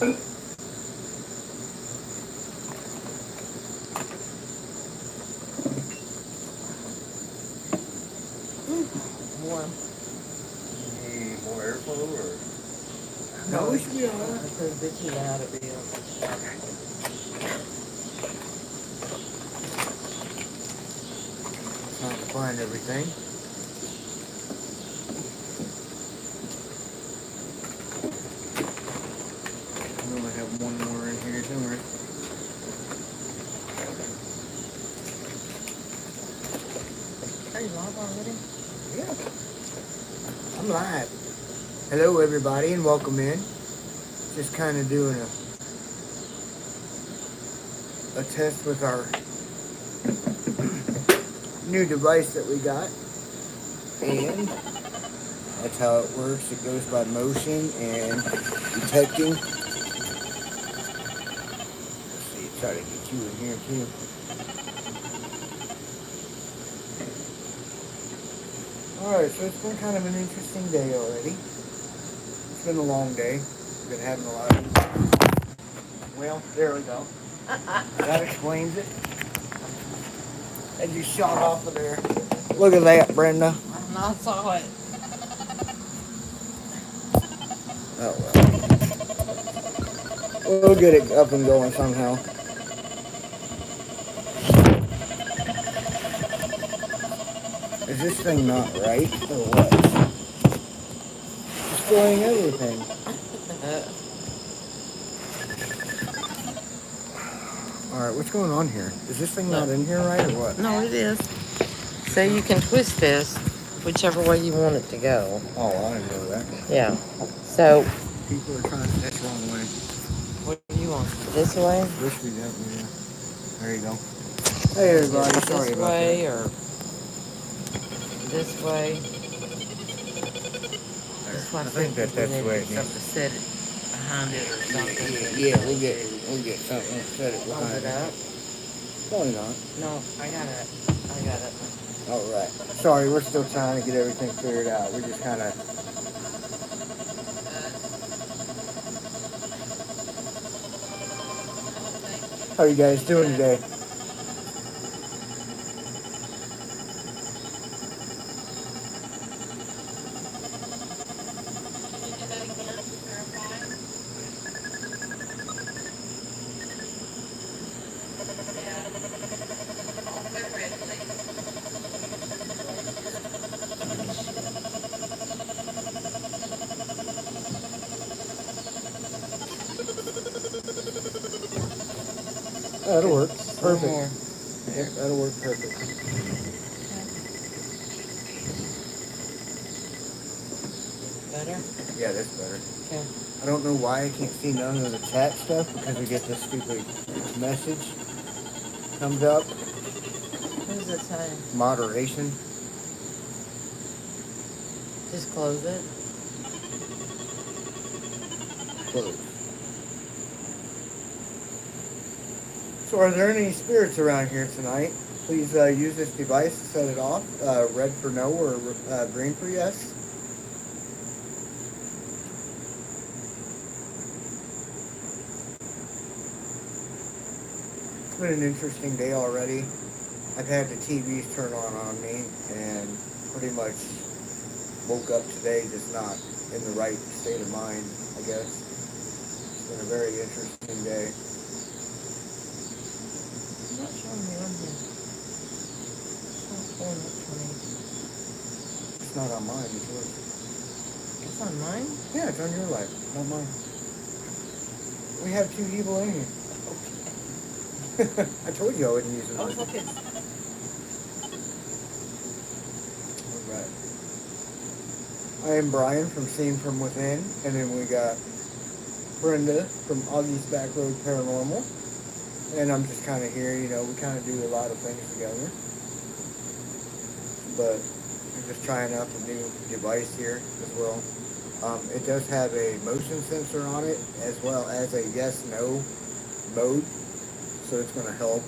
Warm. Need more airflow or? No, we should be alright. It's a bit too loud to be on. Trying to find everything. I only have one more in here somewhere. Are you live already? Yeah. I'm live. Hello everybody and welcome in. Just kind of doing a test with our new device that we got. And that's how it works. It goes by motion and detecting. Let's see, try to get you in here too. Alright, so it's been kind of an interesting day already. It's been a long day. We've been having a lot of... Well, there we go. That explains it. And you shot off of there. Look at that, Brenda. I saw it. Oh well. We'll get it up and going somehow. Is this thing not right or what? Destroying everything. Alright, what's going on here? Is this thing not in here right or what? No, it is. So you can twist this whichever way you want it to go. Oh, I didn't know that. Yeah. So People are trying to... That's the wrong way. what do you want? This way? Wish we didn't, yeah. There you go. Hey everybody, sorry about that. This way or this way? That's why I think that's the way it something to set it behind it or something. Yeah, we'll get something, set it Hold behind it up. Probably not. No, I got it. Alright. Sorry, we're still trying to get everything figured out. We just kind of... How are you guys doing today? That'll work. Perfect. Yep, that'll work perfect. Better? Yeah, that's better. Okay. I don't know why I can't see none of the chat stuff because we get this stupid message comes up. What does it say? Moderation. Just close it. Close. So are there any spirits around here tonight? Please use this device to set it off. Red for no or green for yes. It's been an interesting day already. I've had the TVs turn on me and pretty much woke up today just not in the right state of mind, I guess. It's been a very interesting day. I'm not showing me on here. It's not pulling up for me. It's not on mine, it's yours. It's on mine? Yeah, it's on your life, not mine. We have two evil in here. I told you I wouldn't use it. I was looking. Alright. I am Brian from Seen From Within, and then we got Brenda from Oggie's Backroad Paranormal. And I'm just kind of here, you know, we kind of do a lot of things together. But I'm just trying out the new device here as well. It does have a motion sensor on it, as well as a yes-no mode. So it's going to help.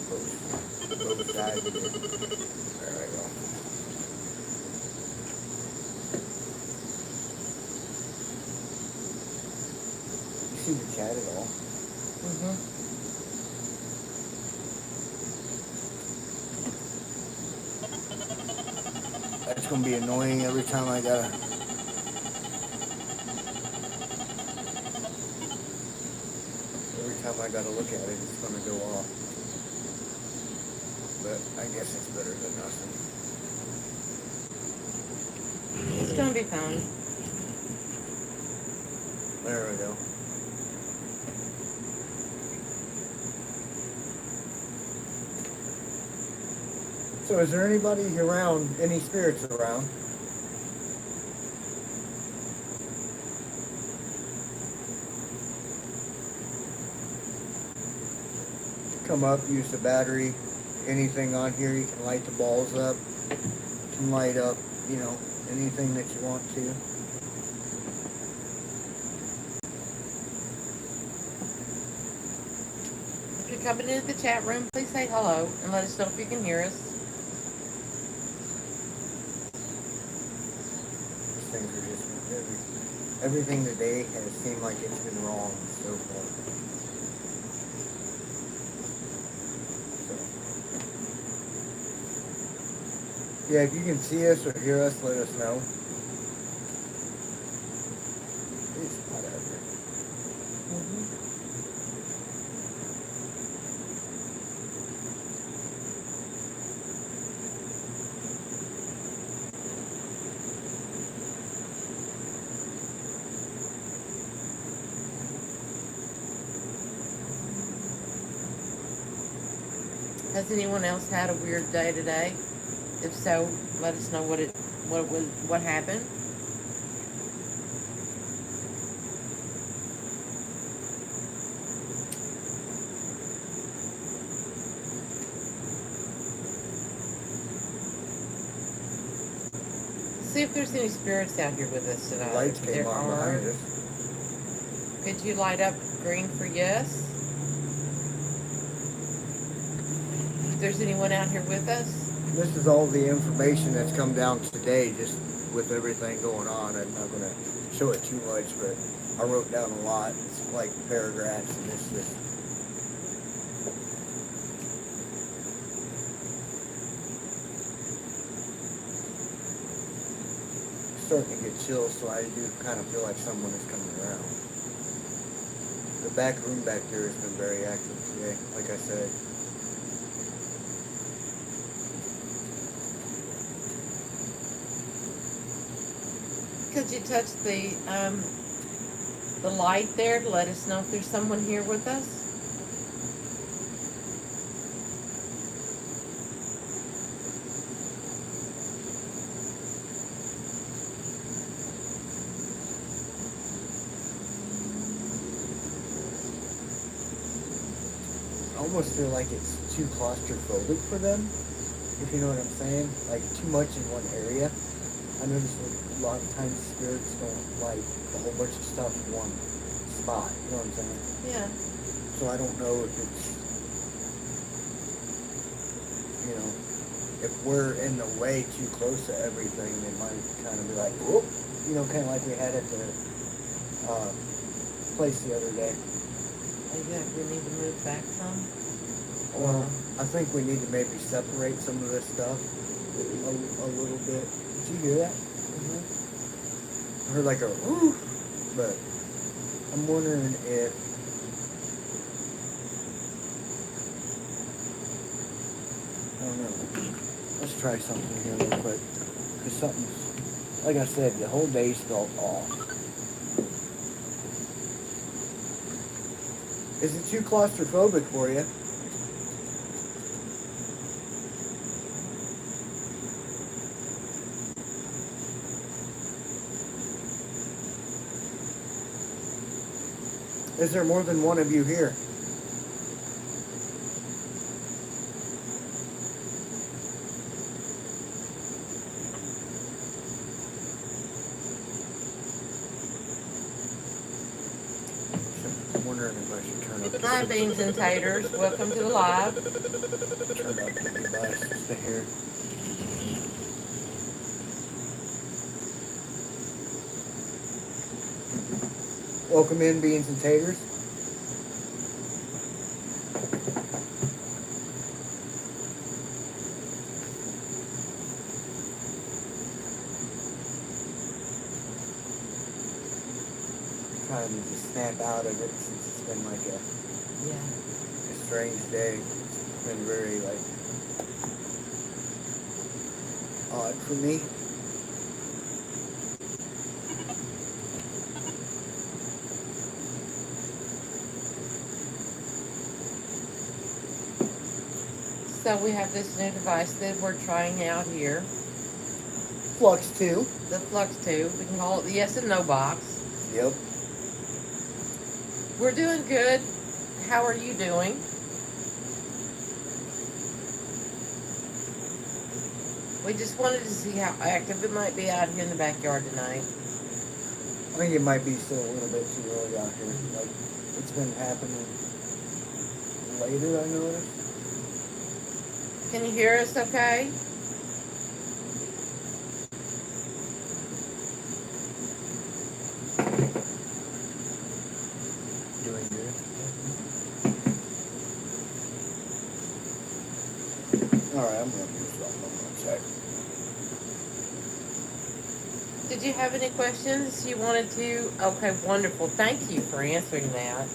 Both sides of it. There we go. see the chat at all. Mm-hmm. That's gonna be annoying every time I gotta. Every time I gotta look at it, it's gonna go off. But I guess it's better than nothing. It's gonna be fine. There we go. So is there anybody around, any spirits around? Come up, use the battery, anything on here, you can light the balls up, you can light up, you know, anything that you want to. If you're coming into the chat room, please say hello and let us know if you can hear us. These things are just, everything today has seemed like it's been wrong so far. So, yeah, if you can see us or hear us, let us know. It's hot out here. Mm-hmm. Has anyone else had a weird day today? If so, let us know what happened. See if there's any spirits out here with us tonight. Lights came on behind us. Could you light up green for yes? If there's anyone out here with us? This is all the information that's come down today, just with everything going on. I'm not going to show it too much, but I wrote down a lot. It's like paragraphs, and it's just. Starting to get chills, so I do kind of feel like someone is coming around. The back room back there has been very active today, like I said. Could you touch the light there to let us know if there's someone here with us? I almost feel like it's too claustrophobic for them, if you know what I'm saying. Like too much in one area. I notice a lot of times spirits don't like a whole bunch of stuff in one spot. You know what I'm saying? Yeah. So I don't know if it's, you know, if we're in the way too close to everything, they might kind of be like, whoop, you know, kind of like we had at the place the other day. We need to move back some. Well, I think we need to maybe separate some of this stuff a little bit. Did you hear that? Mm-hmm. I heard like a whoo, but I'm wondering if I don't know. Let's try something here real quick, because something's, like I said, the whole day's felt off. Is it too claustrophobic for you? Is there more than one of you here? I'm wondering if I should turn up the Hi, beans and taters. Welcome to the live. turn up the device just to hear. Welcome in, beans and taters. Trying to just snap out of it since it's been like a strange day. It's been very like odd for me. So we have this new device that we're trying out here. Flux 2. The Flux 2. We can call it the yes and no box. Yep. We're doing good. How are you doing? We just wanted to see how active it might be out here in the backyard tonight. I think it might be still a little bit too early out here. Like, it's been happening later, I noticed. Can you hear us okay? Doing good. Alright, I'm going to do something. I'm going to check. Did you have any questions you wanted to? Okay, wonderful. Thank you for answering that.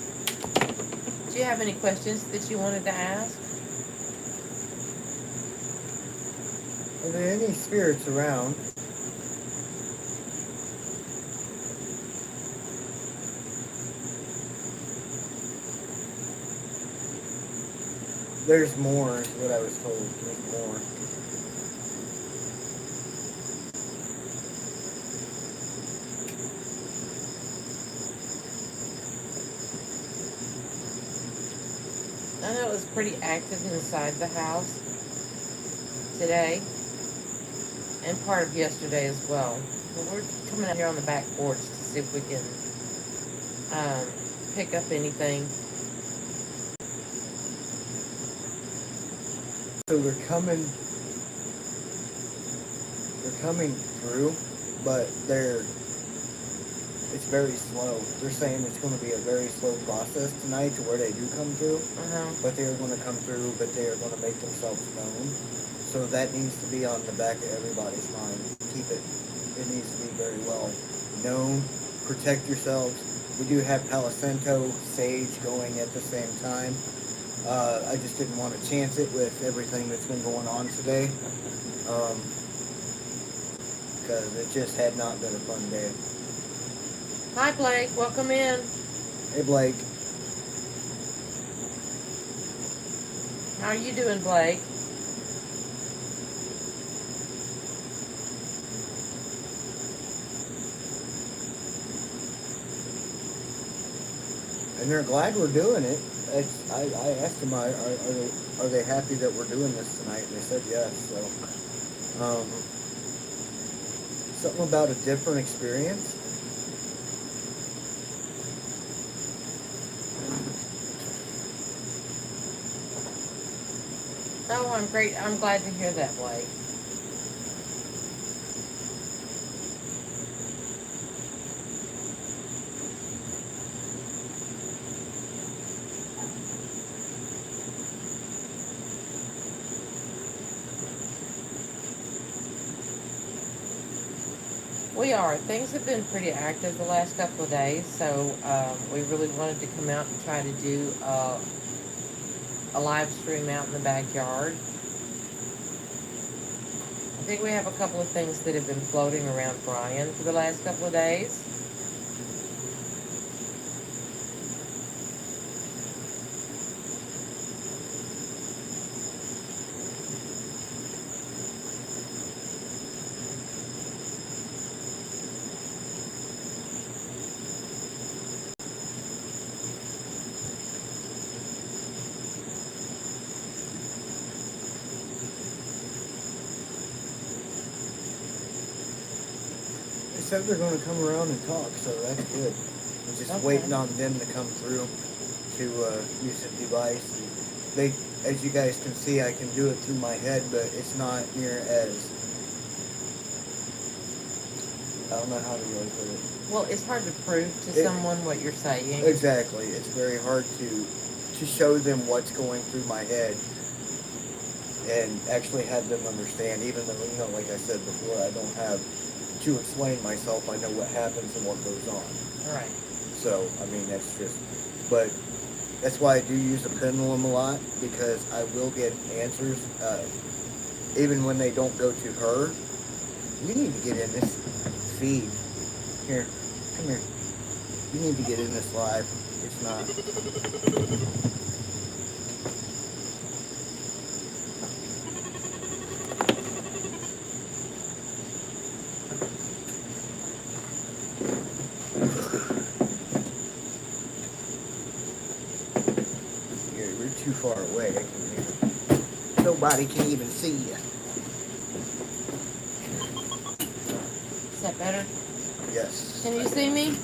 Do you have any questions that you wanted to ask? Are there any spirits around? There's more, is what I was told. There's more. I know it was pretty active inside the house today and part of yesterday as well. But we're coming out here on the back porch to see if we can pick up anything. So they're coming through, but it's very slow. They're saying it's going to be a very slow process tonight to where they do come through, but they're going to come through, but they are going to make themselves known. So that needs to be on the back of everybody's mind. It needs to be very well known. Protect yourselves. We do have Palo Santo sage going at the same time. I just didn't want to chance it with everything that's been going on today. Because it just had not been a fun day. Hi, Blake. Welcome in. Hey, Blake. How are you doing, Blake? And they're glad we're doing it. I asked them, are they happy that we're doing this tonight? And they said yes. So, something about a different experience. Oh, I'm great. I'm glad to hear that, Blake. We are. Things have been pretty active the last couple of days, so we really wanted to come out and try to do a live stream out in the backyard. I think we have a couple of things that have been floating around Brian for the last couple of days. They said they're going to come around and talk, so that's good. I'm just waiting on them to come through to use the device. And as you guys can see, I can do it through my head, but it's not near as don't know how to really put it. Well, it's hard to prove to someone what you're saying. Exactly. It's very hard to show them what's going through my head and actually have them understand, even though, you know, like I said before, I don't have to explain myself. I know what happens and what goes on. Right. So, I mean, that's just, but that's why I do use a pendulum a lot, because I will get answers, even when they don't go to her. You need to get in this feed. Here, come here. You need to get in this live. It's not. You're too far away. I can't even. Nobody can even see you. Is that better? Yes. Can you see me?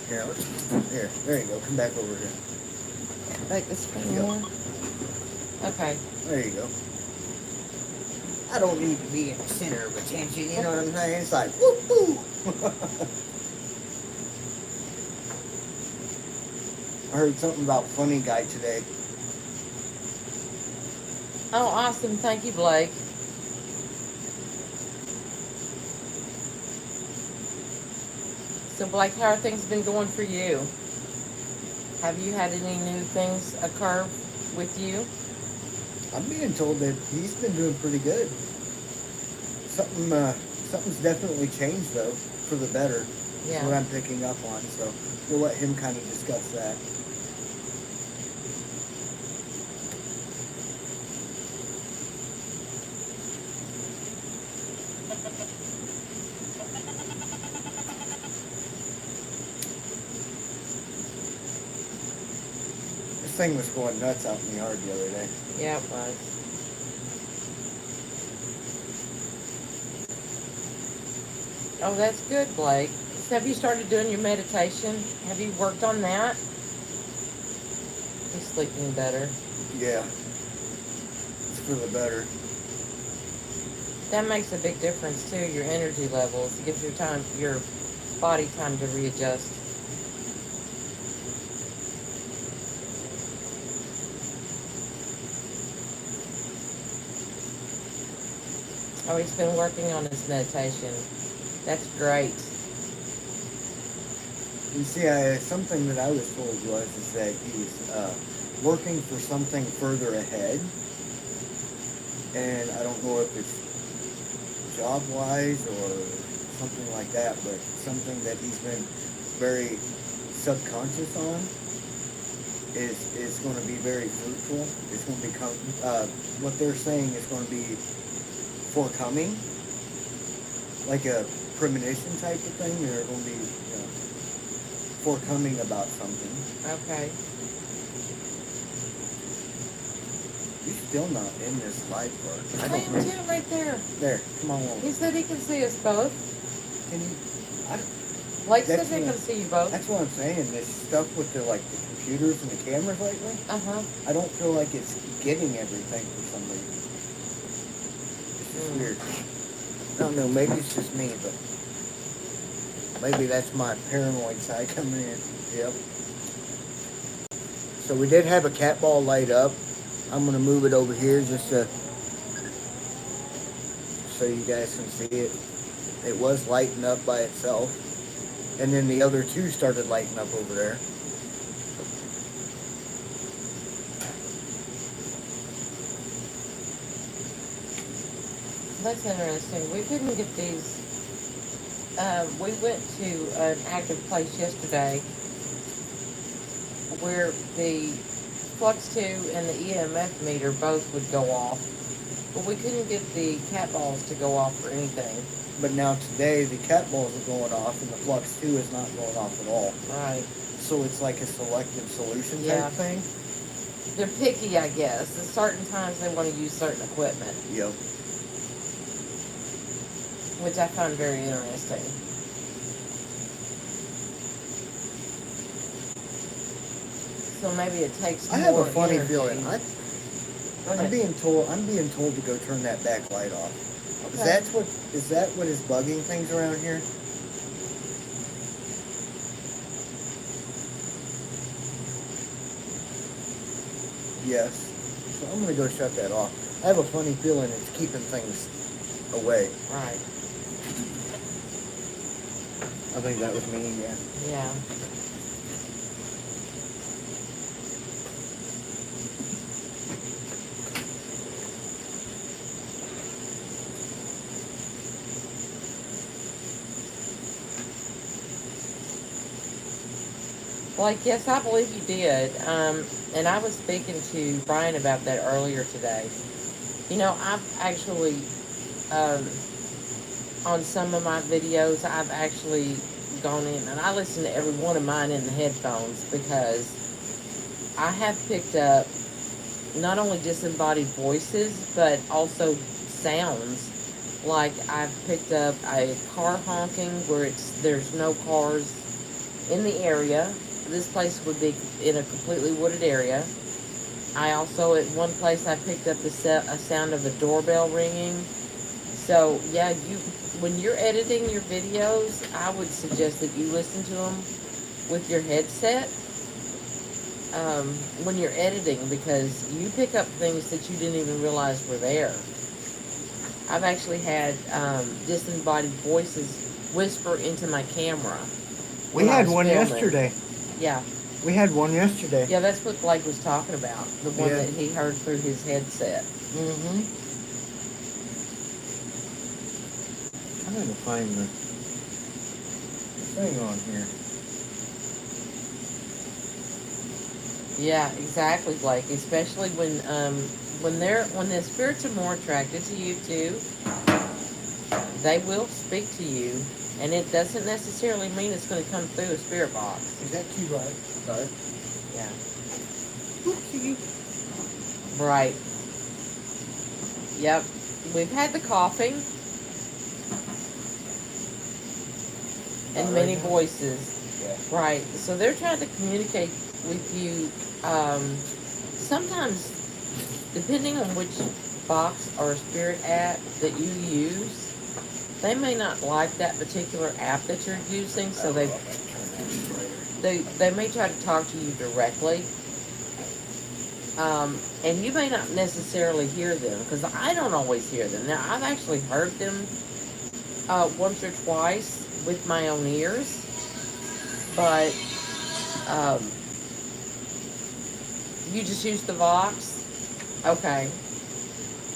Here, there you go. Come back over here. Like this one Yep. more? Okay. There you go. I don't need to be in the center of attention, you know what I'm saying? It's like, whoop, whoop. I heard something about Funny Guy today. Oh, awesome. Thank you, Blake. So, Blake, how are things been going for you? Have you had any new things occur with you? I'm being told that he's been doing pretty good. Something's definitely changed, though, for the better. Yeah. That's what I'm picking up on, so we'll let him kind of discuss that. This thing was going nuts out in the yard the other day. Yeah, it was. Oh, that's good, Blake. So have you started doing your meditation? Have you worked on that? He's sleeping better. Yeah. It's for the better. That makes a big difference too. Your energy levels. It gives your body time to readjust. Oh, he's been working on his meditation. That's great. You see, something that I was told is that he's working for something further ahead, and I don't know if it's job-wise or something like that, but something that he's been very subconscious on is going to be very fruitful. It's going to become, what they're saying is going to be forthcoming, like a premonition type of thing. They're going to be, forthcoming about something. Okay. You're still not in this live part. I am too, right there. There, come on over. He said he can see us both. Can you? Blake said he can see you both. That's what I'm saying. This stuff with the computers and the cameras lately. I don't feel like it's getting everything for some reason. It's just weird. I don't know. Maybe it's just me, but maybe that's my paranoid side coming in. Yep. So we did have a cat ball light up. I'm gonna move it over here just so you guys can see it. It was lighting up by itself, and then the other two started lighting up over there. That's interesting. We couldn't get these. We went to an active place yesterday where the Flux 2 and the EMF meter both would go off, but we couldn't get the cat balls to go off or anything. But now today the cat balls are going off and the Flux 2 is not going off at all. Right. So it's like a selective solution type thing? They're picky, I guess. At certain times they want to use certain equipment. Yep. Which I find very interesting. So maybe it takes more I have a funny energy. feeling. Go I'm ahead. being told to go turn that back light off. Okay. Is that what is bugging things around here? Yes. So I'm gonna go shut that off. I have a funny feeling it's keeping things away. Right. I think that was me, yeah. Yeah. Like, yes, I believe you did. And I was speaking to Brian about that earlier today. You know, I've actually, um, on some of my videos, I've actually gone in and I listen to every one of mine in the headphones because I have picked up not only disembodied voices, but also sounds. Like I've picked up a car honking where there's no cars in the area. This place would be in a completely wooded area. I also, at one place, I picked up a sound of a doorbell ringing. So, yeah, when you're editing your videos, I would suggest that you listen to them with your headset when you're editing because you pick up things that you didn't even realize were there. I've actually had disembodied voices whisper into my camera We when I had was one filming. yesterday. Yeah. We had one yesterday. Yeah, that's what Blake was talking about. The one Yeah. that he heard through his headset. Mm-hmm. I'm gonna find the thing on here. Yeah, exactly, Blake. Especially when the spirits are more attracted to you too, they will speak to you, and it doesn't necessarily mean it's going to come through a spirit box. Is that too right? Sorry. Yeah. Oopsie. Right. Yep. We've had the coughing and many voices. Yeah. Right. So they're trying to communicate with you. Sometimes, depending on which box or spirit app that you use, they may not like that particular app that you're using, so they may try to talk to you directly. And you may not necessarily hear them because I don't always hear them. Now I've actually heard them once or twice with my own ears, but you just use the Vox. Okay.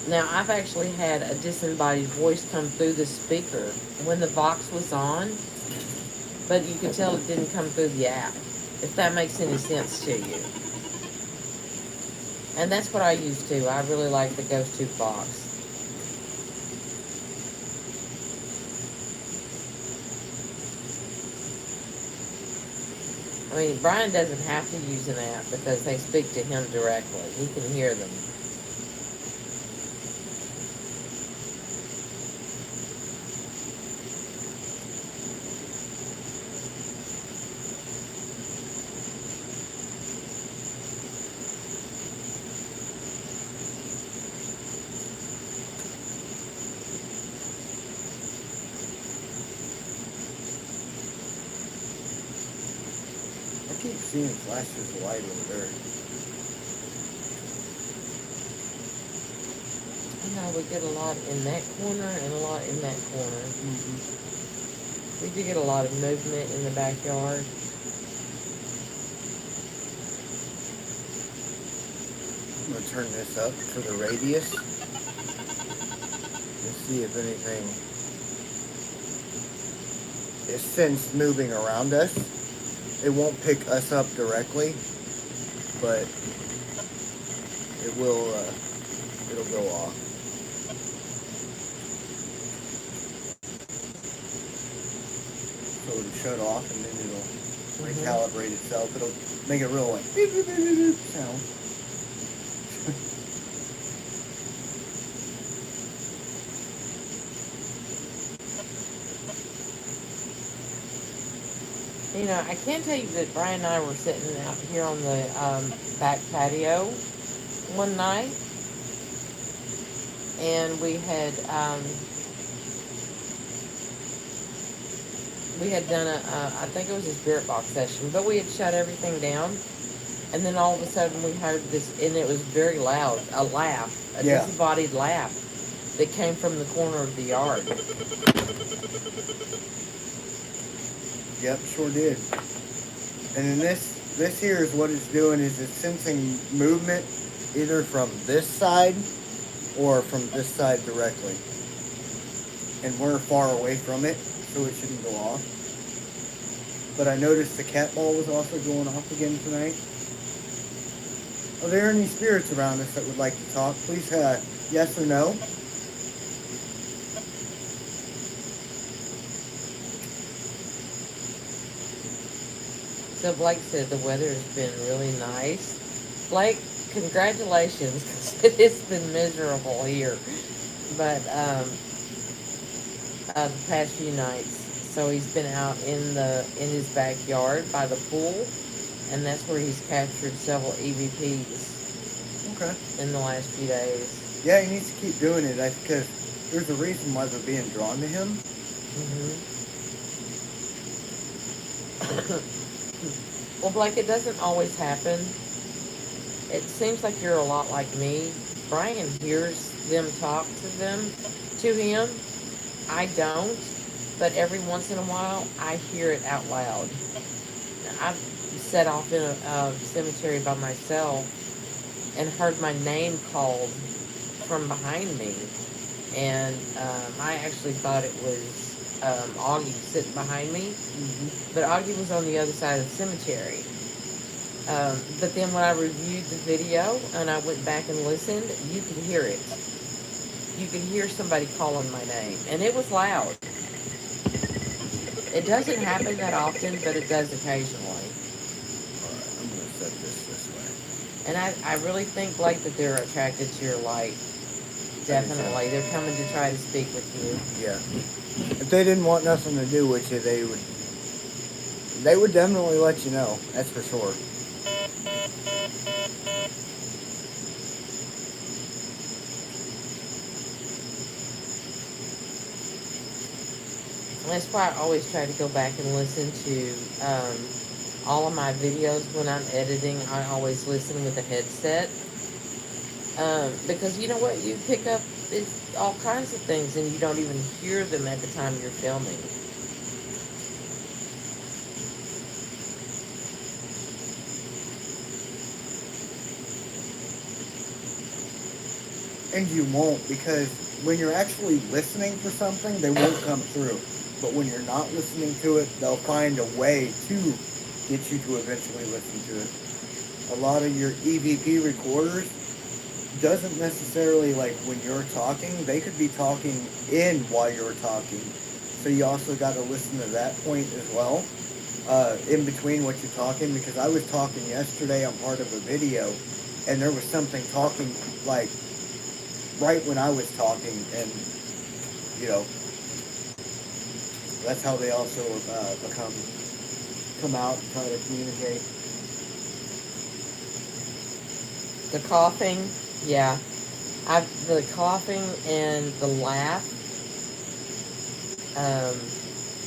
Now I've actually had a disembodied voice come through the speaker when the Vox was on, but you could tell it didn't come through the app. If that makes any sense to you. And that's what I use too. I really like the Ghost Tube Vox. I mean, Brian doesn't have to use an app because they speak to him directly. He can hear them. I keep seeing flashes of light over there. You know, we get a lot in that corner and a lot in that corner. We do get a lot of movement in the backyard. I'm going to turn this up for the radius. Let's see if anything is sensed moving around us. It won't pick us up directly, but it will, it'll go off. So it'll shut off and then it'll recalibrate itself. It'll make a real like beep, beep, beep, beep, beep sound. You know, I can tell you that Brian and I were sitting out here on the back patio one night, and we had done I think it was a spirit box session, but we had shut everything down. And then all of a sudden we heard this, and it was very loud, a laugh, a Yeah. disembodied laugh that came from the corner of the yard. Yep, sure did. And then this here is what it's doing, is it's sensing movement either from this side or from this side directly. And we're far away from it, so it shouldn't go off. But I noticed the cat ball was also going off again tonight. Are there any spirits around us that would like to talk? Please, yes or no? So Blake said the weather has been really nice. Blake, congratulations, because it has been miserable here. But the past few nights, so he's been out in his backyard by the pool, and that's where he's captured several EVPs. Okay. In the last few days. Yeah, he needs to keep doing it because there's a reason why they're being drawn to him. Well, Blake, it doesn't always happen. It seems like you're a lot like me. Brian hears them talk to him. I don't, but every once in a while, I hear it out loud. I've set off in a cemetery by myself and heard my name called from behind me. And I actually thought it was Oggie sitting behind me. Mm-hmm. But Oggie was on the other side of the cemetery. But then when I reviewed the video and I went back and listened, you could hear it. You could hear somebody calling my name. And it was loud. It doesn't happen that often, but it does occasionally. Alright, I'm going to set this way. And I really think, Blake, that they're attracted to your light. Definitely. They're coming to try to speak with you. Yeah. If they didn't want nothing to do with you, they would definitely let you know. That's for sure. And that's why I always try to go back and listen to all of my videos when I'm editing. I always listen with a headset. Because you know what? You pick up all kinds of things and you don't even hear them at the time you're filming. And you won't, because when you're actually listening for something, they won't come through. But when you're not listening to it, they'll find a way to get you to eventually listen to it. A lot of your EVP recorders doesn't necessarily, like when you're talking, they could be talking in while you're talking. So you also got to listen to that point as well, in between what you're talking, because I was talking yesterday on part of a video, and there was something talking, like, right when I was talking, and, you know, that's how they also come out and try to communicate. The coughing, yeah. The coughing and the laugh.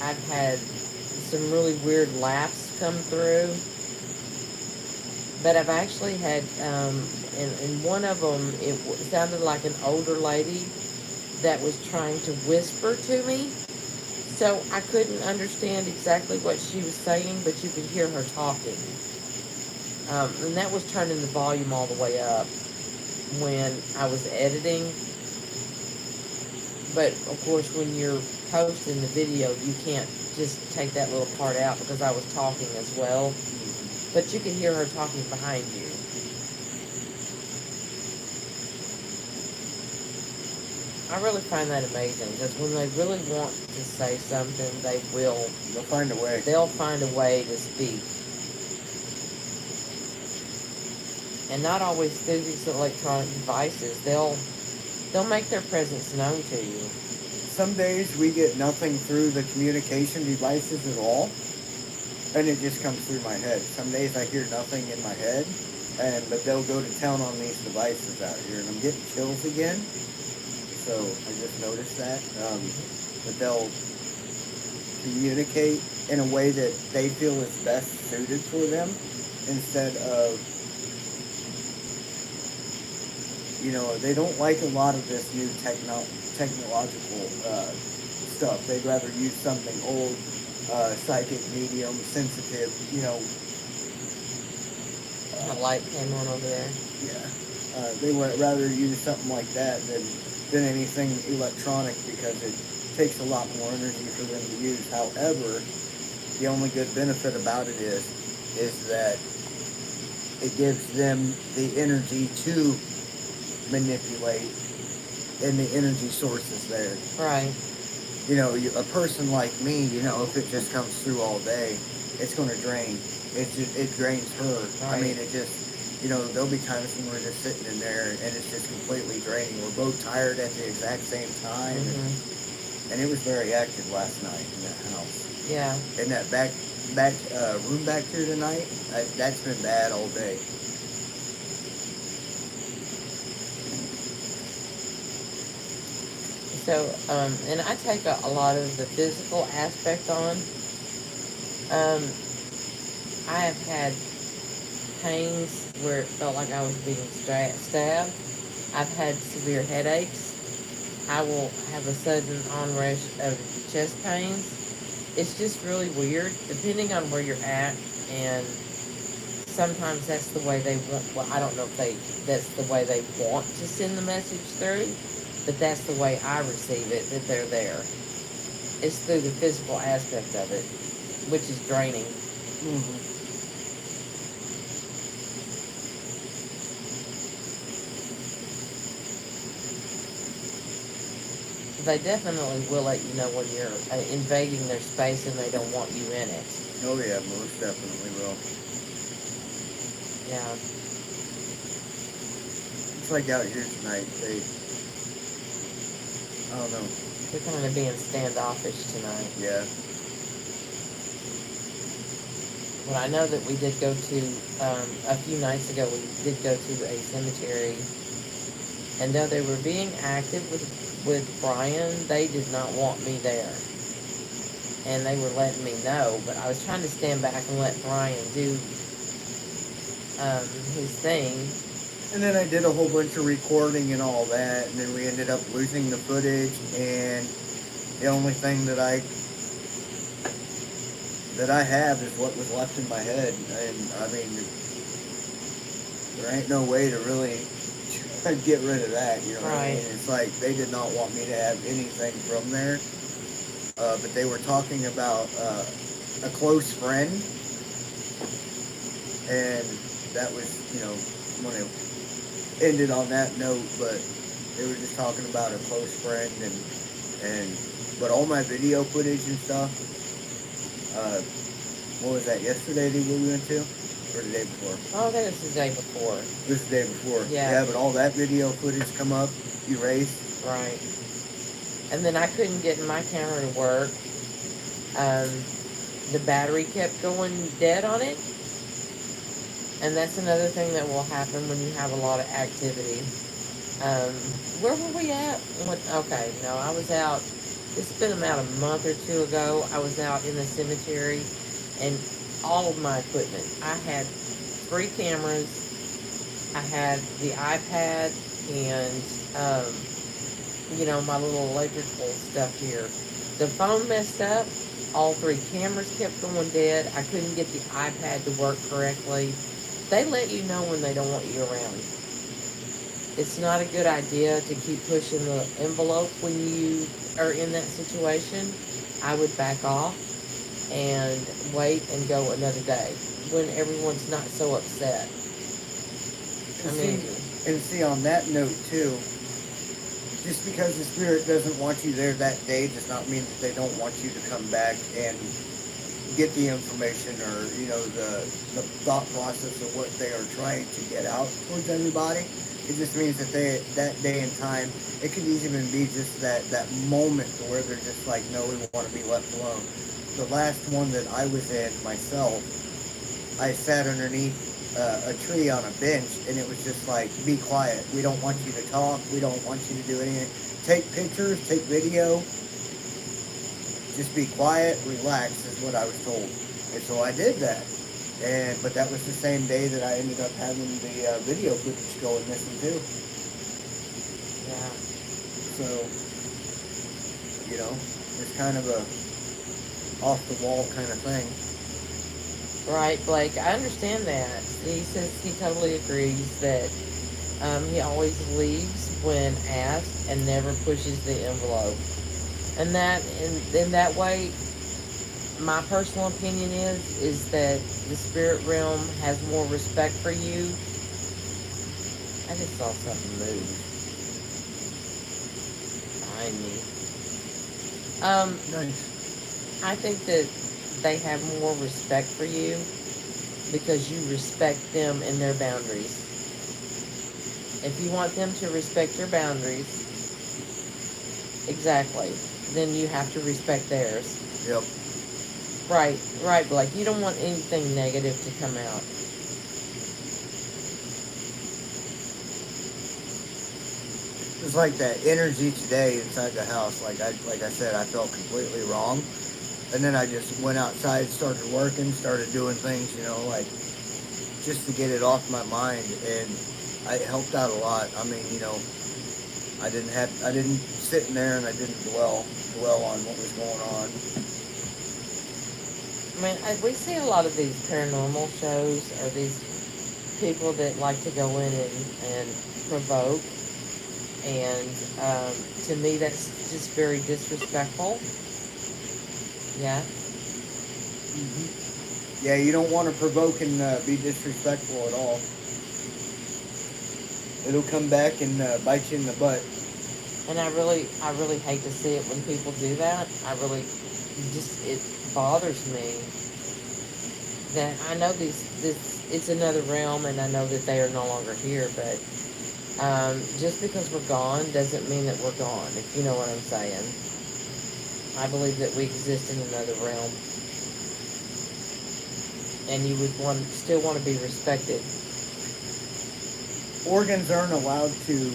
I've had some really weird laughs come through. But I've actually had, in one of them, it sounded like an older lady that was trying to whisper to me. So I couldn't understand exactly what she was saying, but you could hear her talking. And that was turning the volume all the way up when I was editing. But of course, when you're posting the video, you can't just take that little part out because I was talking as well. But you can hear her talking behind you. I really find that amazing because when they really want to say something, they will. They'll find a way. They'll find a way to speak. And not always through these electronic devices. They'll make their presence known to you. Some days we get nothing through the communication devices at all, and it just comes through my head. Some days I hear nothing in my head, but they'll go to town on these devices out here, and I'm getting chills again. so I just noticed that. But they'll communicate in a way that they feel is best suited for them instead of, they don't like a lot of this new technological stuff. They'd rather use something old, psychic, medium, sensitive, A light came on over there. yeah. They would rather use something like that than anything electronic because it takes a lot more energy for them to use. However, the only good benefit about it is that it gives them the energy to manipulate, and the energy source is there. Right. A person like me, if it just comes through all day, it's going to drain. It drains her. Right. I mean, it just, there'll be times when we're just sitting in there and it's just completely draining. We're both tired at the exact same time. And it was very active last night in that house. Yeah. And that back room back here tonight, that's been bad all day. So, and I take a lot of the physical aspect on. I have had pains where it felt like I was being stabbed. I've had severe headaches. I will have a sudden onrush of chest pains. It's just really weird, depending on where you're at, and sometimes that's the way they want. Well, I don't know if that's the way they want to send the message through, but that's the way I receive it, that they're there. It's through the physical aspect of it, which is draining. They definitely will let you know when you're invading their space and they don't want you in it. Oh yeah, most definitely will. Yeah. It's like out here tonight, I don't know. They're kind of being standoffish tonight. Yeah. Well, I know that we did go to, a few nights ago, we did go to a cemetery. And though they were being active with Brian, they did not want me there. And they were letting me know, but I was trying to stand back and let Brian do his thing. And then I did a whole bunch of recording and all that, and then we ended up losing the footage, and the only thing that I have is what was left in my head. And I mean, there ain't no way to really get rid of that, you know what I mean? It's like they did not want me to have anything from there, but they were talking about a close friend, and that was, when it ended on that note. But they were just talking about a close friend, but all my video footage and stuff, what was that, yesterday that we went to? Or the day before? Oh, that was the day before. This is the day before. Yeah. Yeah, but all that video footage come up, erased. Right. And then I couldn't get my camera to work. The battery kept going dead on it. And that's another thing that will happen when you have a lot of activity. Where were we at? Okay, no, I was out. It's been about a month or two ago. I was out in the cemetery, and all of my equipment. I had 3 cameras. I had the iPad and, my little electrical stuff here. The phone messed up. All 3 cameras kept going dead. I couldn't get the iPad to work correctly. They let you know when they don't want you around. It's not a good idea to keep pushing the envelope when you are in that situation. I would back off and wait and go another day when everyone's not so upset. And see, on that note too, just because the spirit doesn't want you there that day does not mean that they don't want you to come back and get the information or, the thought process of what they are trying to get out towards everybody. It just means that that day and time, it could even be just that moment where they're just like, no, we want to be left alone. The last one that I was in myself, I sat underneath a tree on a bench, and it was just like, be quiet. We don't want you to talk. We don't want you to do anything. take pictures, take video, just be quiet, relax is what I was told. And so I did that. But that was the same day that I ended up having the video footage going missing too. Yeah. So, it's kind of a off the wall kind of thing. Right, Blake, I understand that. He says he totally agrees that he always leaves when asked and never pushes the envelope. And that, in that way, my personal opinion is that the spirit realm has more respect for you. I just saw something move behind me. Nice. I think that they have more respect for you because you respect them and their boundaries. If you want them to respect your boundaries, exactly, then you have to respect theirs. Yep. Right, Blake. You don't want anything negative to come out. It's like that energy today inside the house. Like I said, I felt completely wrong. And then I just went outside, started working, started doing things, like just to get it off my mind. And it helped out a lot. I mean, I didn't sit in there and I didn't dwell on what was going on. I mean, we see a lot of these paranormal shows or these people that like to go in and provoke. And to me, that's just very disrespectful. Yeah. Yeah, you don't want to provoke and be disrespectful at all. It'll come back and bite you in the butt. And I really hate to see it when people do that. It bothers me that I know it's another realm, and I know that they are no longer here. But just because we're gone doesn't mean that we're gone. If you know what I'm saying. I believe that we exist in another realm, and you would still want to be respected. Organs aren't allowed to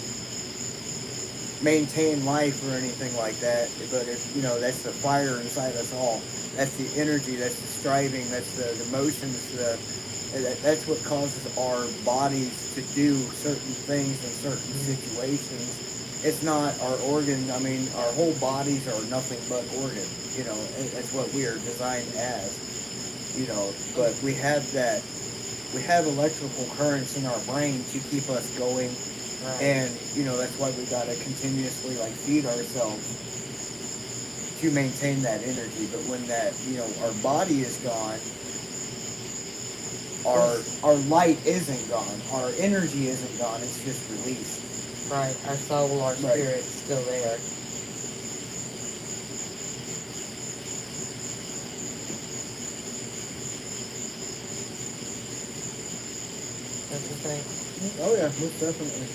maintain life or anything like that, but that's the fire inside us all. That's the energy, that's the striving, that's the emotions, that's what causes our bodies to do certain things in certain situations. It's not our organ. I mean, our whole bodies are nothing but organ. That's what we are designed as. But we have electrical currents in our brain to keep us going. Right. And, that's why we got to continuously, feed ourselves to maintain that energy. But when that, our body is gone, our light isn't gone. Our energy isn't gone. It's just released. Right. Our soul, our spirit's still there. Don't you think? Oh, yeah, most definitely.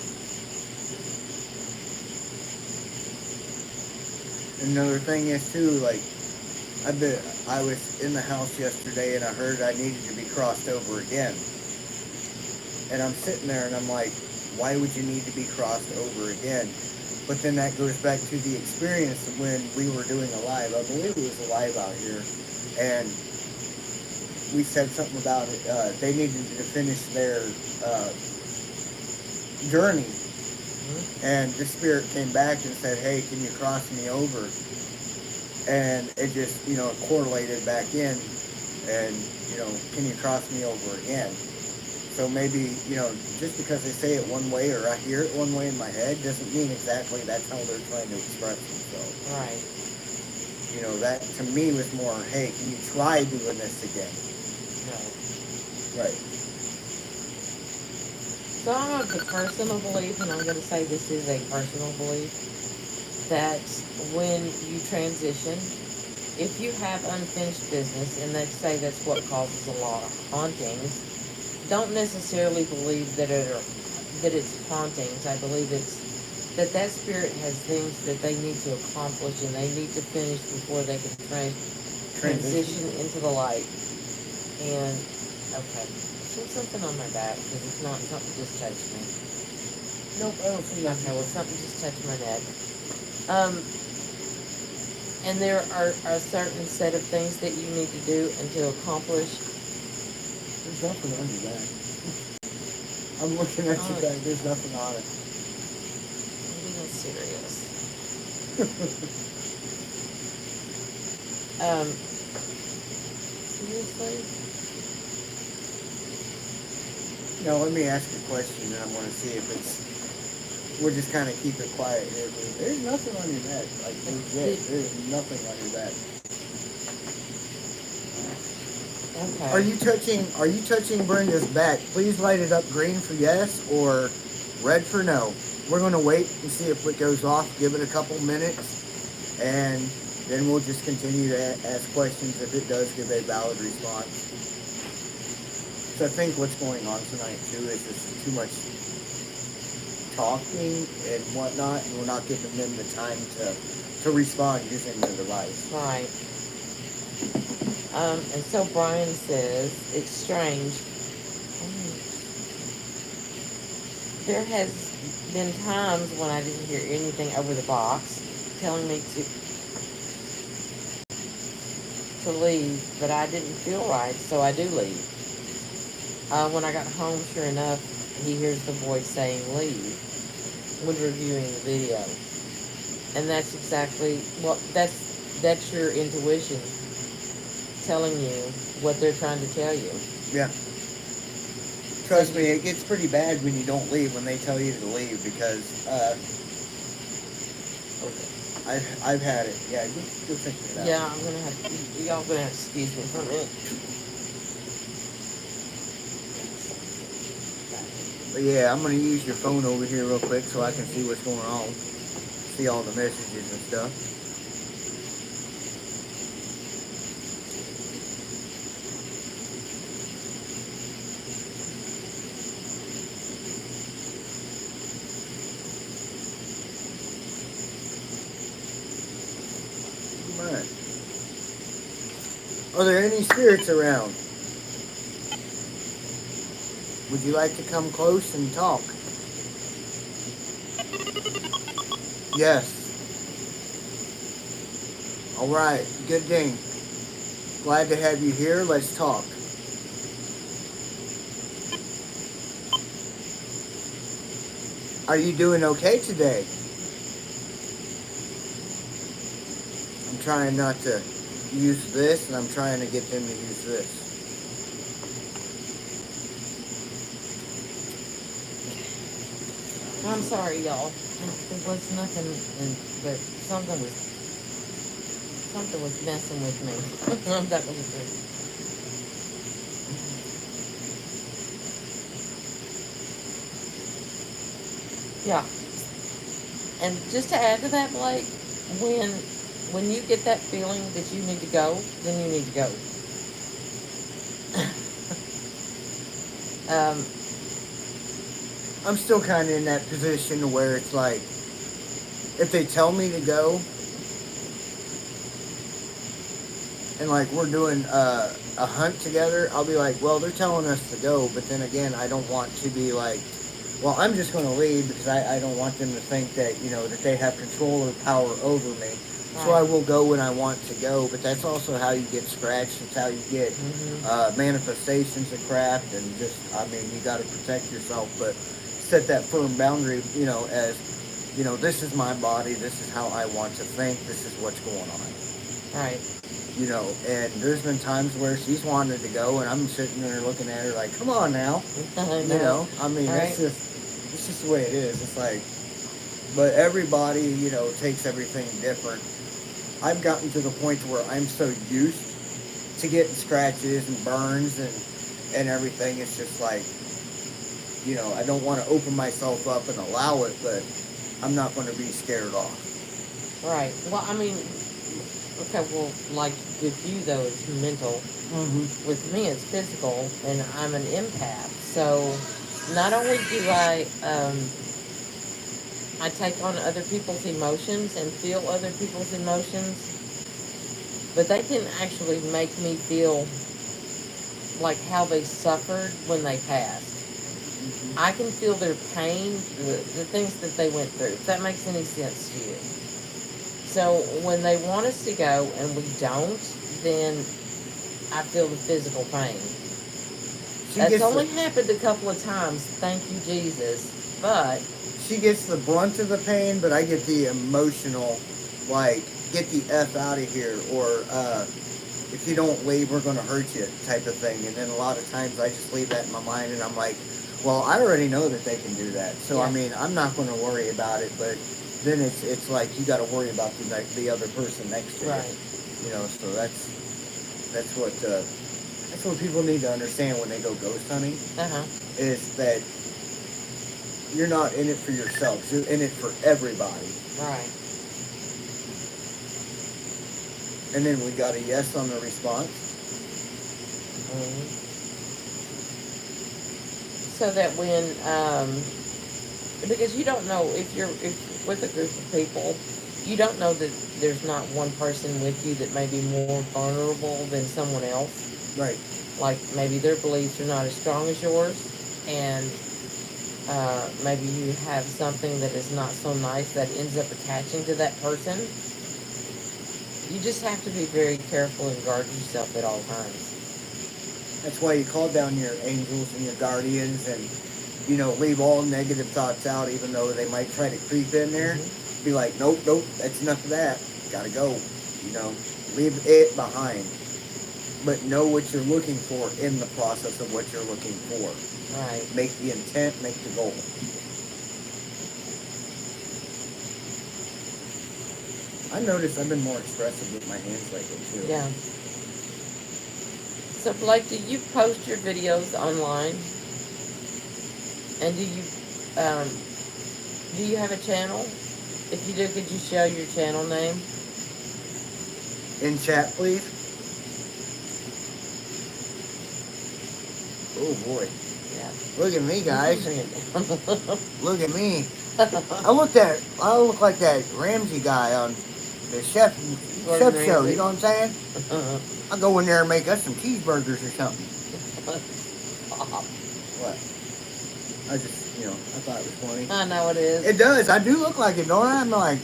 Another thing is too, I was in the house yesterday and I heard I needed to be crossed over again. And I'm sitting there and I'm like, why would you need to be crossed over again? But then that goes back to the experience when we were doing a live. I believe it was a live out here. And we said something about it. They needed to finish their journey. And the spirit came back and said, hey, can you cross me over? And it just, correlated back in. And, can you cross me over again? So maybe, just because they say it one way or I hear it one way in my head doesn't mean exactly that's how they're trying to express themselves. Right. That to me was more, hey, can you try doing this again? Right. So I'm of the personal belief, and I'm going to say this is a personal belief, that when you transition, if you have unfinished business, and let's say that's what causes a lot of hauntings, don't necessarily believe that it's hauntings. I believe it's that spirit has things that they need to accomplish and they need to finish before they can transition into the light. And okay, there's something on my back because it's not something just touched me. Nope, I don't see that. Okay, well something just touched my neck. Um, and there are a certain set of things that you need to do and to accomplish. There's nothing under that. I'm looking at you guys. There's nothing on it. I'm being serious. Seriously? No, let me ask a question, and I want to see if it's. We'll just kind of keep it quiet here. But there's nothing on your back. Like legit, there's nothing on your back. Okay. Are you touching Brenda's back? Please light it up green for yes or red for no. We're gonna wait and see if it goes off. Give it a couple minutes, and then we'll just continue to ask questions if it does give a valid response. So I think what's going on tonight too is just too much talking and whatnot, and we're not giving them the time to respond using the device. Right. And so Brian says, it's strange. There has been times when I didn't hear anything over the box telling me to leave, but I didn't feel right, so I do leave. When I got home, sure enough, he hears the voice saying leave when reviewing the video. And that's exactly, well, that's your intuition telling you what they're trying to tell you. Yeah. Trust me, it gets pretty bad when you don't leave, when they tell you to leave, because I've had it. Yeah, you'll figure it out. Yeah, y'all gonna have to excuse me for a minute. But yeah, I'm gonna use your phone over here real quick so I can see what's going on. See all the messages and stuff. Alright. Are there any spirits around? Would you like to come close and talk? Yes. Alright, good thing. Glad to have you here. Let's talk. Are you doing okay today? I'm trying not to use this, and I'm trying to get them to use this. I'm sorry, y'all. There was nothing, but something was messing with me. I'm not gonna say. Yeah. And just to add to that, Blake, when you get that feeling that you need to go, then you need to go. I'm still kind of in that position where it's like, if they tell me to go, and like we're doing a hunt together, I'll be like, well, they're telling us to go, but then again, I don't want to be like, well, I'm just going to leave because I don't want them to think that, you know, that they have control or power over me. Right. So I will go when I want to go, but that's also how you get scratched. It's how you get manifestations of craft, and just, I mean, you got to protect yourself, but set that firm boundary, you know, as, you know, this is my body, this is how I want to think, this is what's going on. Right. You know, and there's been times where she's wanted to go, and I'm sitting there looking at her like, come on now. You know, I mean, right. It's just the way it is. It's like, but everybody, you know, takes everything different. I've gotten to the point where I'm so used to getting scratches and burns and everything. It's just like, you know, I don't want to open myself up and allow it, but I'm not going to be scared off. Right. Well, I mean, okay, well, like with you, though, it's mental. Mm-hmm. With me, it's physical, and I'm an empath. So not only do I take on other people's emotions and feel other people's emotions, but they can actually make me feel like how they suffered when they passed. Mm-hmm. I can feel their pain, the things that they went through, if that makes any sense to you. So when they want us to go and we don't, then I feel the physical pain. She That's gets only the, happened a couple of times, thank you, Jesus. But, she gets the brunt of the pain, but I get the emotional, like, get the F out of here, or if you don't leave, we're going to hurt you type of thing. And then a lot of times I just leave that in my mind, and I'm like, well, I already know that they can do that. So, I Yeah. mean, I'm not going to worry about it, but then it's like you got to worry about the other person next to right. you. You know, so that's what people need to understand when they go ghost hunting, Uh-huh. is that you're not in it for yourself. You're in it for everybody. Right. And then we got a yes on the response. Mm-hmm. So that when, because you don't know if with a group of people, you don't know that there's not one person with you that may be more vulnerable than someone else. Right. Like maybe their beliefs are not as strong as yours, and maybe you have something that is not so nice that ends up attaching to that person. You just have to be very careful and guard yourself at all times. That's why you call down your angels and your guardians, and leave all negative thoughts out, even though they might try to creep in there. Mm-hmm. Be like, nope, nope, that's enough of that. Gotta go. Leave it behind. But know what you're looking for in the process of what you're looking for. Right. Make the intent, make the goal. I noticed I've been more expressive with my hands lately too. Yeah. So Blake, do you post your videos online? And do you have a channel? If you do, could you show your channel name? In chat, please. Oh boy. Yeah. Look at me, guys. Bring it down. Look at me. I look like that Ramsey guy on the chef show. Ramsay. You know what I'm saying? I'll go in there and make us some cheeseburgers or something. Stop. What? I thought it was funny. I know it is. It does. I do look like it, don't I? I'm like,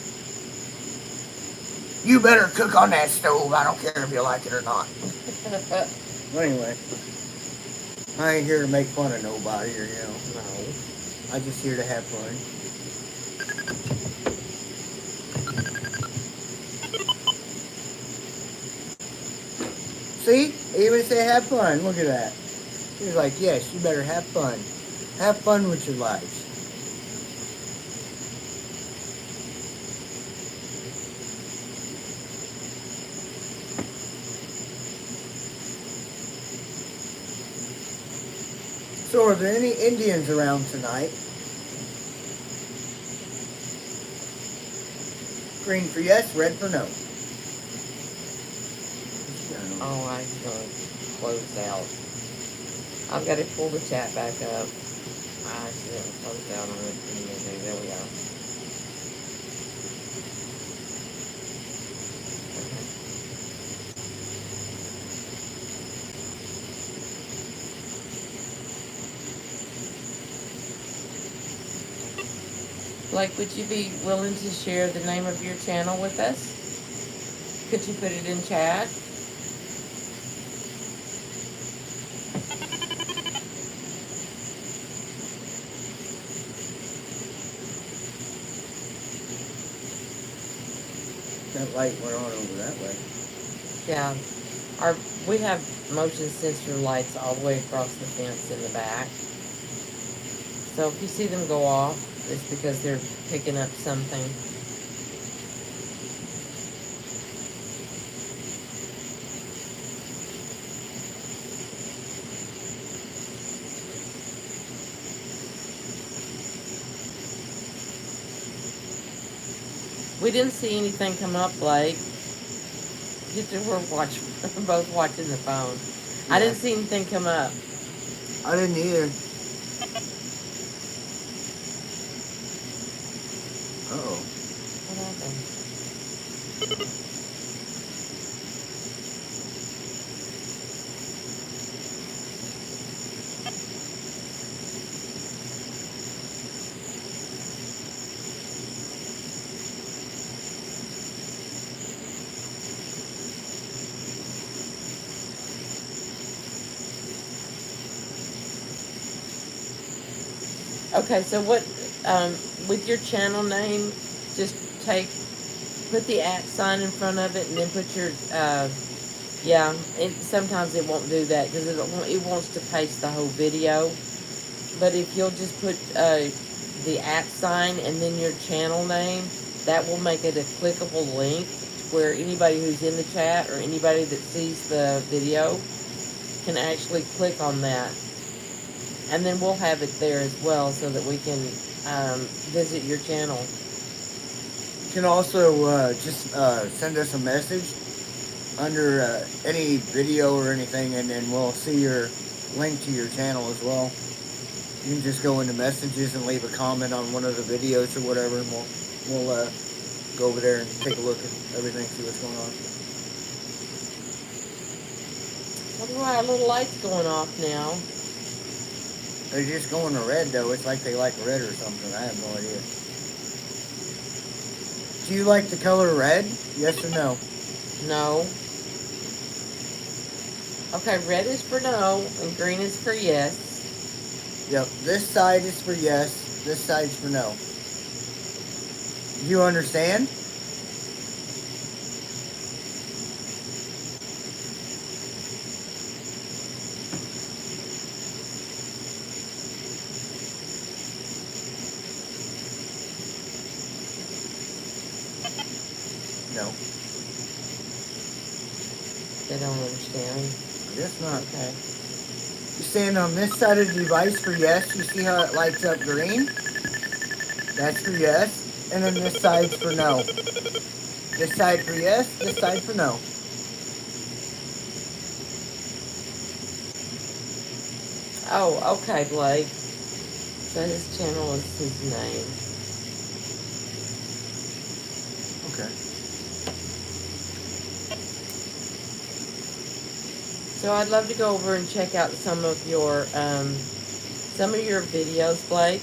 you better cook on that stove. I don't care if you like it or not. Well, anyway, I ain't here to make fun of nobody or, No. I'm just here to have fun. See? They even say have fun. Look at that. He's like, yes, you better have fun. Have fun with your lives. So are there any Indians around tonight? Green for yes, red for no. Oh, I closed out. I've got to pull the chat back up. I accidentally closed out on it. There we go. Blake, would you be willing to share the name of your channel with us? Could you put it in chat? That light went on over that way. Yeah. We have motion sensor lights all the way across the fence in the back. So if you see them go off, it's because they're picking up something. We didn't see anything come up, Blake. We're both watching the phone. Yeah. I didn't see anything come up. I didn't either. Uh-oh. What happened? Okay, so what, with your channel name, just put the @ sign in front of it, and then put your, yeah, sometimes it won't do that, because it wants to paste the whole video. But if you'll just put, the @ sign and then your channel name, that will make it a clickable link where anybody who's in the chat or anybody that sees the video can actually click on that. And then we'll have it there as well so that we can visit your channel. You can also just send us a message under any video or anything, and then we'll see your link to your channel as well. You can just go into messages and leave a comment on one of the videos or whatever, and we'll go over there and take a look at everything, see what's going on. What are our little lights going off now? They're just going to red, though. It's like they like red or something. I have no idea. Do you like the color red? Yes or no? No. Okay, red is for no, and green is for yes. Yep, this side is for yes, this side's for no. Do you understand? No. They don't understand. I guess not. Okay. You stand on this side of the device for yes. You see how it lights up green? That's for yes. And then this side's for no. This side for yes, this side for no. Oh, okay, Blake. So his channel is his name. Okay. So I'd love to go over and check out some of your videos, Blake.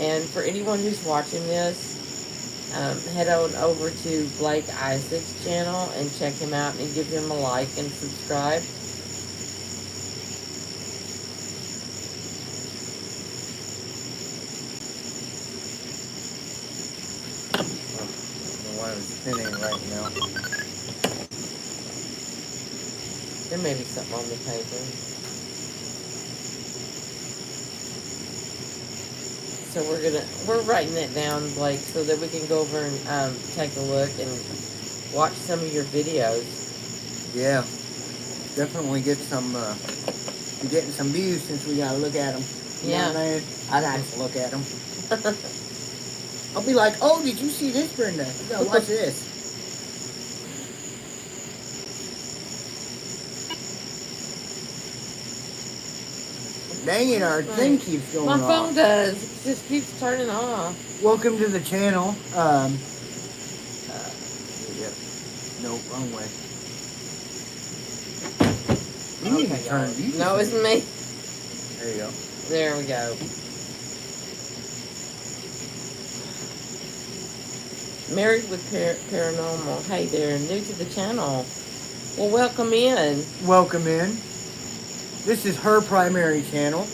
And for anyone who's watching this, head on over to Blake Isaac's channel and check him out and give him a like and subscribe. I don't know why it's spinning right now. There may be something on the paper. So we're writing it down, Blake, so that we can go over and take a look and watch some of your videos. Yeah, definitely get some. Be getting some views since we gotta look at them. You know what I mean? I like to look at them. I'll be like, oh, did you see this, Brenda? You gotta watch this. Dang it, our thing keeps going off. My phone does. It just keeps turning off. Welcome to the channel. Yep. Nope, wrong way. You need to turn. No, it's me. There you go. There we go. Married with Paranormal. Hey there, new to the channel. Well, welcome in. Welcome in. This is her primary channel.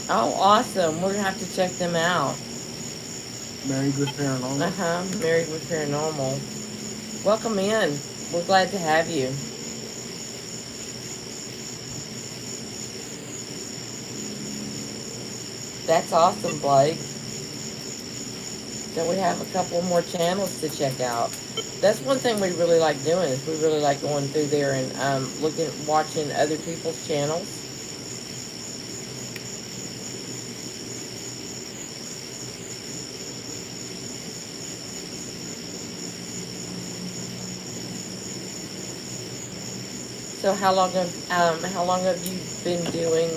Oh, awesome. We're going to have to check them out. Married with Paranormal. Married with Paranormal. Welcome in. We're glad to have you. That's awesome, Blake. So we have a couple more channels to check out. That's one thing we really like doing, is we really like going through there and watching other people's channels. So how long have you been doing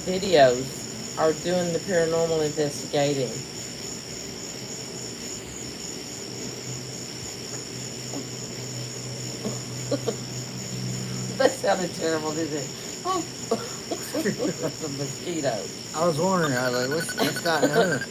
videos or doing the paranormal investigating? That sounded terrible, didn't it? Oh, that's a mosquito. I was wondering, I was like, what's gotten her?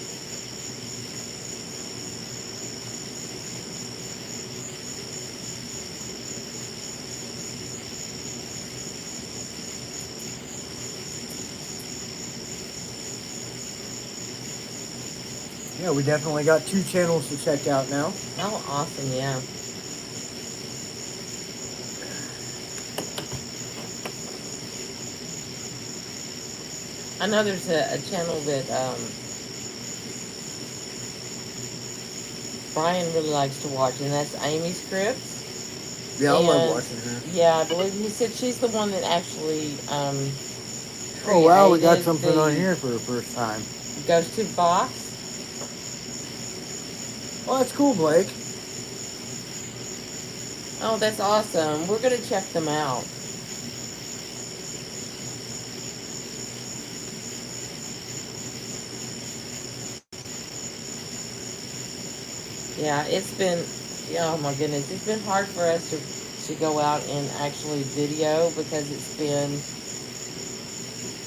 Yeah, we definitely got 2 channels to check out now. Oh, awesome, yeah. I know there's a channel that Brian really likes to watch, and that's Amy's Cribs. Yeah, I love And watching her. yeah, I believe he said she's the one that actually Oh wow, we got created something on the here for the first time. ghost tube box. Oh, that's cool, Blake. Oh, that's awesome. We're gonna check them out. Yeah, it's been, oh my goodness, it's been hard for us to go out and actually video because it's been,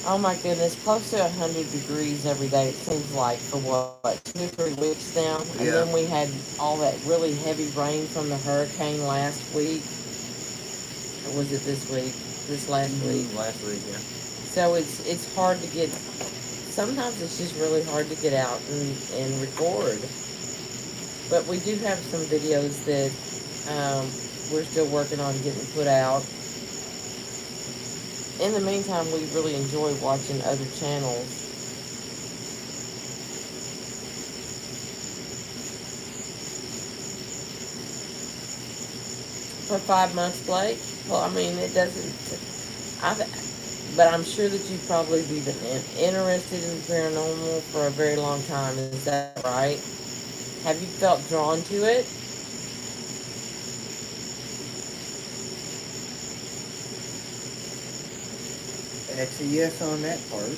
oh my goodness, close to 100 degrees every day. It seems like for what, 2 or 3 weeks now, and Yeah. then we had all that really heavy rain from the hurricane last week. Or was it this week? This last week? Last week, yeah. So it's hard to get. Sometimes it's just really hard to get out and record. But we do have some videos that we're still working on getting put out. In the meantime, we really enjoy watching other channels. For 5 months, Blake? Well, I mean, it doesn't. But I'm sure that you've probably been interested in paranormal for a very long time. Is that right? Have you felt drawn to it? That's a yes on that part.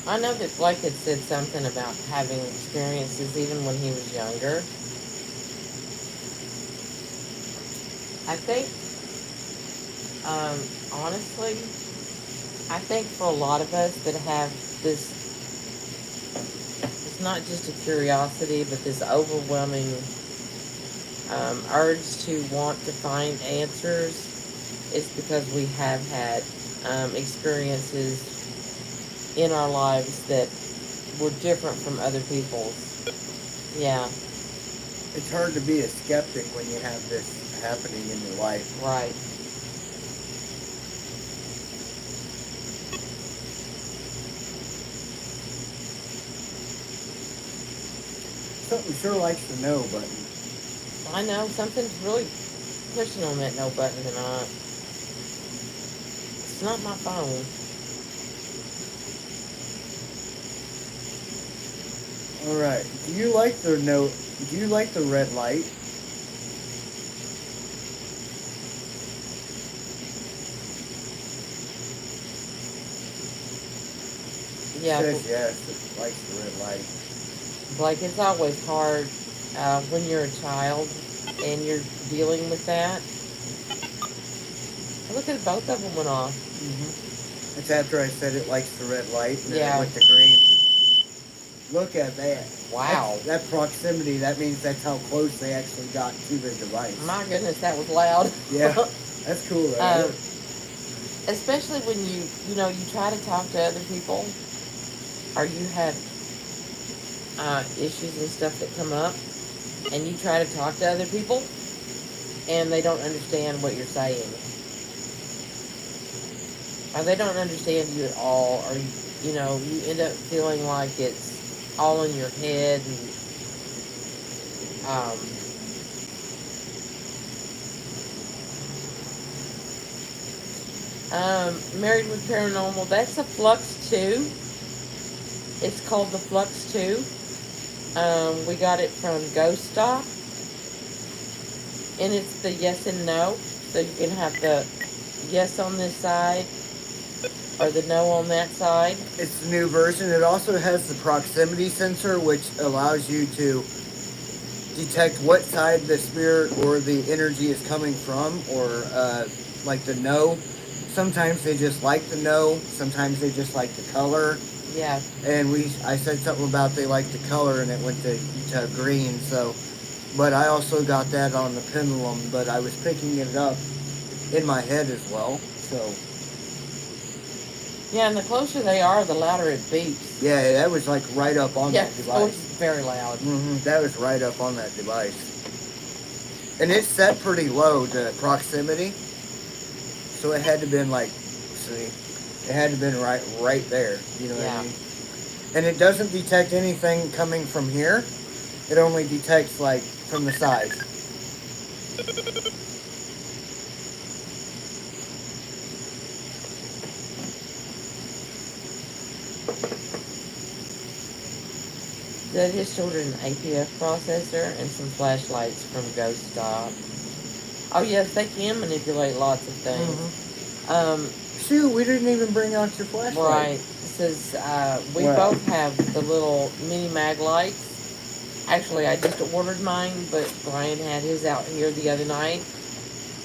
I know that Blake had said something about having experiences even when he was younger. I think, honestly, I think for a lot of us that have this, it's not just a curiosity, but this overwhelming urge to want to find answers, it's because we have had experiences in our lives that were different from other people's. Yeah, It's hard to be a skeptic when you have this happening in your life. right. Something sure likes the no button. I know something's really pushing on that no button tonight. It's not my phone. All right. Do you like the no? Do you like the red light? Yeah, It says yes. It likes the red light. Blake, it's always hard when you're a child and you're dealing with that. Look at both of them went off. It's after I said it likes the red light, and then Yeah. it went to green. Look at that. Wow. That proximity, that means that's how close they actually got to the device. My goodness, that was loud. Yeah, that's cool, right? Especially when you try to talk to other people, or you have issues and stuff that come up, and you try to talk to other people, and they don't understand what you're saying, or they don't understand you at all, or you end up feeling like it's all in your head, and Married with Paranormal, that's a Flux 2. It's called the Flux 2. We got it from Ghost Stock. And it's the yes and no. So you can have the yes on this side or the no on that side. It's the new version. It also has the proximity sensor, which allows you to detect what side the spirit or the energy is coming from, or like the no. Sometimes they just like the no. Sometimes they just like the color. Yeah. And I said something about they like the color, and it went to green. So, but I also got that on the pendulum, but I was picking it up in my head as well. So, Yeah, and the closer they are, the louder it beeps. yeah, that was like right up on Yeah, that so it's device. very loud. That was right up on that device. And it's set pretty low to proximity. So it had to been like, see, it had to been right there. You know what I Yeah. mean? And it doesn't detect anything coming from here. It only detects like from the side. They just ordered an APF processor and some flashlights from Ghost Stop. Oh yes, they can manipulate lots of things. Shoot, we didn't even bring out your flashlight. Right. Says we Well. both have the little mini mag lights. Actually, I just ordered mine, but Brian had his out here the other night,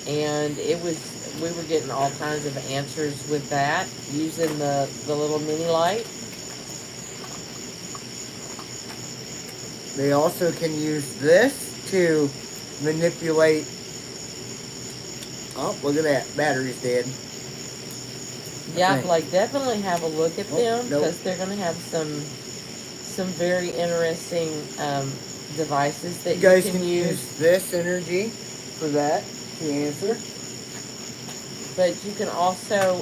and we were getting all kinds of answers with that using the little mini light. They also can use this to manipulate. Oh, look at that. Battery's dead. Yeah, like definitely have a look at them Nope. because they're going to have some very interesting devices that You guys you can use this energy for that to answer. But you can also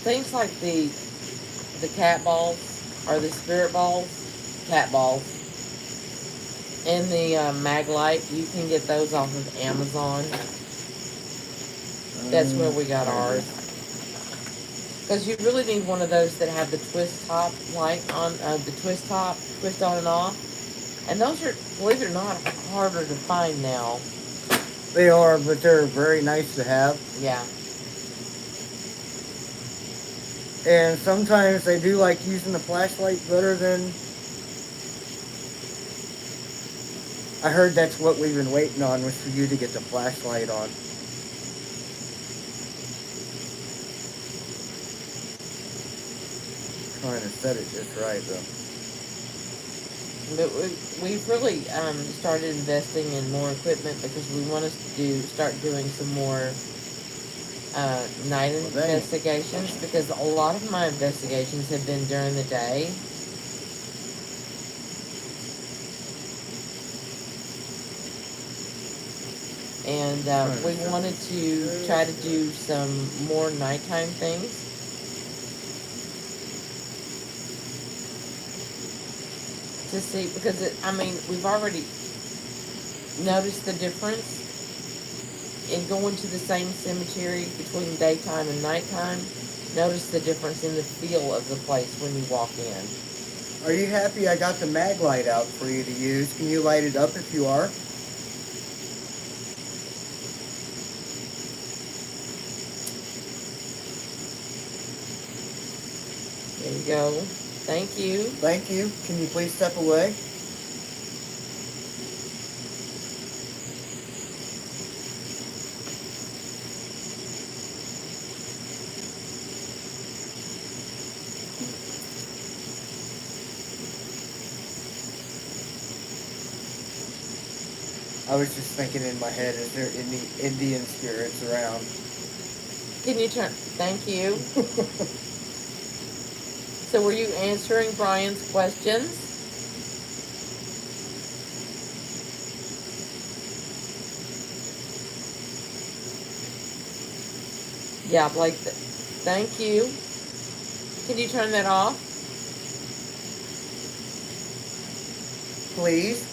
things like the cat balls or the spirit balls, cat balls, and the mag light. You can get those off of Amazon. That's where we got ours. Because you really need one of those that have the twist top light on, the twist top, twist on and off. And those are, believe it or not, harder to find now. They are, but they're very nice to have. Yeah. And sometimes I do like using the flashlight better than. I heard that's what we've been waiting on, was for you to get the flashlight on. Trying to set it just right though. But we've really started investing in more equipment because we want to start doing some more night investigations, because a lot of my investigations have been during the day. And we wanted to try to do some more nighttime things. To see, because we've already noticed the difference in going to the same cemetery between daytime and nighttime. Notice the difference in the feel of the place when you walk in. Are you happy I got the mag light out for you to use? Can you light it up if you are? There you go. Thank you. Thank you. Can you please step away? I was just thinking in my head, is there any Indian spirits around? Can you turn? Thank you. So were you answering Brian's questions? Yeah, Blake, thank you. Can you turn that off? Please?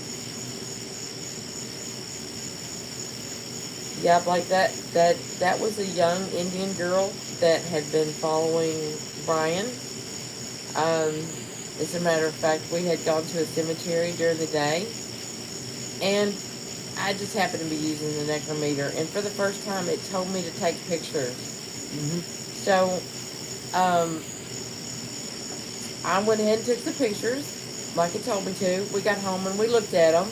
Yeah, Blake, that was a young Indian girl that had been following Brian. As a matter of fact, we had gone to a cemetery during the day, and I just happened to be using the necrometer, and for the first time, it told me to take pictures. So, I went ahead and took the pictures, like it told me to. We got home and we looked at them,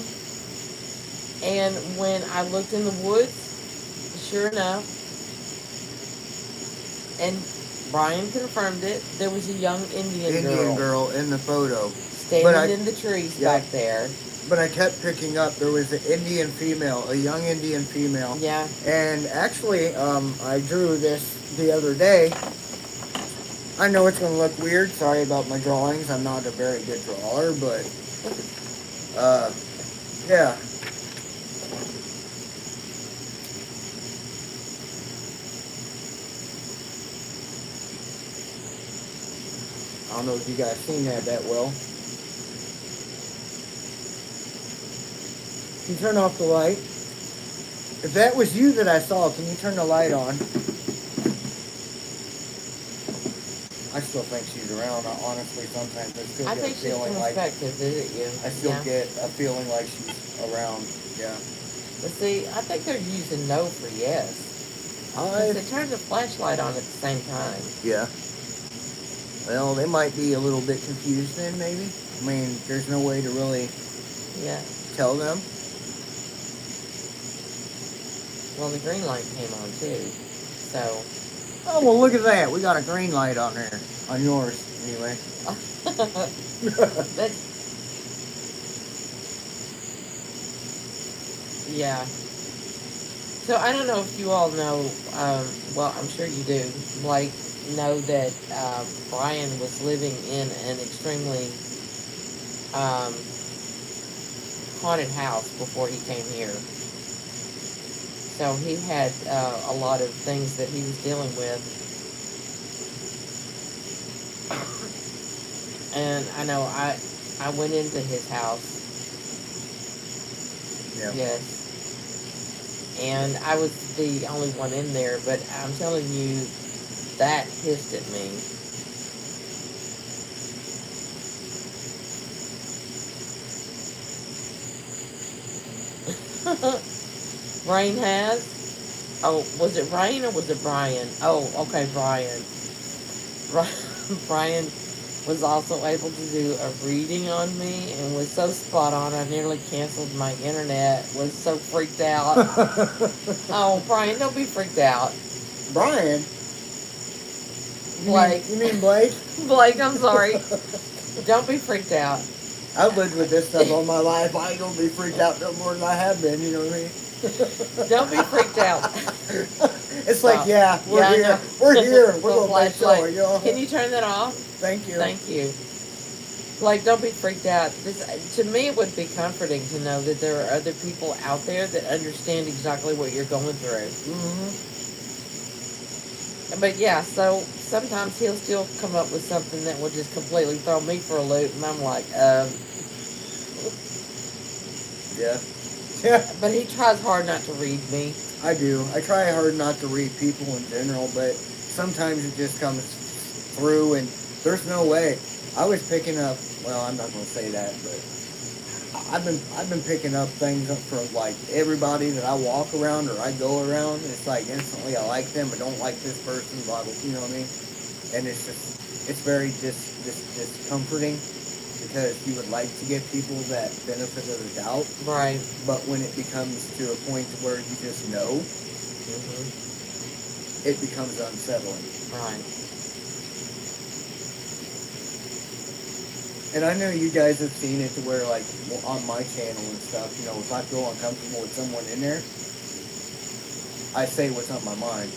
and when I looked in the woods, sure enough, And Brian confirmed it. There was a young Indian girl in the photo. Standing in the trees back there. But I kept picking up, there was an Indian female, a young Indian female. Yeah. And actually, I drew this the other day. I know it's going to look weird. Sorry about my drawings. I'm not a very good drawer, but, yeah. I don't know if you guys seen that well. Can you turn off the light? If that was you that I saw, can you turn the light on? I still think she's around. Honestly, sometimes I still get a feeling like visit you. I still get a feeling like she's around. Yeah. But see, I think they're using no for yes. Because they turned the flashlight on at the same time. Yeah. Well, they might be a little bit confused then, maybe. I mean, there's no way to really tell them. Well, the green light came on too, so. Oh, well, look at that. We got a green light on there. On yours, anyway. Yeah. So, I don't know if you all know, well, I'm sure you do, like, know that Brian was living in an extremely haunted house before he came here. So he had a lot of things that he was dealing with. And I know I went into his house. Yeah. Yes. And I was the only one in there, but I'm telling you, that hissed at me. Rain has? Oh, was it Rain or was it Brian? Oh, okay, Brian. Brian was also able to do a reading on me and was so spot on I nearly canceled my internet. Was so freaked out. Oh, Brian, don't be freaked out. Brian? Blake. You mean Blake? Blake, I'm sorry. Don't be freaked out. I've lived with this stuff all my life. I ain't gonna be freaked out no more than I have been, you know what I mean? Don't be freaked out. It's like, we're here. We're here. We're going to make sure, you know. Can you turn that off? Thank you. Thank you. Like, don't be freaked out. To me, it would be comforting to know that there are other people out there that understand exactly what you're going through. Mm-hmm. But yeah, so sometimes he'll still come up with something that will just completely throw me for a loop, and I'm like, Yeah. But he tries hard not to read me. I do. I try hard not to read people in general, but sometimes it just comes through, and there's no way. I was picking up, well, I'm not going to say that, but I've been picking up things from like everybody that I walk around or I go around. It's like instantly I like them, but don't like this person, blah, blah, you know what I mean? And it's just, it's very discomforting because you would like to give people that benefit of the doubt. Right. But when it becomes to a point where you just know, it becomes unsettling. Right. And I know you guys have seen it to where, like, on my channel and stuff, you know, if I feel uncomfortable with someone in there, I say what's on my mind.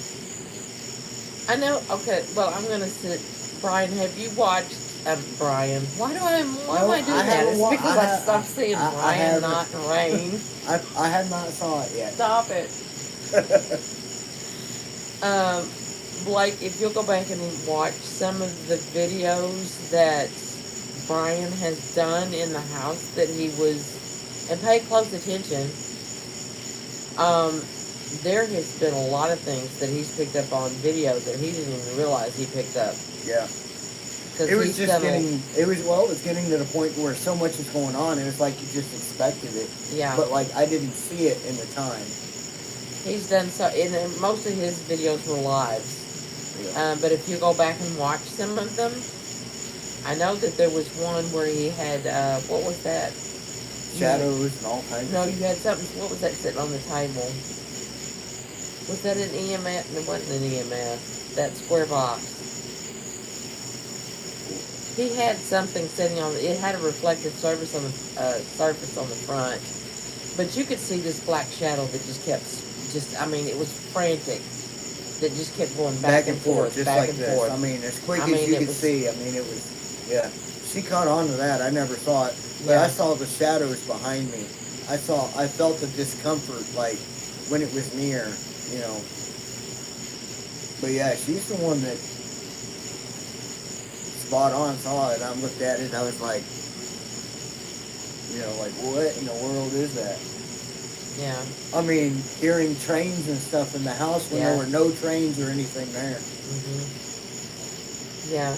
I know, okay, well, I'm going to sit. Brian, have you watched, Brian, why am I doing that? It's because I stopped seeing Brian, not Rain. I have not saw it yet. Stop it. Blake, if you'll go back and watch some of the videos that Brian has done in the house that he was, and pay close attention, there has been a lot of things that he's picked up on video that he didn't even realize he picked up. Yeah. It was just getting, it was getting to the point where so much is going on, and it's like you just expected it. Yeah. But, like, I didn't see it in the time. He's done so, and most of his videos were lives. Yeah. But if you go back and watch some of them, I know that there was one where he had, what was that? Shadows and all kinds of No, you had something, what was that sitting on the table? Was that an EMF? It wasn't an EMF. that square box. He had something sitting on. It had a reflective surface on the front, but you could see this black shadow that just kept. I mean, it was frantic. That just kept going back and forth, just back like and this. forth. I mean, as quick I as mean, you it could was- see. I mean, it was, yeah. She caught on to that. I never saw it, but Yeah. I saw the shadows behind me. I felt the discomfort, like, when it was near, you know. But yeah, she's the one that spot on saw it. I looked at it, I was like, you know, like, what in the world is that? Yeah. I mean, hearing trains and stuff in the house when there were no trains or anything there. Yeah.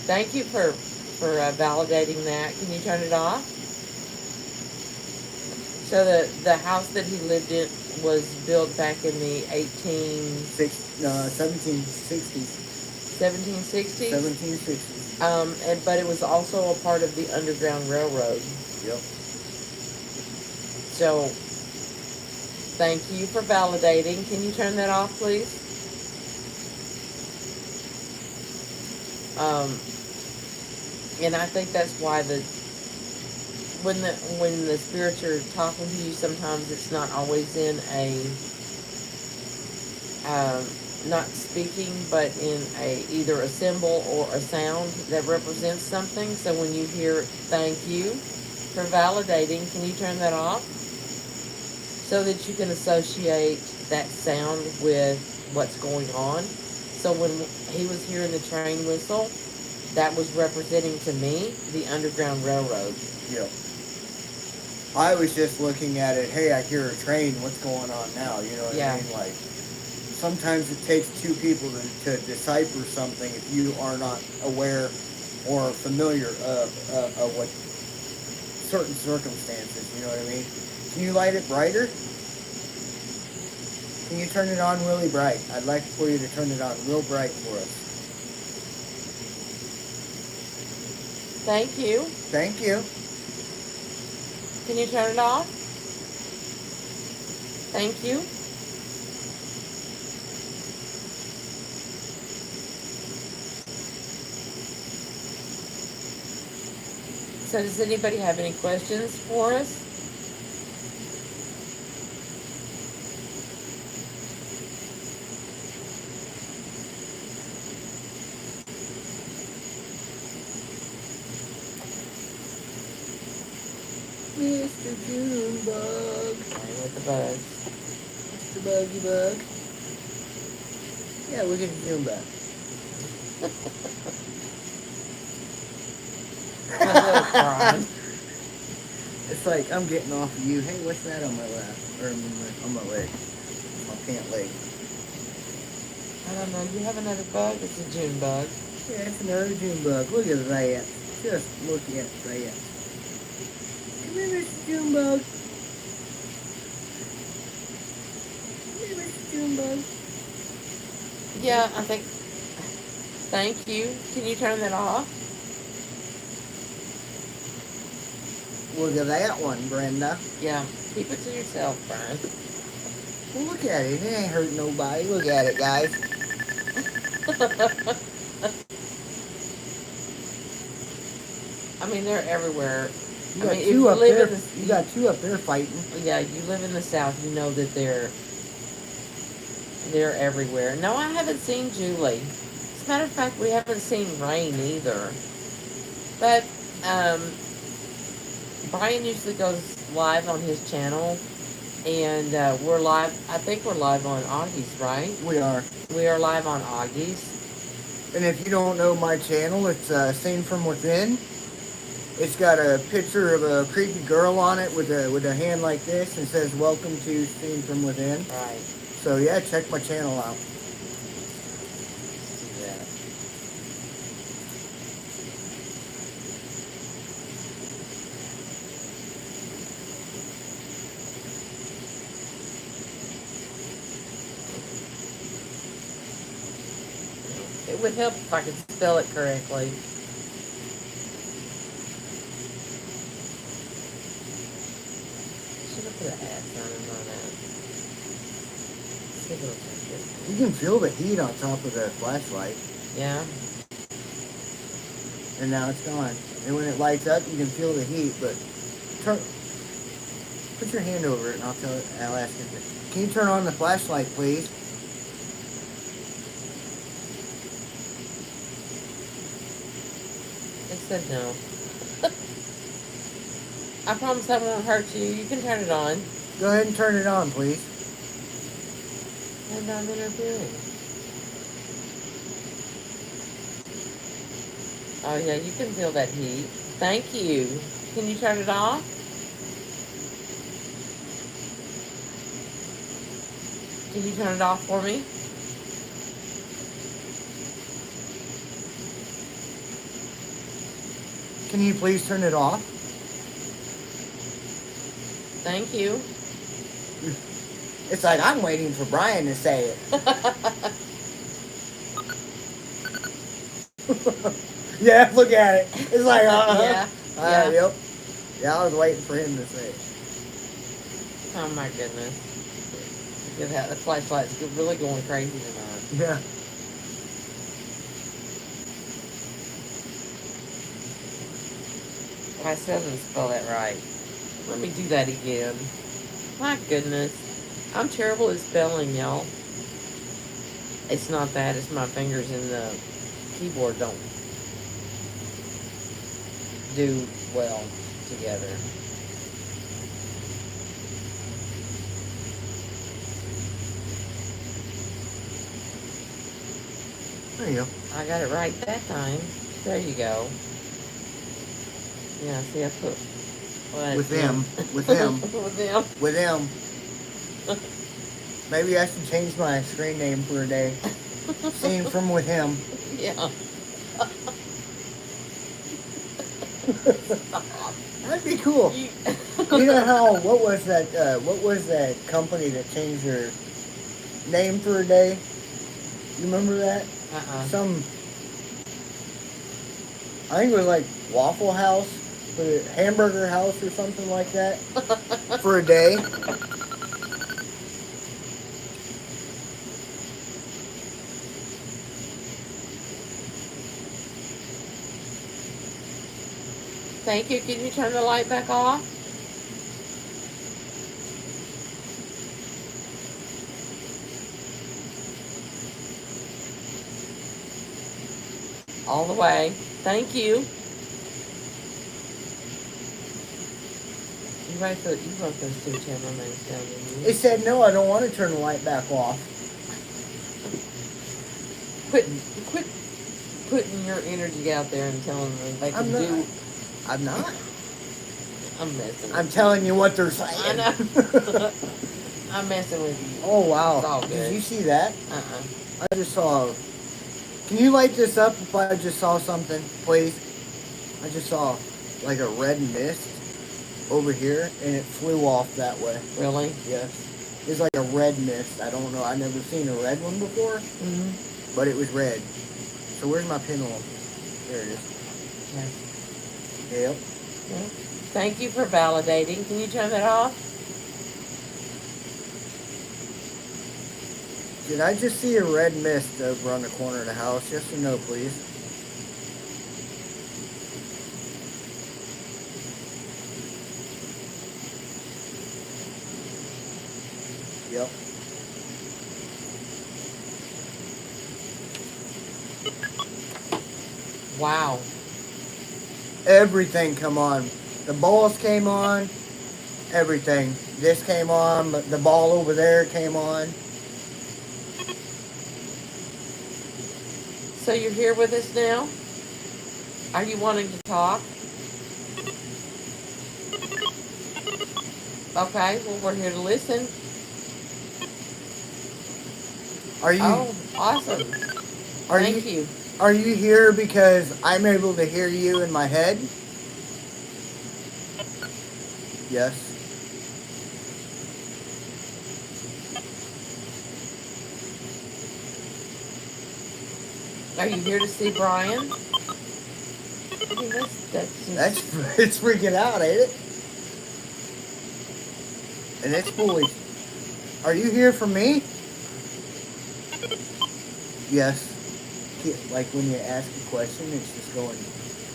Thank you for validating that. Can you turn it off? So the house that he lived in was built back in the 1760s. 1760s? 1760s. But it was also a part of the Underground Railroad. Yep. So, thank you for validating. Can you turn that off, please? And I think that's why when the spirits are talking to you, sometimes it's not always in a not speaking, but in either a symbol or a sound that represents something. So when you hear "thank you" for validating, can you turn that off so that you can associate that sound with what's going on? So when he was hearing the train whistle, that was representing to me the Underground Railroad. Yep. I was just looking at it, hey, I hear a train, what's going on now? You know what I mean? Like, sometimes it takes two people to decipher something if you are not aware or familiar of what certain circumstances, you know what I mean? Can you light it brighter? Can you turn it on really bright? I'd like for you to turn it on real bright for us. Thank you. Thank you. Can you turn it off? Thank you. So does anybody have any questions for us? Mr. Junebug. Playing with the bugs. Mr. Buggy Bug. Yeah, look at the Junebug. It's like, I'm getting off of you. Hey, what's that on my lap? Or on my leg? My pant leg. I don't know. You have another bug? It's a June bug. Yeah, it's another Junebug. Look at that. Just look at that. Come here, Mr. Junebug. Come here, Mr. Junebug. Yeah, I think. Thank you. Can you turn that off? Look at that one, Brenda. Yeah. Keep it to yourself, Brian. Well, look at it. It ain't hurting nobody. Look at it, guys. I mean, they're everywhere. You I got mean, if two you up live there. in the, You got two up there fighting. yeah, you live in the South, you know that they're everywhere. No, I haven't seen Julie. As a matter of fact, we haven't seen Rain either. But Brian usually goes live on his channel, and we're live. I think we're live on Oggie's, right? We are. We are live on Oggie's. And if you don't know my channel, it's Seen From Within. It's got a picture of a creepy girl on it with a hand like this and says, "Welcome to Seen From Within." Right. So yeah, check my channel out. Yeah. It would help if I could spell it correctly. Should have put an ad sign on that. See if it'll touch it. You can feel the heat on top of the flashlight. Yeah. And now it's gone. And when it lights up, you can feel the heat, but put your hand over it and I'll ask it. Can you turn on the flashlight, please? It said no. I promise I won't hurt you. You can turn it on. Go ahead and turn it on, please. And I'm interviewing. Oh yeah, you can feel that heat. Thank you. Can you turn it off? Can you turn it off for me? Can you please turn it off? Thank you. It's like I'm waiting for Brian to say it. Yeah, look at it. It's like, Yeah. Yeah. Yep. Yeah, I was waiting for him to say it. Oh my goodness. Look at that. The flashlight's really going crazy tonight. Yeah. I still didn't spell that right. Let me do that again. My goodness. I'm terrible at spelling, y'all. It's not that. It's my fingers in the keyboard don't do well together. There you go. I got it right that time. There you go. Yeah, see, I put... What? With them. With them. With them. With them. Maybe I should change my screen name for a day. Seen from with him. Yeah. That'd be cool. You know how, what was that company that changed their name for a day? You remember that? I think it was like Waffle House, or Hamburger House or something like that, for a day. Thank you. Can you turn the light back off? All the way. Thank you. You wrote those two cameramen down, didn't you? It said, no, I don't want to turn the light back off. Quit putting your energy out there and telling them they can do. I'm not. I'm messing with I'm telling you what they're saying. I know. I'm messing with you. Oh, wow. It's all good. Did you see that? Uh-uh. I just saw... Can you light this up if I just saw something, please? I just saw like a red mist over here, and it flew off that way. Really? Yes. It's like a red mist. I don't know. I've never seen a red one before, but it was red. So where's my pinhole? There it is. Yeah. Yep. Yeah. Thank you for validating. Can you turn that off? Did I just see a red mist over on the corner of the house? Yes or no, please? Yep. Wow. Everything come on. The balls came on. Everything. This came on. The ball over there came on. So you're here with us now? Are you wanting to talk? Okay, well, we're here to listen. Are you? Oh, awesome. Thank you. Are you here because I'm able to hear you in my head? Yes. Are you here to see Brian? I mean, That's it's freaking out, ain't it? And it's foolish. Are you here for me? Yes. Like when you ask a question, it's just going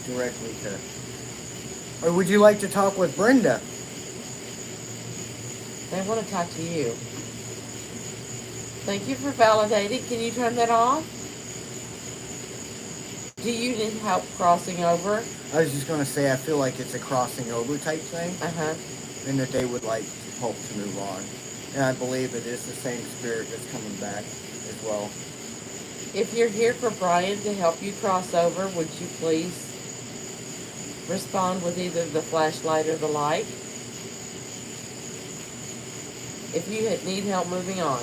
directly to. Or would you like to talk with Brenda? They want to talk to you. Thank you for validating. Can you turn that off? Do you need help crossing over? I was just going to say, I feel like it's a crossing over type thing, Uh-huh. and that they would like hope to move on. And I believe it is the same spirit that's coming back as well. If you're here for Brian to help you cross over, would you please respond with either the flashlight or the light? If you need help moving on.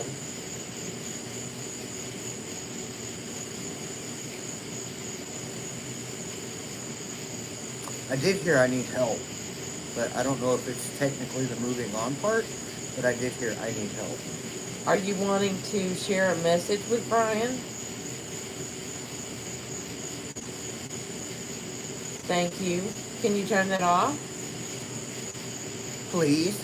I did hear I need help, but I don't know if it's technically the moving on part, but I did hear I need help. Are you wanting to share a message with Brian? Thank you. Can you turn that off? Please.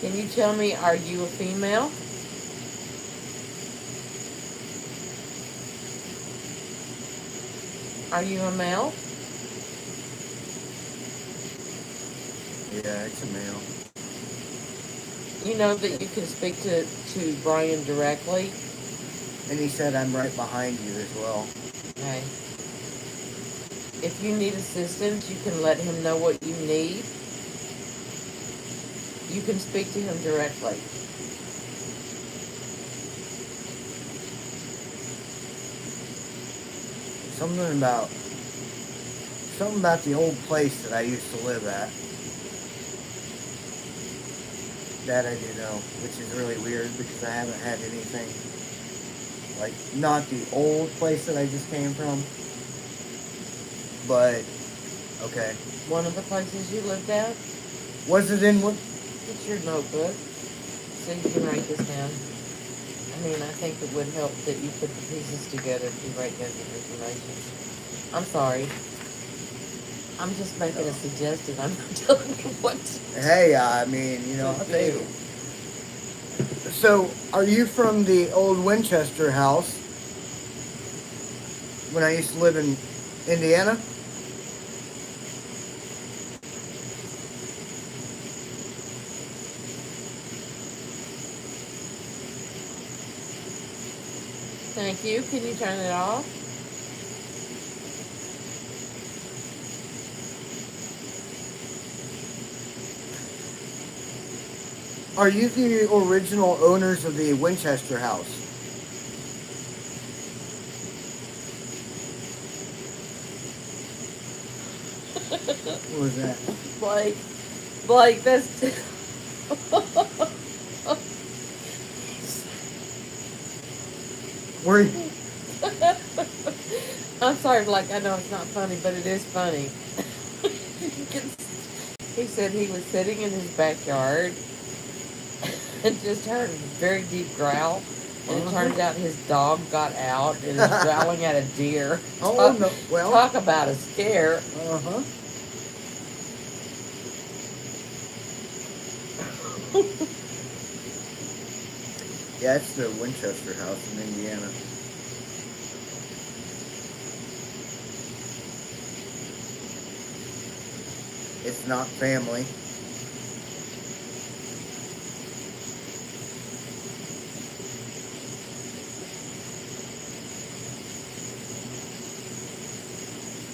Can you tell me, are you a female? Are you a male? Yeah, it's a male. You know that you can speak to Brian directly? And he said I'm right behind you as well. Okay. If you need assistance, you can let him know what you need. You can speak to him directly. Something about the old place that I used to live at. That I do know, which is really weird because I haven't had anything like not the old place that I just came from. But okay. One of the places you lived at? Was it in what? It's your notebook, so you can write this down. I mean, I think it would help that you put the pieces together if you write down your information. I'm sorry. I'm just making a suggestion. I'm not telling you what to do. Hey, I mean, you know, I'll tell you. So, are you from the old Winchester house when I used to live in Indiana? Thank you. Can you turn it off? Are you the original owners of the Winchester house? What was that? Blake, that's... Were you? I'm sorry, Blake. I know it's not funny, but it is funny. He said he was sitting in his backyard and just heard a very deep growl. And it turns out his dog got out and is growling at a deer. Oh, no. Well. Talk about a scare. Uh-huh. Yeah, it's the Winchester house in Indiana. It's not family.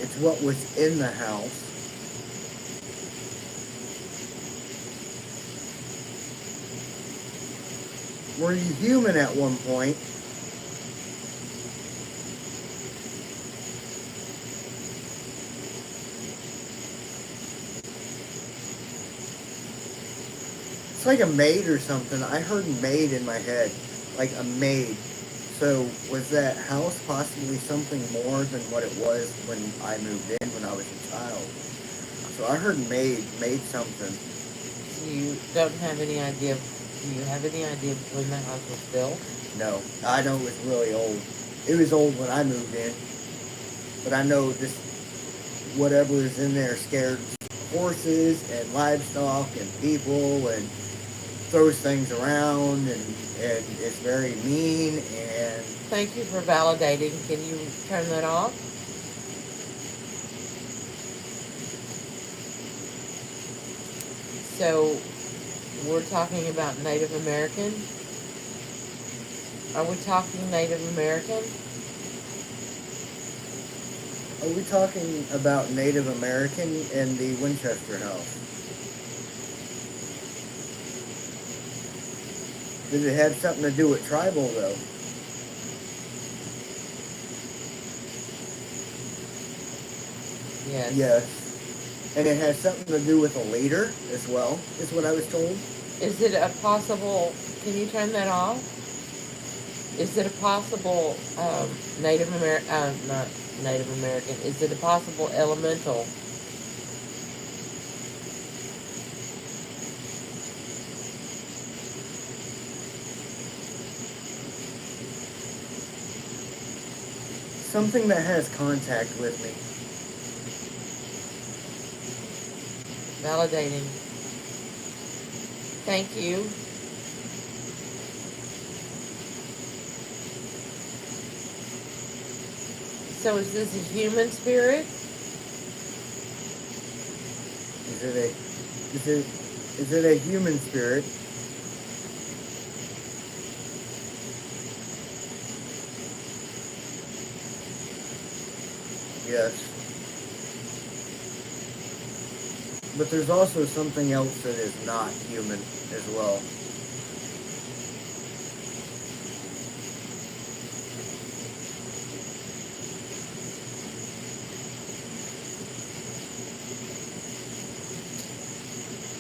It's what was in the house. Were you human at one point? It's like a maid or something. I heard maid in my head. Like a maid. So was that house possibly something more than what it was when I moved in when I was a child? So I heard maid something. You don't have any idea. Do you have any idea when the house was built? No, I know it was really old. It was old when I moved in. But I know this whatever is in there scares horses and livestock and people and throws things around and is very mean and Thank you for validating. Can you turn that off? So, we're talking about Native American. Are we talking Native American? are we talking about Native American in the Winchester house? Did it have something to do with tribal though? Yes. Yes. And it has something to do with a leader as well, is what I was told. Is it a possible? Can you turn that off? Is it a possible Native American? Not Native American. Is it a possible elemental? Something that has contact with me. Validating. Thank you. So is this a human spirit? Is it a human spirit? Yes. But there's also something else that is not human as well.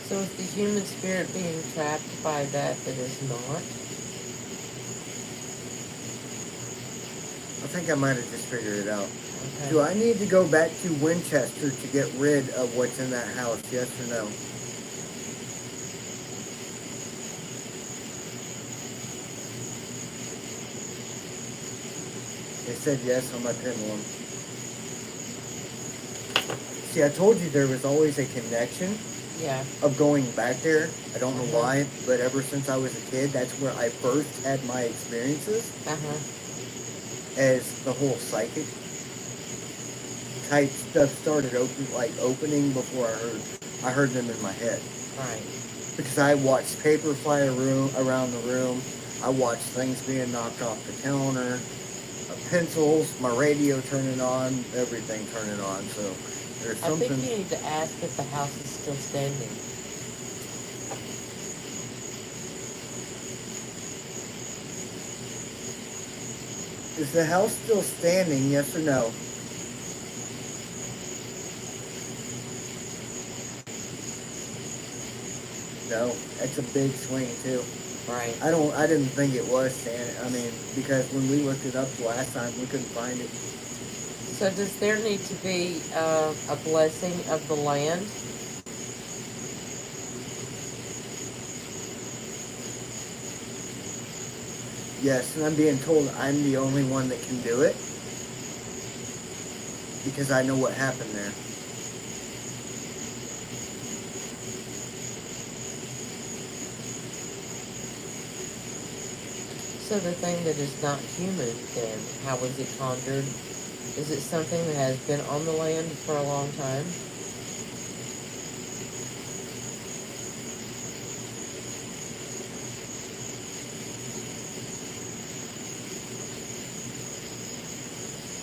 So is the human spirit being trapped by that is not? I think I might have just figured it out. Okay. Do I need to go back to Winchester to get rid of what's in that house, yes or no? They said yes on my pendulum. See, I told you there was always a connection Yeah. of going back there. I don't know why, but ever since I was a kid, that's where I first had my experiences as the whole psychic type stuff started opening before I heard them in my head. Right. Because I watched paper fly around the room. I watched things being knocked off the counter, pencils, my radio turning on, everything turning on. So there's something. I think you need to ask if the house is still standing. Is the house still standing, yes or no? No, that's a big swing too. Right. I didn't think it was standing. I mean, because when we looked it up last time, we couldn't find it. So does there need to be a blessing of the land? Yes, and I'm being told I'm the only one that can do it because I know what happened there. So the thing that is not human, then, how was it conjured? Is it something that has been on the land for a long time?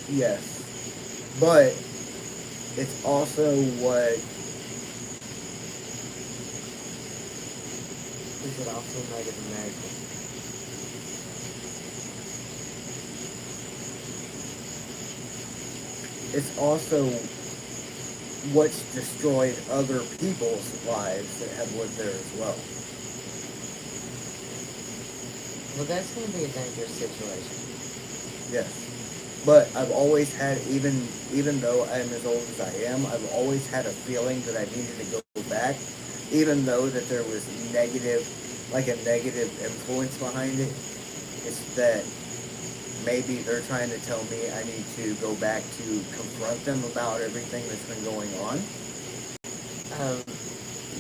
Yes, but it's also what Is it also Native American? it's also what's destroyed other people's lives that have lived there as well. Well, that's going to be a dangerous situation. Yes. But I've always had, even though I'm as old as I am, I've always had a feeling that I needed to go back, even though that there was a negative influence behind it. It's that maybe they're trying to tell me I need to go back to confront them about everything that's been going on. Um,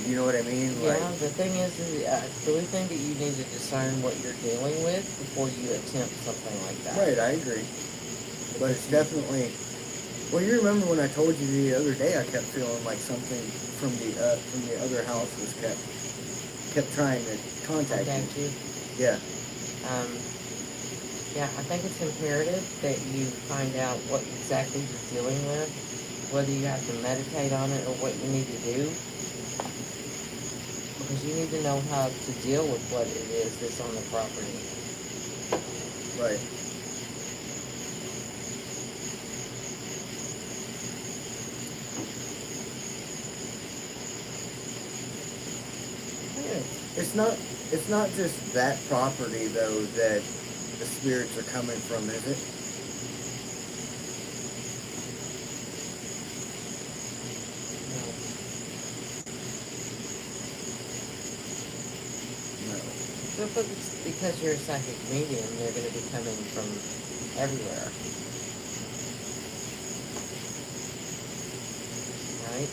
You know what I mean? yeah, Like, the thing is, I really think that you need to discern what you're dealing with before you attempt something like that. right, I agree. But it's definitely. Well, you remember when I told you the other day I kept feeling like something from the other house was kept trying to contact me. You. Yeah. Um, yeah, I think it's imperative that you find out what exactly you're dealing with, whether you have to meditate on it or what you need to do, because you need to know how to deal with what it is that's on the property. Right. It's not just that property though that the spirits are coming from, is it? No. No. But because you're a psychic medium, they're going to be coming from everywhere. Right?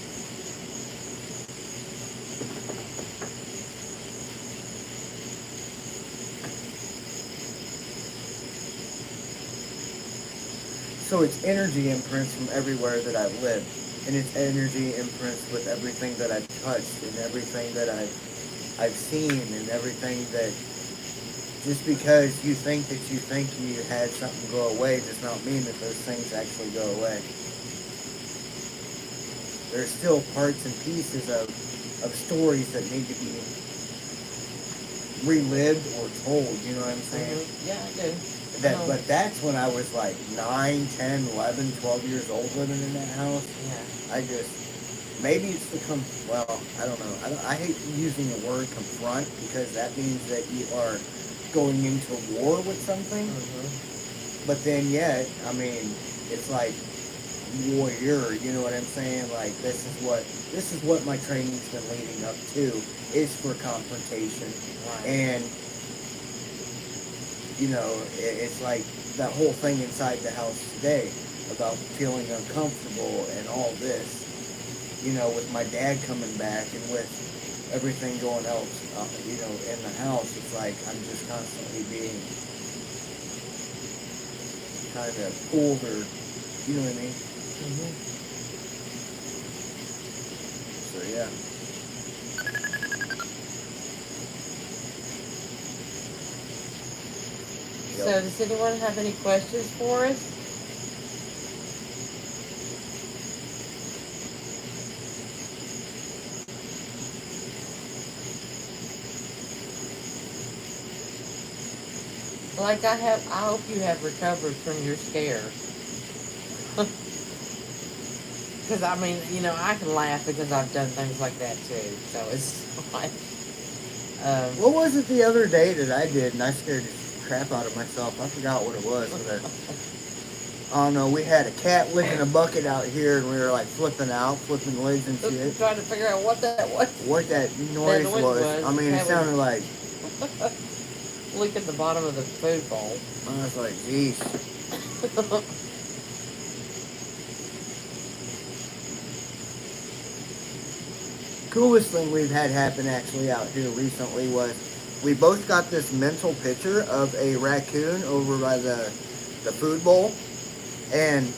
So it's energy imprints from everywhere that I've lived. And it's energy imprints with everything that I've touched and everything that I've seen and everything that just because you think you had something go away does not mean that those things actually go away. There's still parts and pieces of stories that need to be relived or told, you know what I'm saying? Mm-hmm. Yeah, I do. But that's when I was like 9, 10, 11, 12 years old living in that house. Yeah. I just, maybe it's well, I don't know. I hate using the word confront because that means that you are going into war with something. Mm-hmm. But then yet, I mean, it's like warrior, you know what I'm saying? Like this is what my training's been leading up to, is for confrontation. Right. And you know, it's like that whole thing inside the house today about feeling uncomfortable and all this, you know, with my dad coming back and with everything going else, you know, in the house. It's like I'm just constantly being kind of pulled, or you know what I mean? Mm-hmm. So yeah. So does anyone have any questions for us? Like I hope you have recovered from your scare. Because, I mean, you know, I can laugh because I've done things like that too. So it's like... what was it the other day that I did and I scared the crap out of myself? I forgot what it was. But I don't know. We had a cat licking a bucket out here and we were like flipping lids and shit. Trying to figure out what that was. What that noise was. I mean, it sounded like... Licking the bottom of the food bowl. I was like, geez. Coolest thing we've had happen actually out here recently was we both got this mental picture of a raccoon over by the food bowl, and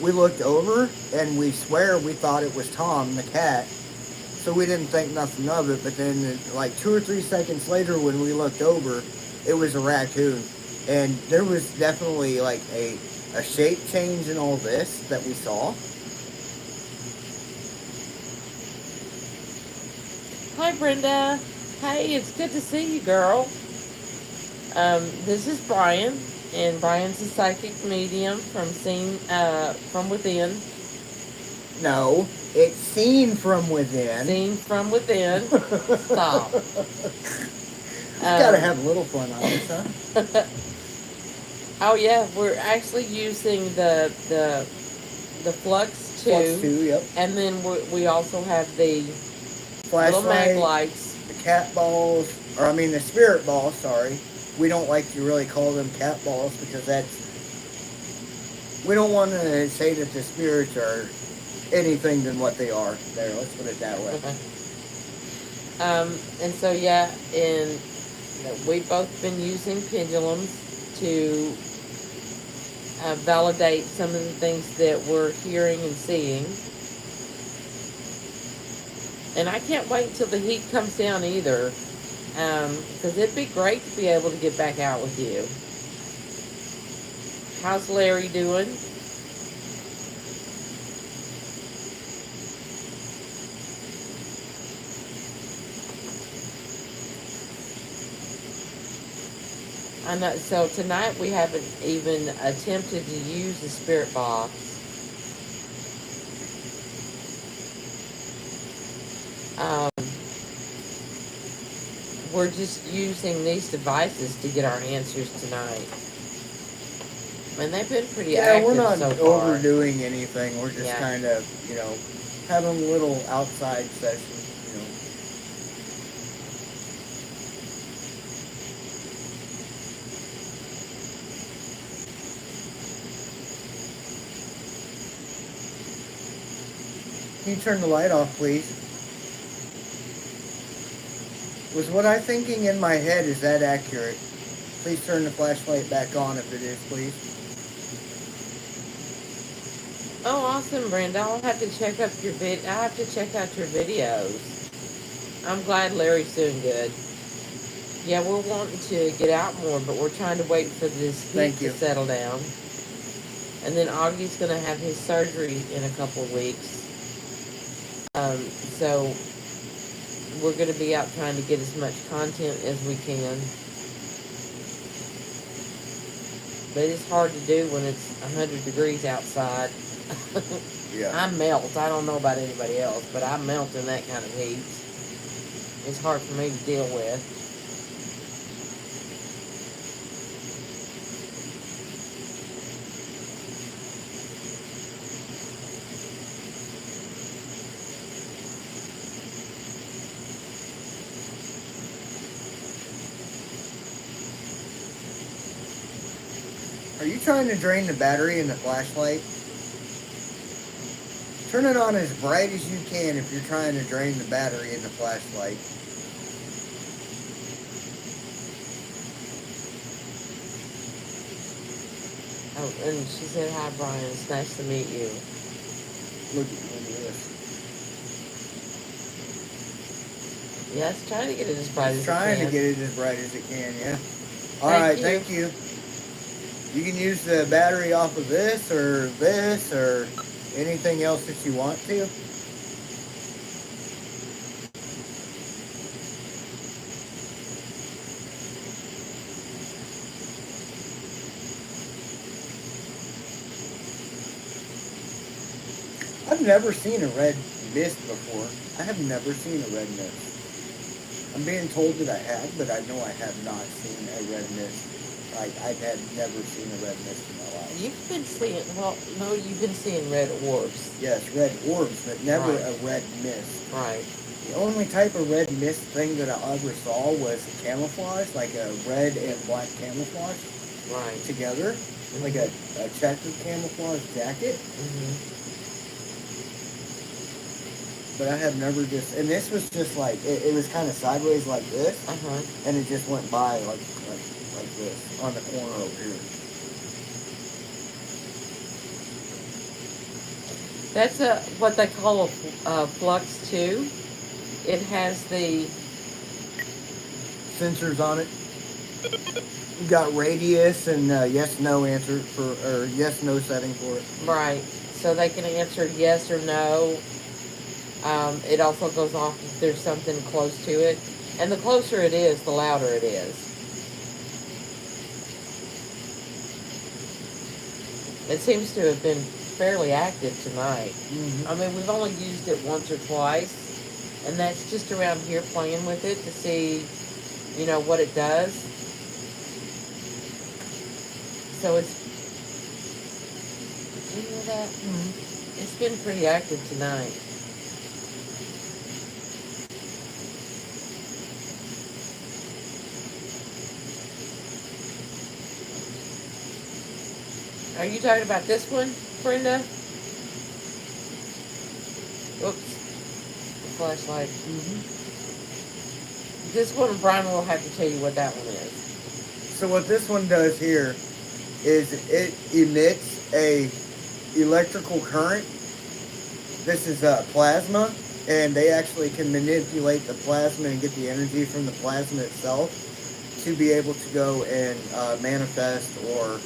we looked over and we swear we thought it was Tom the cat, so we didn't think nothing of it. But then like 2 or 3 seconds later when we looked over, it was a raccoon, and there was definitely like a shape change in all this that we saw. Hi, Brenda. Hey, it's good to see you, girl. This is Brian, and Brian's a psychic medium from within. No, it's seen from within. Seen from within. Stop. You gotta have a little fun on this, huh? Oh yeah, we're actually using the Flux 2. Flux 2, yep. And then we also have the flashlight, little mag lights. the cat balls, or I mean the spirit balls, sorry. We don't like to really call them cat balls because that's we don't want to say that the spirits are anything than what they are. There, let's put it that way. Okay. And so yeah, and we've both been using pendulums to validate some of the things that we're hearing and seeing. And I can't wait until the heat comes down either, because it'd be great to be able to get back out with you. How's Larry doing? I know. So tonight we haven't even attempted to use the spirit box. We're just using these devices to get our answers tonight. And they've been pretty active we're not so far. overdoing anything. We're just kind of, having a little outside session, Can you turn the light off, please? Was what I'm thinking in my head, is that accurate? Please turn the flashlight back on if it is, please. Oh, awesome, Brenda. I'll have to check up your I have to check out your videos. I'm glad Larry's doing good. Yeah, we're wanting to get out more, but we're trying to wait for this heat to settle down. And then Augie's going to have his surgery in a couple of weeks. So we're going to be out trying to get as much content as we can. But it's hard to do when it's 100 degrees outside. Yeah. I melt. I don't know about anybody else, but I melt in that kind of heat. It's hard for me to deal with. Are you trying to drain the battery in the flashlight? Turn it on as bright as you can if you're trying to drain the battery in the flashlight. Oh, and she said, hi, Brian. It's nice to meet you. Look at this. Yeah, it's trying to get it as bright as it can. Trying to get it as bright as it can, yeah. All right, thank you. You can use the battery off of this or anything else that you want to. I've never seen a red mist before. I have never seen a red mist. I'm being told that I have, but I know I have not seen a red mist. I had never seen a red mist in my life. You've been seeing, you've been seeing red orbs. Yes, red orbs, but never a red mist. Right. The only type of red mist thing that I ever saw was camouflage, like a red and black camouflage. Right. Together, like a checkered camouflage jacket. But I have never and this was just like, it was kind of sideways like this, and it just went by like this, on the corner over here. That's what they call a flux tube. It has the sensors on it. You got radius and yes/no answer or yes/no setting for it. Right. So they can answer yes or no. It also goes off if there's something close to it. And the closer it is, the louder it is. It seems to have been fairly active tonight. I mean, we've only used it once or twice. And that's just around here playing with it to see, what it does. So it's, you hear that? It's been pretty active tonight. Are you talking about this one, Brenda? Oops, the flashlight. This one, Brian will have to tell you what that one is. So what this one does here is it emits a electrical current. This is plasma, and they actually can manipulate the plasma and get the energy from the plasma itself to be able to go and manifest or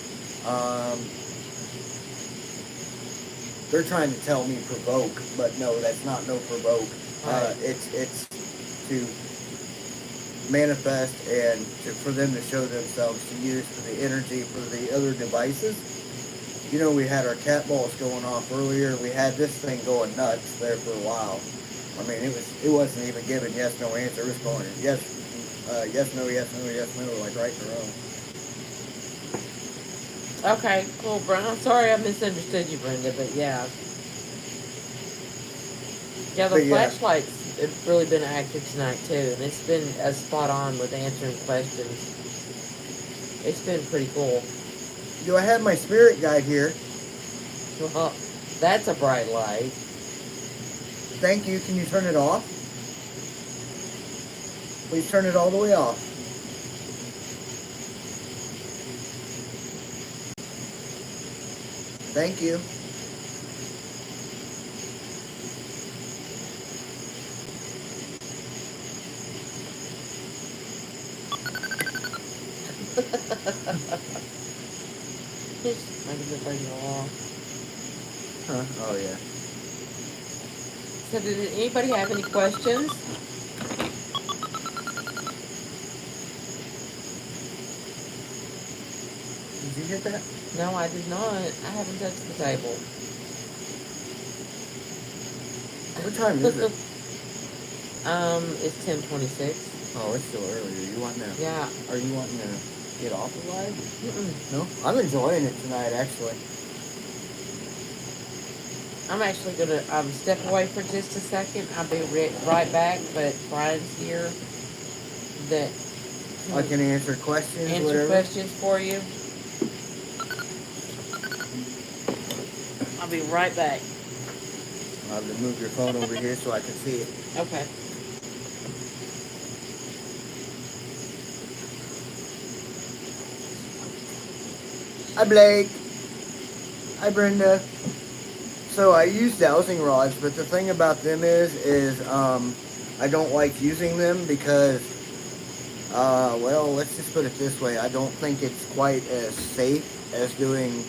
they're trying to tell me provoke, but no, that's not no provoke. Right. It's to manifest and for them to show themselves to use for the energy for the other devices. You know, we had our cat balls going off earlier. We had this thing going nuts there for a while. I mean, it wasn't even giving yes no answer. It was going yes no yes no yes no like right in a row. Okay, cool, Brian. I'm sorry I misunderstood you, Brenda, but yeah. Yeah, the But yeah. flashlights have really been active tonight, too, and it's been spot on with answering questions. It's been pretty cool. Do I have my spirit guide here? Well, that's a bright light. Thank you. Can you turn it off? Please turn it all the way off. Thank you. I can just bring it along. Huh? Oh, yeah. So did anybody have any questions? Did you hit that? No, I did not. I haven't touched the table. What time is it? It's 10:26. Oh, it's still early. Are you wanting to? Yeah. Are you wanting to get off the live? Mm-mm. No, I'm enjoying it tonight. Actually. I'm actually gonna step away for just a second. I'll be right back. But Brian's here. That I can answer questions. answer whatever. questions for you. I'll be right back. I'll have to move your phone over here so I can see it. Okay. Hi, Blake. Hi, Brenda. So I use dowsing rods, but the thing about them is I don't like using them because, well, let's just put it this way. I don't think it's quite as safe as doing.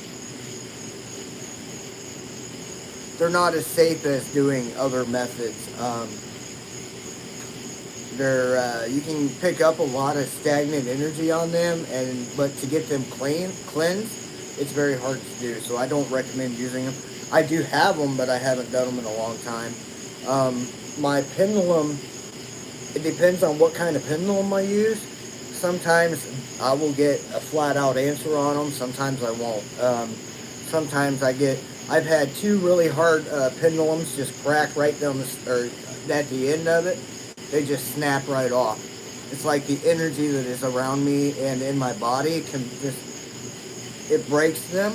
They're not as safe as doing other methods. You can pick up a lot of stagnant energy on them, but to get them cleansed, it's very hard to do. So I don't recommend using them. I do have them, but I haven't done them in a long time. My pendulum, it depends on what kind of pendulum I use. Sometimes I will get a flat out answer on them. Sometimes I won't. Sometimes I've had two really hard pendulums just crack right down or at the end of it. They just snap right off. It's like the energy that is around me and in my body it breaks them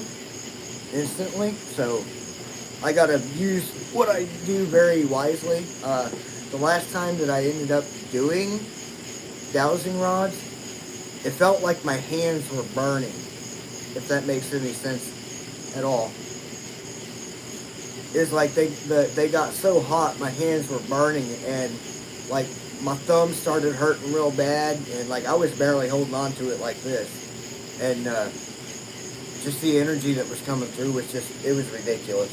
instantly. So I gotta use what I do very wisely. The last time that I ended up doing dowsing rods, it felt like my hands were burning, if that makes any sense at all. It's like they got so hot, my hands were burning, and like my thumb started hurting real bad, and like I was barely holding on to it like this, and just the energy that was coming through was it was ridiculous.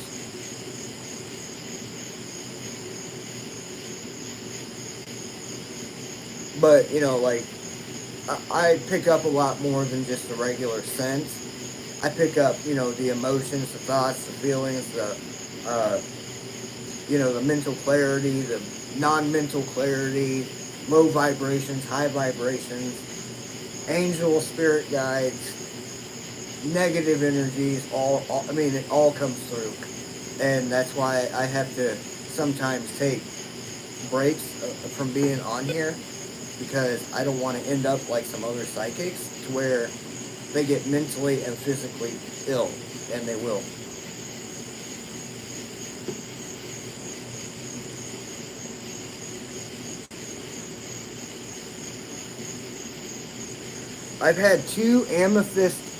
But like I pick up a lot more than just the regular sense. I pick up the emotions, the thoughts, the feelings, the mental clarity, the non-mental clarity, low vibrations, high vibrations, angel spirit guides, negative energies, it all comes through. And that's why I have to sometimes take breaks from being on here, because I don't want to end up like some other psychics to where they get mentally and physically ill, and they will. I've had 2 amethyst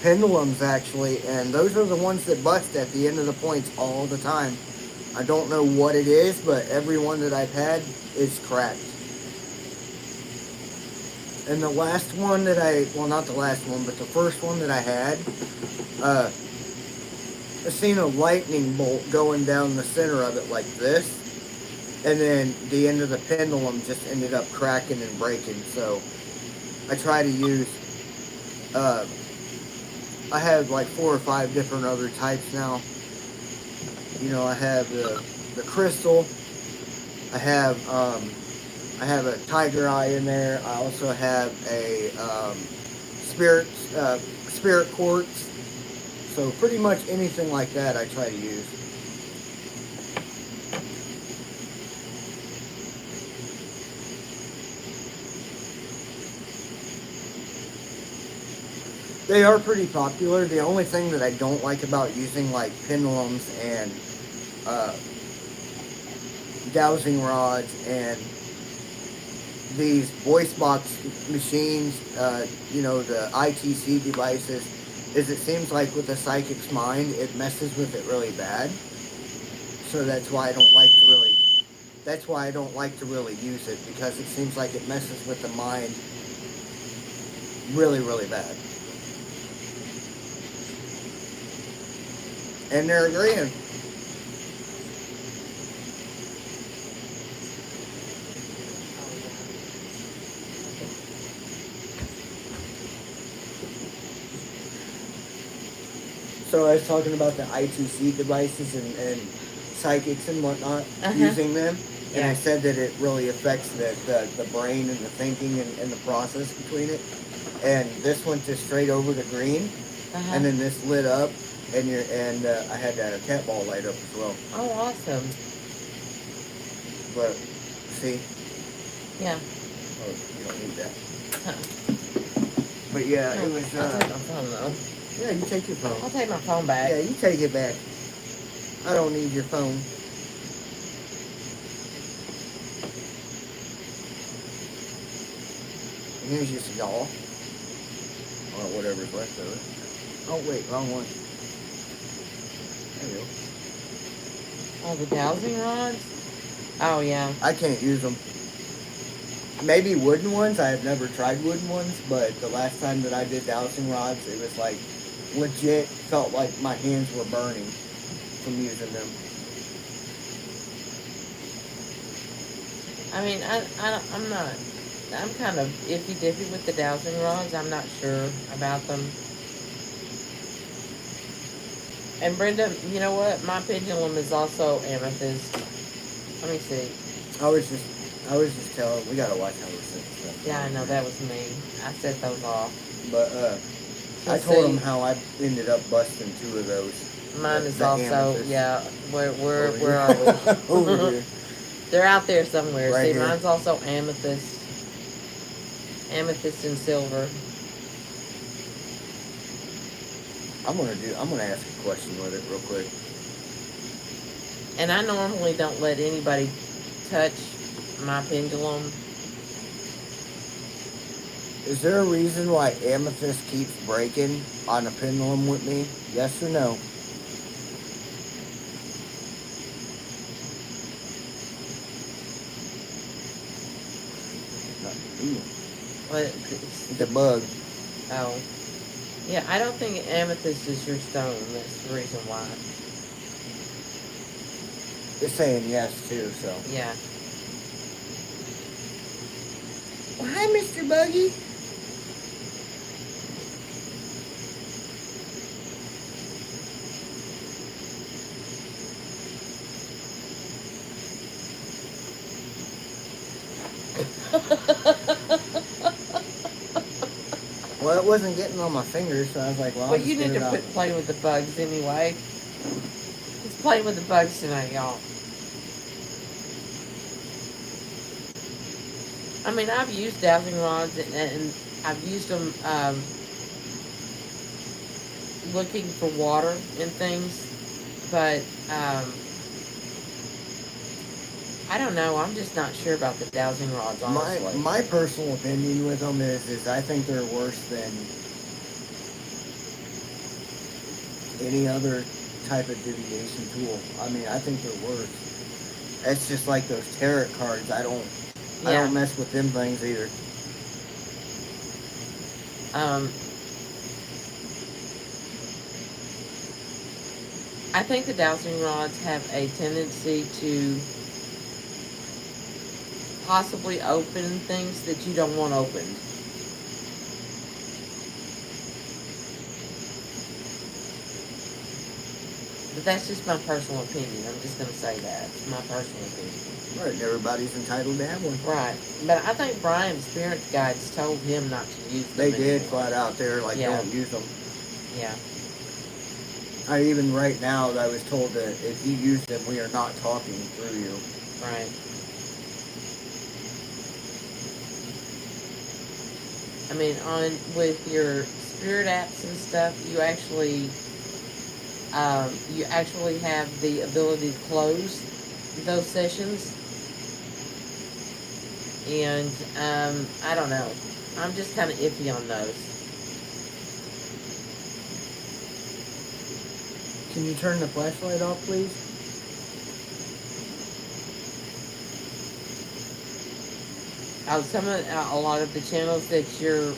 pendulums actually, and those are the ones that bust at the end of the points all the time. I don't know what it is, but every one that I've had is cracked. And the last one that well, not the last one, but the first one that I had, I seen a lightning bolt going down the center of it like this, and then the end of the pendulum just ended up cracking and breaking. So I try to use, I have like 4 or 5 different other types now. You know, I have the crystal. I have a tiger eye in there. I also have a spirit quartz. So pretty much anything like that I try to use. They are pretty popular. The only thing that I don't like about using like pendulums and dowsing rods and these voice box machines, you know, the ITC devices, is it seems like with the psychic's mind, it messes with it really bad. So that's why I don't like to really, use it, because it seems like it messes with the mind really, really bad. And they're agreeing. So I was talking about the ITC devices and psychics and whatnot, using them. And I said that it really affects the brain and the thinking and the process between it. And this went just straight over to green. And then this lit up. And I had a cat ball light up as well. Oh, awesome. But, see? Yeah. Oh, you don't need that. Huh. But yeah, it was... I'll take my phone, though. Yeah, you take your phone. I'll take my phone back. Yeah, you take it back. I don't need your phone. And here's your cigar. Or whatever's left of it. Oh, wait, wrong one. There you go. Oh, the dowsing rods? Oh, yeah. I can't use them. Maybe wooden ones. I have never tried wooden ones, but the last time that I did dowsing rods, it was like legit felt like my hands were burning from using them. I mean, I'm kind of iffy-dippy with the dowsing rods. I'm not sure about them. And Brenda, you know what? My pendulum is also amethyst. Let me see. I was just telling, we gotta watch how we set stuff. Yeah, I know, that was me. I set those off. But, I told them how I ended up busting 2 of those. Mine is also, amethyst. yeah. Where are we? Over here. They're out there somewhere. Right See, here. mine's also amethyst. Amethyst and silver. I'm gonna ask a question with it real quick. And I normally don't let anybody touch my pendulum. Is there a reason why amethyst keeps breaking on a pendulum with me? Yes or no? What? The bug. Oh. Yeah, I don't think amethyst is your stone. That's the reason why. It's saying yes too, so. Yeah. Well, hi, Mr. Buggy. Well, it wasn't getting on my fingers, so I was like, well, Well, you need to play with the bugs anyway. Let's play with the bugs tonight, y'all. I mean, I've used dowsing rods and I've used them looking for water and things, but I don't know. I'm just not sure about the dowsing rods, honestly. My personal opinion with them is I think they're worse than any other type of divination tool. I mean, I think they're worse. It's just like those tarot cards. I don't mess with them things either. I think the dowsing rods have a tendency to possibly open things that you don't want opened. But that's just my personal opinion. I'm just going to say that. It's my personal opinion. Right, everybody's entitled to have one. Right. But I think Brian's spirit guides told him not to use them They did anymore. flat out there, like, don't use them. Yeah. Even right now, I was told that if you use them, we are not talking through you. Right. I mean, with your spirit apps and stuff, you actually have the ability to close those sessions. And I don't know. I'm just kind of iffy on those. Can you turn the flashlight off, please? A lot of the channels that you're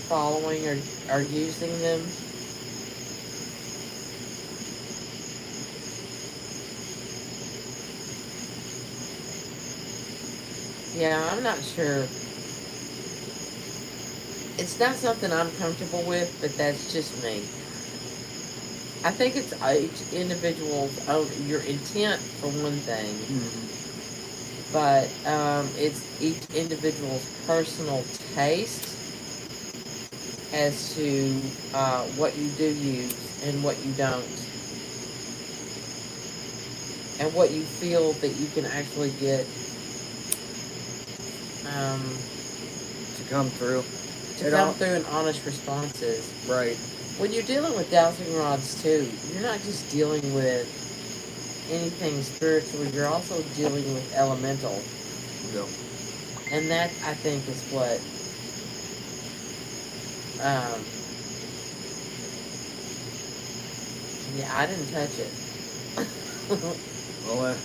following are using them. Yeah, I'm not sure. It's not something I'm comfortable with, but that's just me. I think it's each individual's own, your intent for one thing, but it's each individual's personal taste as to what you do use and what you don't, and what you feel that you can actually get to come through. And honest responses. Right. When you're dealing with dowsing rods too, you're not just dealing with anything spiritual, you're also dealing with elemental. No. And that, I think, is what yeah, I didn't touch it. Well,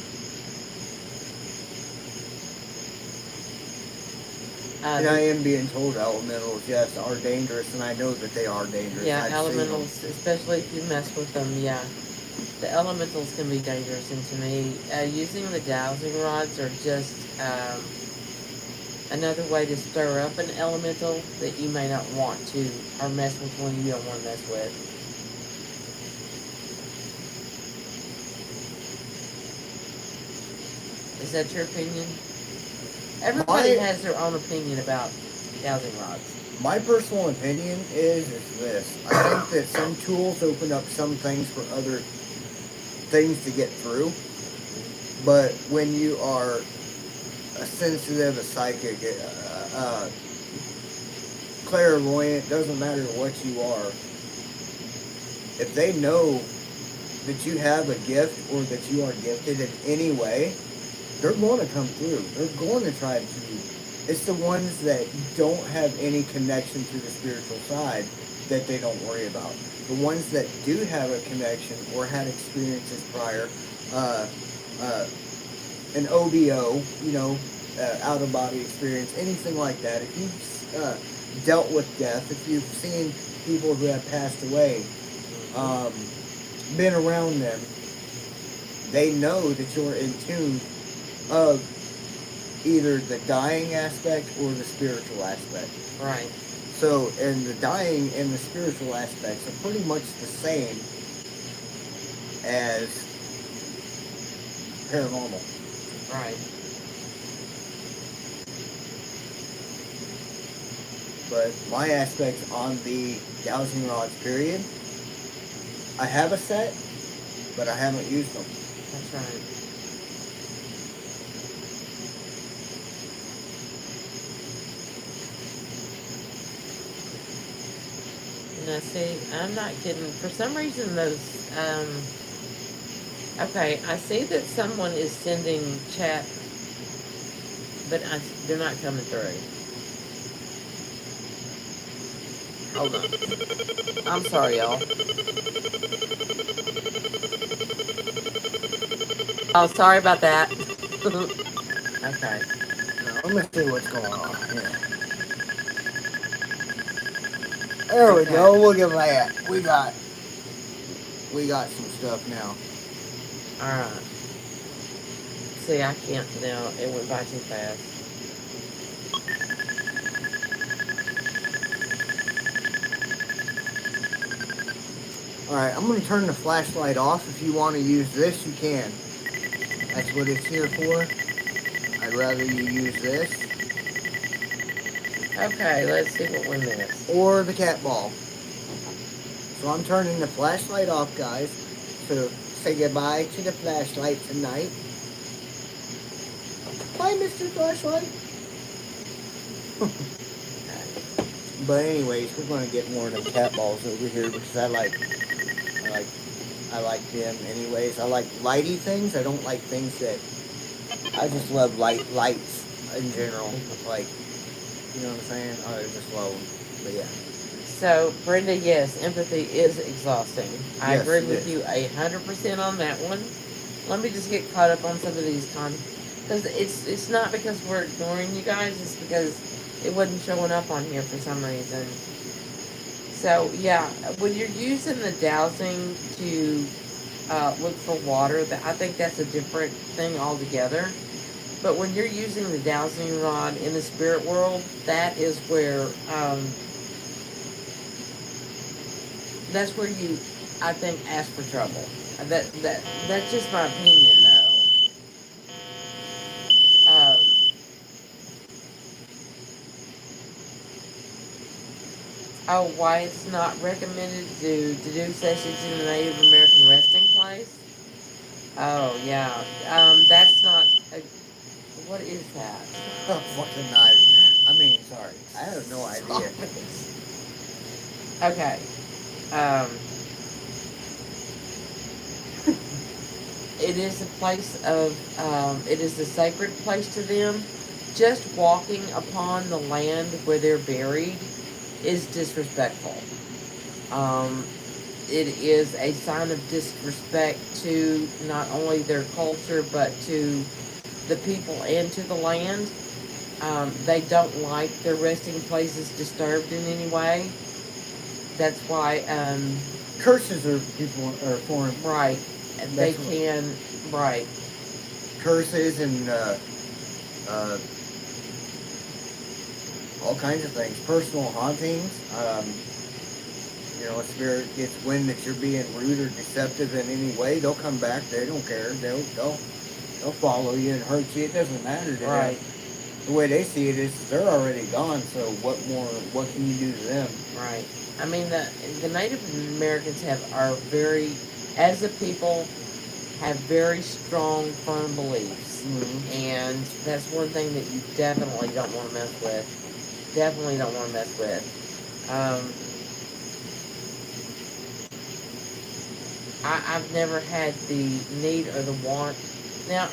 and I am being told elementals, yes, are dangerous, and I know that they are dangerous. Yeah, elementals, especially if you mess with them, yeah. The elementals can be dangerous, and to me, using the dowsing rods are just another way to stir up an elemental that you may not want to, or mess with one you don't want to mess with. Is that your opinion? Everybody has their own opinion about dowsing rods. My personal opinion is this. I think that some tools open up some things for other things to get through. But when you are a sensitive, a psychic, clairvoyant, doesn't matter what you are, if they know that you have a gift or that you are gifted in any way, they're going to come through. They're going to try to. It's the ones that don't have any connection to the spiritual side that they don't worry about. The ones that do have a connection or had experiences prior, an OBO, out of body experience, anything like that. If you've dealt with death, if you've seen people who have passed away, been around them, they know that you're in tune of either the dying aspect or the spiritual aspect. Right. So, and the dying and the spiritual aspects are pretty much the same as paranormal. Right. But my aspects on the dowsing rods, period, I have a set, but I haven't used them. That's right. Now, see, I'm not kidding. For some reason, those. Okay, I see that someone is sending chat, but they're not coming through. Hold on. I'm sorry, y'all. Oh, sorry about that. Okay. Now, let me see what's going on here. There we Okay. go. Look at that. We got some stuff now. All right. See, I can't now. It went by too fast. All right, I'm going to turn the flashlight off. If you want to use this, you can. That's what it's here for. I'd rather you use this. Okay, let's see what we missed. Or the cat ball. So I'm turning the flashlight off, guys. So say goodbye to the flashlight tonight. Bye, Mr. Flashlight. But anyways, we're going to get more of them cat balls over here because I like them anyways. I like lighty things. I don't like things that, I just love lights in general. Like, you know what I'm saying? I just love them. But yeah. So, Brenda, yes, empathy is exhausting. I Yes, agree it with is. you 100% on that one. Let me just get caught up on some of these because it's not because we're ignoring you guys, it's because it wasn't showing up on here for some reason. So, yeah, when you're using the dowsing to look for water, I think that's a different thing altogether. But when you're using the dowsing rod in the spirit world, that is where that's where you, I think, ask for trouble. That's just my opinion, though. Oh, why it's not recommended to do sessions in a Native American resting place? Oh yeah, that's not. What is that? Fucking knife. I mean, sorry. I have no idea. Okay. Um, it is a place of. It is a sacred place to them. Just walking upon the land where they're buried is disrespectful. Um, it is a sign of disrespect to not only their culture but to the people and to the land. They don't like their resting places disturbed in any way. That's why, Curses are people are foreign. right, they That's what can, right, curses and all kinds of things. Personal hauntings. You know, a spirit gets wind that you're being rude or deceptive in any way, they'll come back. They don't care. They'll follow you and hurt you. It doesn't matter to them. right, The way they see it is they're already gone. So what more? What can you do to them? right. I mean, the Native Americans are very, as a people, have very strong, firm beliefs. Mm-hmm. And that's one thing that you definitely don't want to mess with. Definitely don't want to mess with. I've never had the need or the want. Now,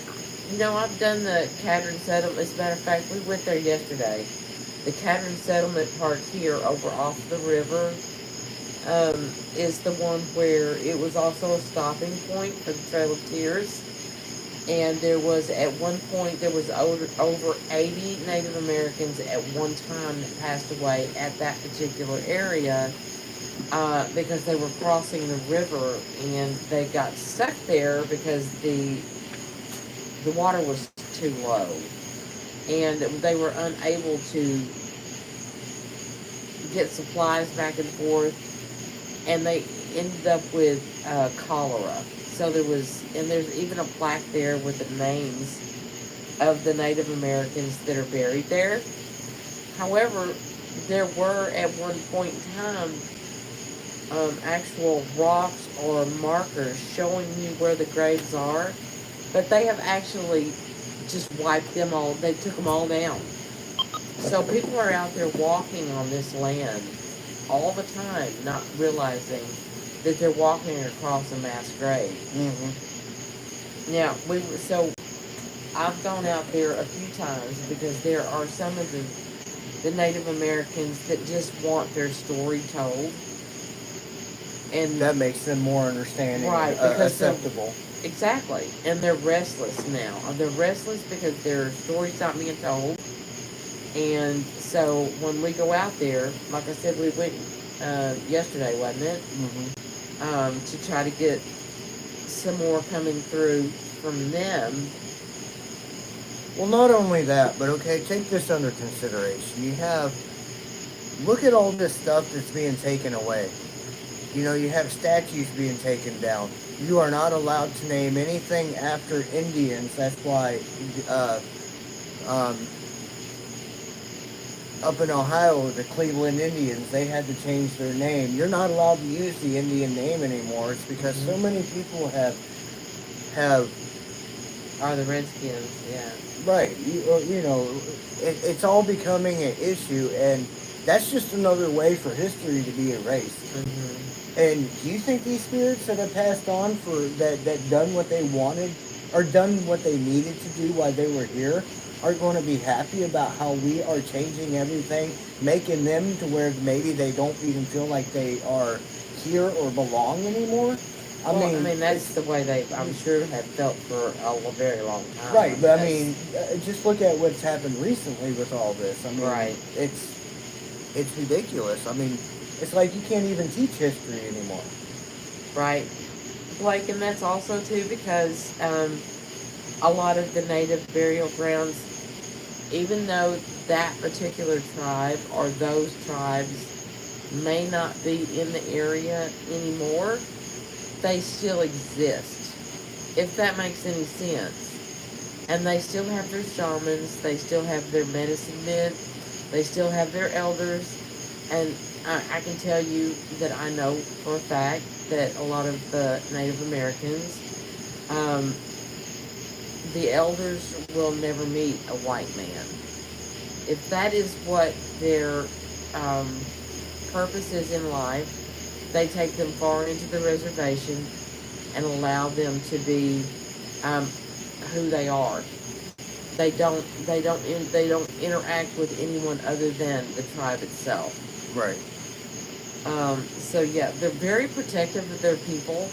I've done the Cadron Settlement. As a matter of fact, we went there yesterday. The Cadron Settlement part here over off the river is the one where it was also a stopping point for the Trail of Tears. And there was, at one point, there was over 80 Native Americans at one time that passed away at that particular area because they were crossing the river and they got stuck there because the water was too low and they were unable to get supplies back and forth, and they ended up with cholera. So there's even a plaque there with the names of the Native Americans that are buried there. However, there were at one point in time actual rocks or markers showing you where the graves are, but they have actually just wiped them all. They took them all down. So people are out there walking on this land all the time, not realizing that they're walking across a mass grave. Now, I've gone out there a few times because there are some of the Native Americans that just want their story told. And that makes them more understanding, right, and because acceptable. Exactly. And they're restless now. They're restless because their story's not being told. And so when we go out there, like I said, we went yesterday, wasn't it? To try to get some more coming through from them. Well, not only that, but okay, take this under consideration. Look at all this stuff that's being taken away. You know, you have statues being taken down. You are not allowed to name anything after Indians. That's why um, up in Ohio, the Cleveland Indians, they had to change their name. You're not allowed to use the Indian name anymore. It's because so many people have Are the Redskins, yeah. right. You know, it's all becoming an issue, and that's just another way for history to be erased. And do you think these spirits that have passed on for that done what they wanted or done what they needed to do while they were here are going to be happy about how we are changing everything, making them to where maybe they don't even feel like they are here or belong anymore? I mean, that's the way they, I'm sure, have felt for a very long time. Right, but I mean, just look at what's happened recently with all this. I mean, right. It's ridiculous. I mean, it's like you can't even teach history anymore. Right. Blake, and that's also, too, because a lot of the native burial grounds, even though that particular tribe or those tribes may not be in the area anymore, they still exist, if that makes any sense. And they still have their shamans, they still have their medicine men, they still have their elders, and I can tell you that I know for a fact that a lot of the Native Americans, the elders will never meet a white man. If that is what their purpose is in life, they take them far into the reservation and allow them to be who they are. They don't interact with anyone other than the tribe itself. Right. So yeah, they're very protective of their people.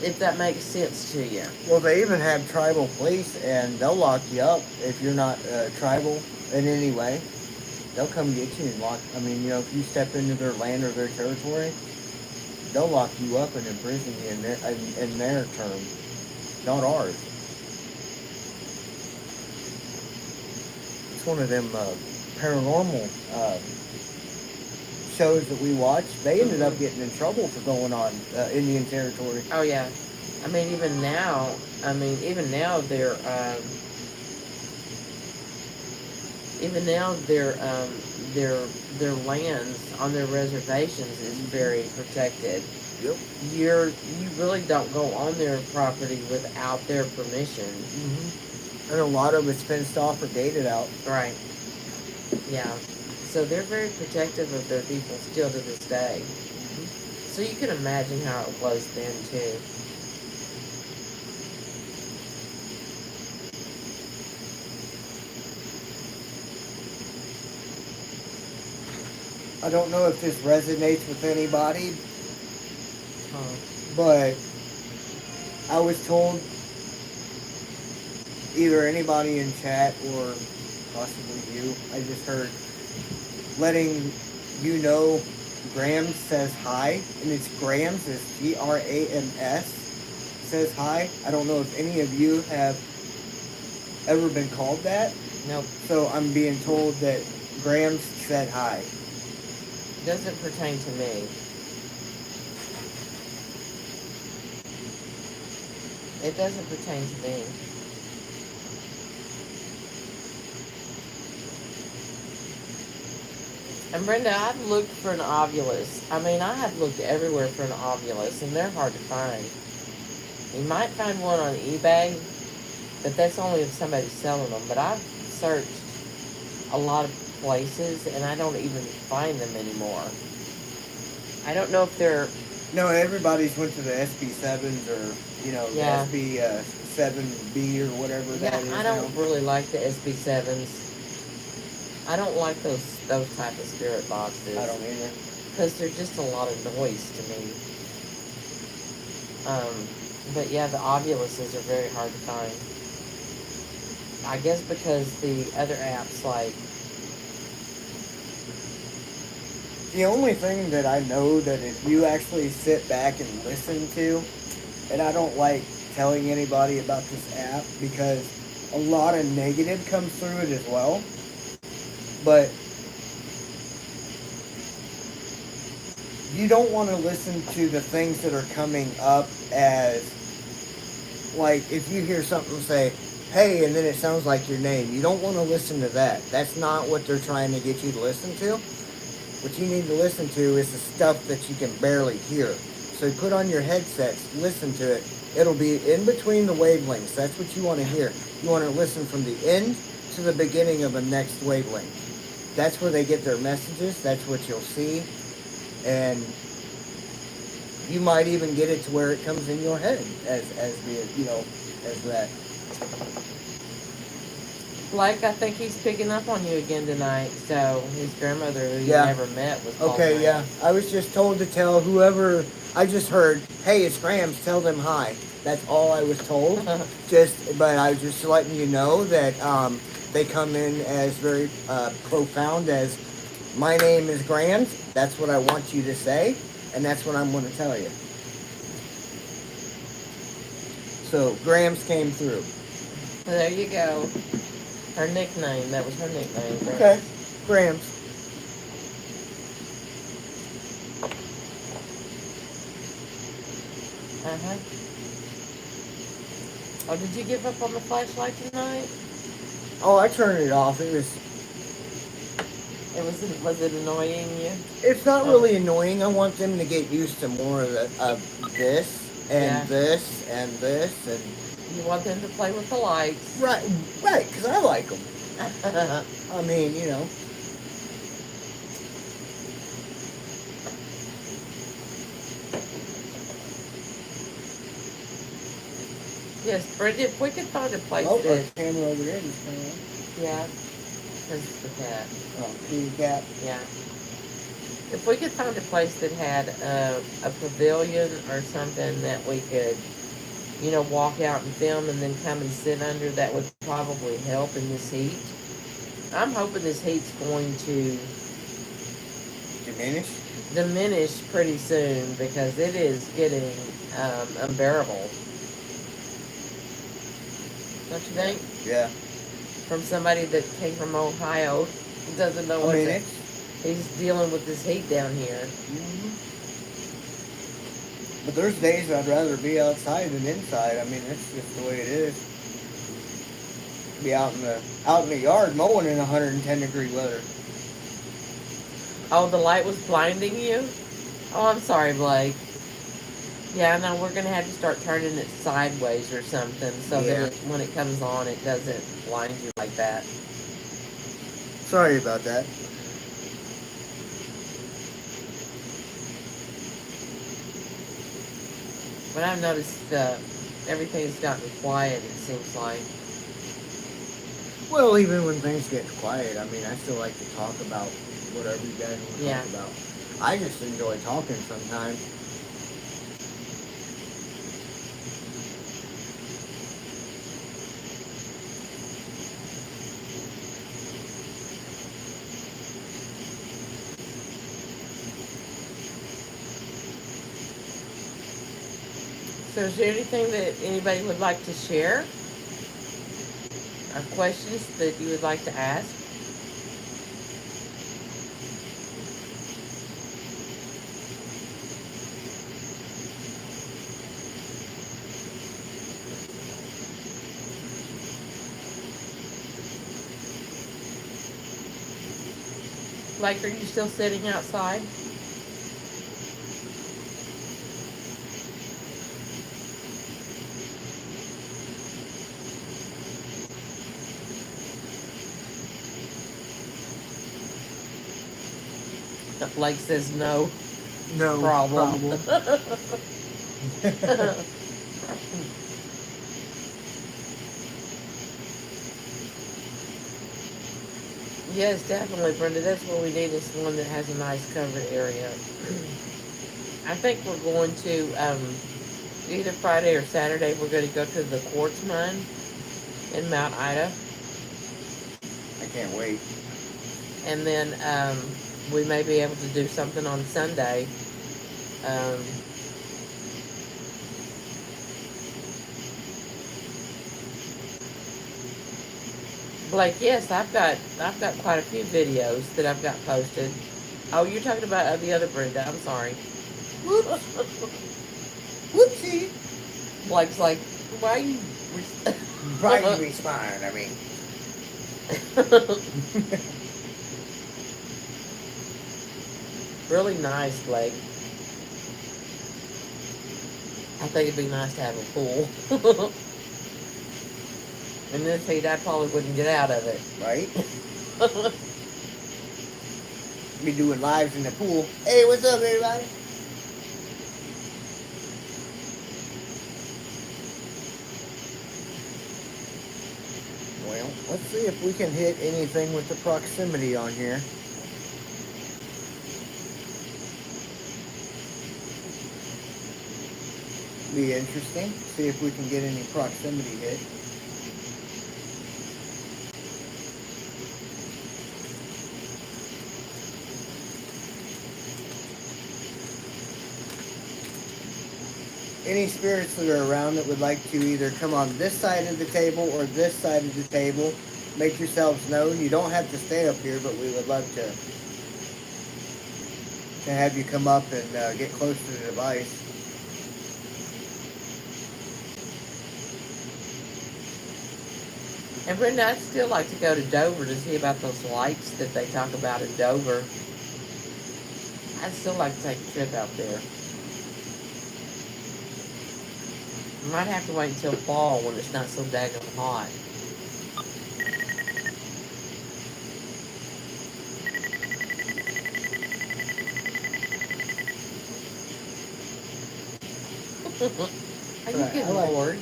If that makes sense to you. Well, they even have tribal police, and they'll lock you up if you're not tribal in any way. They'll come get you and lock. I mean, you know, if you step into their land or their territory, they'll lock you up and imprison you in their term, not ours. It's one of them paranormal shows that we watched. They ended up getting in trouble for going on Indian territory. Oh yeah, I mean even now they're their lands on their reservations is very protected. Yep. You really don't go on their property without their permission. And a lot of it's fenced off or gated out. Right. Yeah. So they're very protective of their people still to this day. So you can imagine how it was then too. I don't know if this resonates with anybody, but I was told either anybody in chat or possibly you, I just heard letting you know Grams says hi, and it's Grams, it's Grams, says hi. I don't know if any of you have ever been called that. Nope. So I'm being told that Grams said hi. Doesn't pertain to me. It doesn't pertain to me. And Brenda, I've looked for an ovulus. I mean, I have looked everywhere for an ovulus, and they're hard to find. You might find one on eBay, but that's only if somebody's selling them. But I've searched a lot places, and I don't even find them anymore. I don't know if they're. No, everybody's went to the SB7s or, the Yeah. SB7B or whatever Yeah, that is I now. don't really like the SB7s. I don't like those type of spirit boxes. I don't either. Because they're just a lot of noise to me. But yeah, the ovuluses are very hard to find. I guess because the other apps like. The only thing that I know that if you actually sit back and listen to, and I don't like telling anybody about this app because a lot of negative comes through it as well, but you don't want to listen to the things that are coming up as, like, if you hear something say, hey, and then it sounds like your name, you don't want to listen to that. That's not what they're trying to get you to listen to. What you need to listen to is the stuff that you can barely hear. So you put on your headsets, listen to it. It'll be in between the wavelengths. That's what you want to hear. You want to listen from the end to the beginning of the next wavelength. That's where they get their messages. That's what you'll see. And you might even get it to where it comes in your head as that. Like, I think he's picking up on you again tonight. So his grandmother, who you Yeah. never met, was calling. Okay, yeah. I was just told to tell whoever I just heard, hey, it's Grams, tell them hi. That's all I was told. But I was just letting you know that they come in as very profound as, my name is Grams. That's what I want you to say, and that's what I'm going to tell you. So Grams came through. So there you go. Her nickname. That was her nickname. Grams. Okay, Grams. Uh-huh. Oh, did you give up on the flashlight tonight? Oh, I turned it off. Was it annoying you? It's not really annoying. I want them to get used to more of this and this and this and. You want them to play with the lights. Right, because I like them. I mean, Yes, Brenda, if we could find a place Oh, that... our camera over there just turned on. Yeah, because it's the cat. Oh, the cat. Yeah. If we could find a place that had a pavilion or something that we could, walk out and film and then come and sit under, that would probably help in this heat. I'm hoping this heat's going to diminish pretty soon because it is getting unbearable. Don't you think? Yeah. From somebody that came from Ohio, doesn't know what he's dealing with this heat down here. Mm-hmm. But there's days I'd rather be outside than inside. I mean, that's just the way it is. Be out in the yard mowing in 110 degree weather. Oh, the light was blinding you? Oh, I'm sorry, Blake. Yeah, no, we're going to have to start turning it sideways or something so that when it comes on, it doesn't blind you like that. Sorry about that. But I've noticed everything's gotten quiet, it seems like. Well, even when things get quiet, I mean, I still like to talk about whatever you guys want to talk about. I just enjoy talking sometimes. So is there anything that anybody would like to share? Or questions that you would like to ask? Like, are you still sitting outside? Blake says no No problem. Yes, definitely, Brenda. That's what we need is one that has a nice covered area. I think we're going to either Friday or Saturday. We're going to go to the quartz mine in Mount Ida, I can't wait. and then we may be able to do something on Sunday. Um, Blake, yes, I've got quite a few videos that I've got posted. Oh, you're talking about the other Brenda. I'm sorry. Whoops. Whoopsie. Blake's like, why are you? Right to be fine, I mean. Really nice, Blake. I think it'd be nice to have a pool. In this heat, I probably wouldn't get out of it. Right? Be doing lives in the pool. Hey, what's up, everybody? Well, let's see if we can hit anything with the proximity on here. Be interesting. See if we can get any proximity hit. Any spirits that are around that would like to either come on this side of the table or this side of the table, make yourselves known. You don't have to stay up here, but we would love to have you come up and get close to the device. And Brenda, I'd still like to go to Dover to see about those lights that they talk about in Dover. I'd still like to take a trip out there. Might have to wait until fall when it's not so daggone hot. Are you getting bored?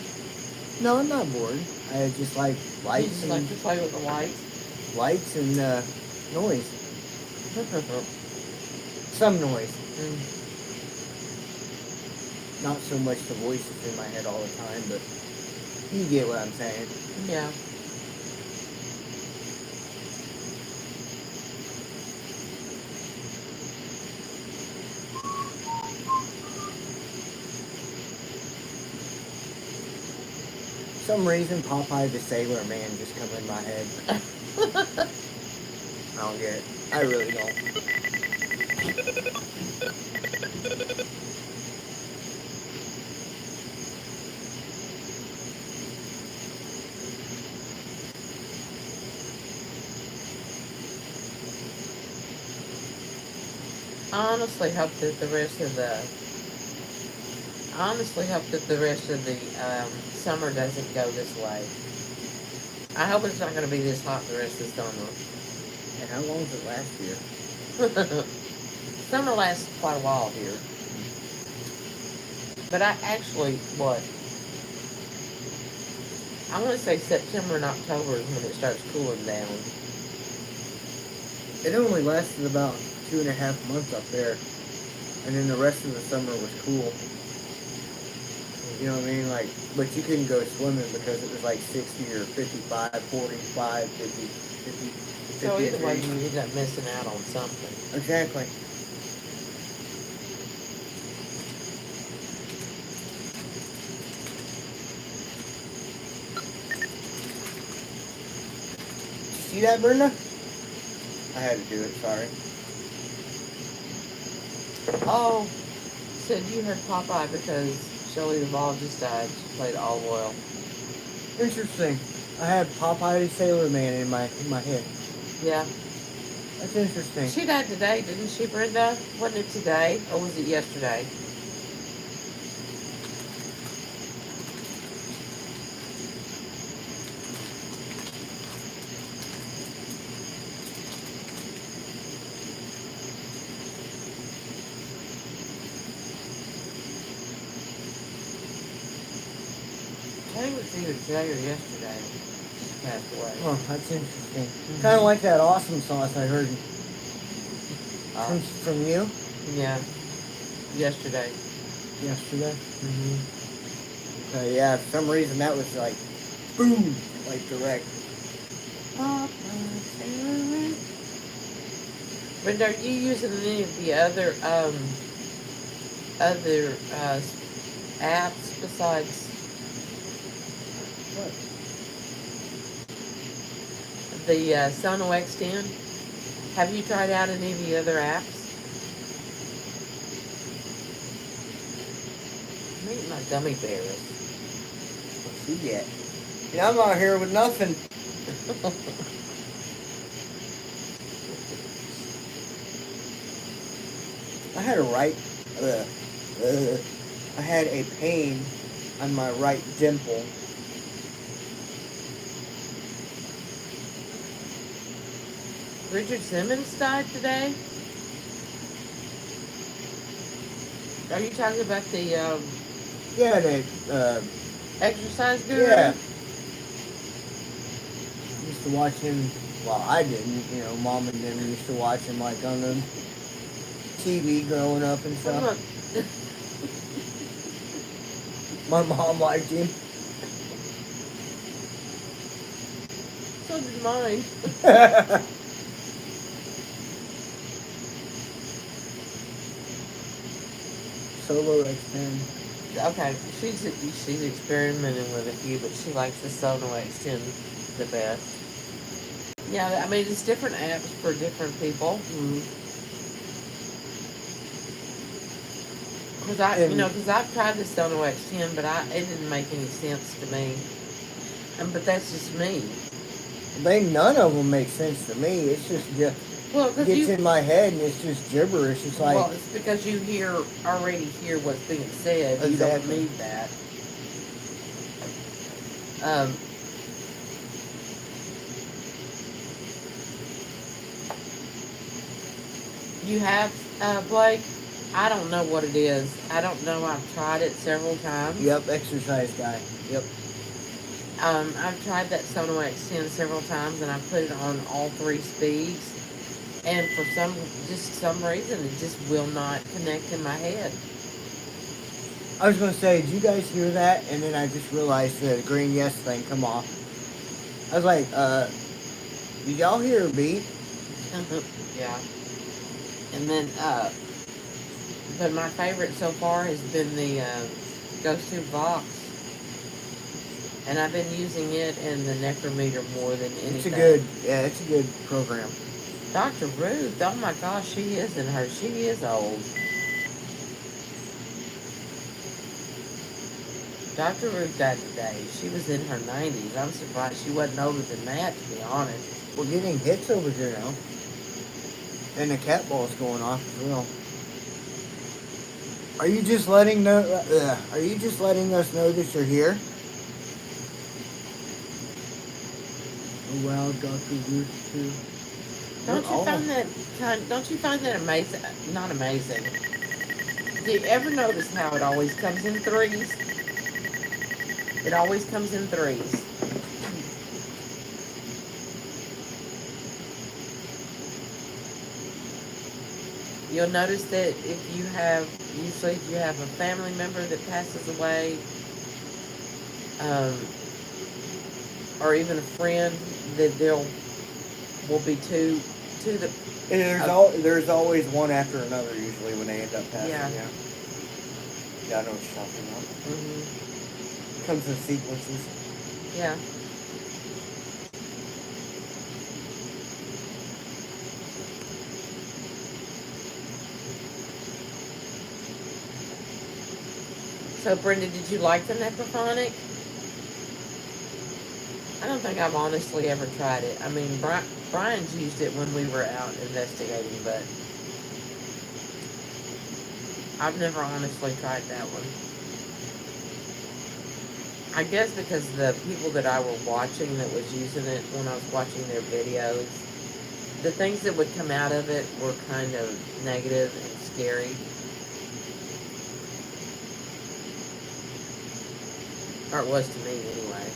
No, I'm not bored. I just like lights. You just like to play with the lights? Lights and noise. Some noise. Not so much the voices in my head all the time, but you get what I'm saying. Yeah. For some reason, Popeye the Sailor Man just come in my head. I don't get it. I really don't. I honestly hope that the rest of the summer doesn't go this way. I hope it's not going to be this hot the rest of the summer. And how long does it last here? Summer lasts quite a while here. But I actually, I want to say September and October is when it starts cooling down. It only lasted about 2.5 months up there. And then the rest of the summer was cool. You know what I mean? Like, but you couldn't go swimming because it was like 60 or 55, 45, 50, 50. So either way, you end up missing out on something. Exactly. See that, Brenda? I had to do it, sorry. Oh, said you heard Popeye because Shelley Duvall just died. She played Olive Oil. Interesting. I have Popeye the Sailor Man in my head. Yeah. That's interesting. She died today, didn't she, Brenda? Wasn't it today, or was it yesterday? think it was either today or yesterday she passed away. Oh, that's interesting. Kind of like that awesome sauce I heard from you Yeah, yesterday. yesterday. Mm-hmm. Yeah, for some reason that was like, boom, like direct. But are you using any of the other apps besides What? the Sono X10? Have you tried out any of the other apps? I'm eating my gummy bears. What's he get? Yeah, I'm out here with nothing. I had I had a pain on my right dimple. Richard Simmons died today? Are you talking about the Yeah, they, exercise guru? yeah. Used to watch him, well, I didn't, Mom and them used to watch him like on the TV growing up and Well, look. stuff. My mom liked him. So did mine. Solo X10. Okay, she's experimenting with a few, but she likes the Sono X10 the best. Yeah, I mean it's different apps for different people. Because I've tried the Sono X10, but it didn't make any sense to me. But that's just me. None of them make sense to me. It's just gets in my head and it's just gibberish. It's like, well, it's because you already hear what's being said. Exactly. You don't need that. You have Blake. I don't know what it is. I don't know. I've tried it several times. Yep, exercise guy. Yep. I've tried that Sono X10 several times, and I've put it on all 3 speeds. And for some reason, it just will not connect in my head. I was going to say, did you guys hear that? And then I just realized the green yes thing come off. I was like, did y'all hear a beat? Yeah. And then, but my favorite so far has been the Ghost Tube Box. And I've been using it and the Necrometer more than anything. It's a good program. Dr. Ruth, oh my gosh, she is old. Dr. Ruth died today. She was in her 90s. I'm surprised she wasn't older than that, to be honest. We're getting hits over here now. And the cat ball's going off as well. Are you just letting us know that you're here? Oh wow, Dr. Ruth too. Don't you find that amazing? Not amazing. Do you ever notice how it always comes in 3s? It always comes in 3s. You'll notice that if you have a family member that passes away, or even a friend, that will be two that. And there's always one after another usually when they end up passing. Yeah, I know what you're talking about. Mm-hmm. Comes in sequences. Yeah. So, Brenda, did you like the Necrophonic? I don't think I've honestly ever tried it. I mean, Brian's used it when we were out investigating, but I've never honestly tried that one. I guess because the people that I were watching that was using it when I was watching their videos, the things that would come out of it were kind of negative and scary. Or it was to me, anyway.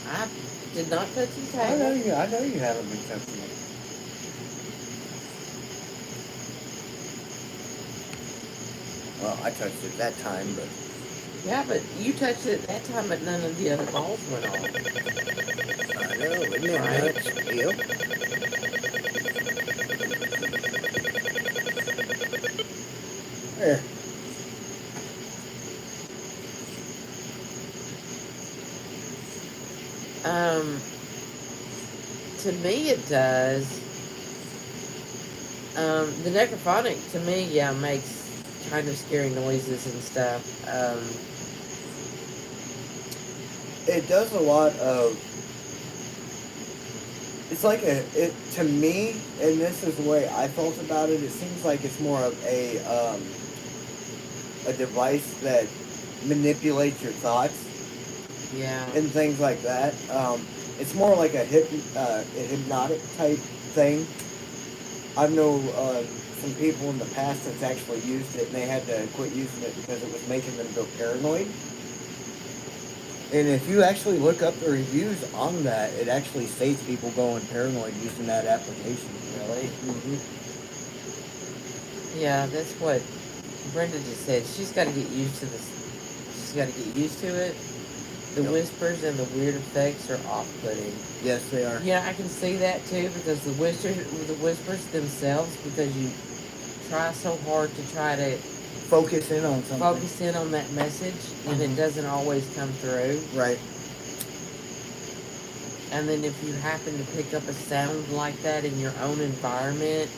I did not touch the table. I know you haven't been touching it. Well, I touched it that time, but Yeah, but you touched it that time, but none of the other balls went off. I know, isn't it Right. nuts? Yep. There. Um, to me, it does. The necrophonic, to me, yeah, makes kind of scary noises and stuff. It does a lot of. It's like to me, and this is the way I felt about it. It seems like it's more of a device that manipulates your thoughts Yeah. and things like that. It's more like a hypnotic type thing. I know some people in the past that's actually used it, and they had to quit using it because it was making them go paranoid. And if you actually look up the reviews on that, it actually states people going paranoid using that application. Really? Mm-hmm. Yeah, that's what Brenda just said. She's got to get used to this. She's got to get used to it. The Yep. whispers and the weird effects are off-putting. Yes, they are. Yeah, I can see that too, because the whispers themselves, because you try so hard to try to Focus in on something. focus in on that message, and it doesn't always come through. Right. And then if you happen to pick up a sound like that in your own environment,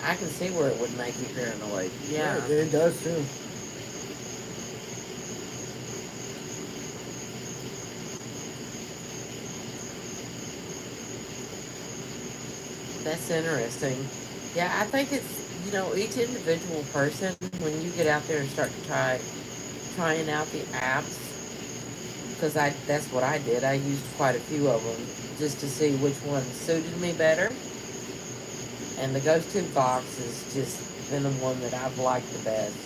I can see where it would make you paranoid. Yeah. It does too. That's interesting. Yeah, I think it's, each individual person, when you get out there and start to trying out the apps, because that's what I did. I used quite a few of them just to see which one suited me better. And the Ghost Tube Box has just been the one that I've liked the best.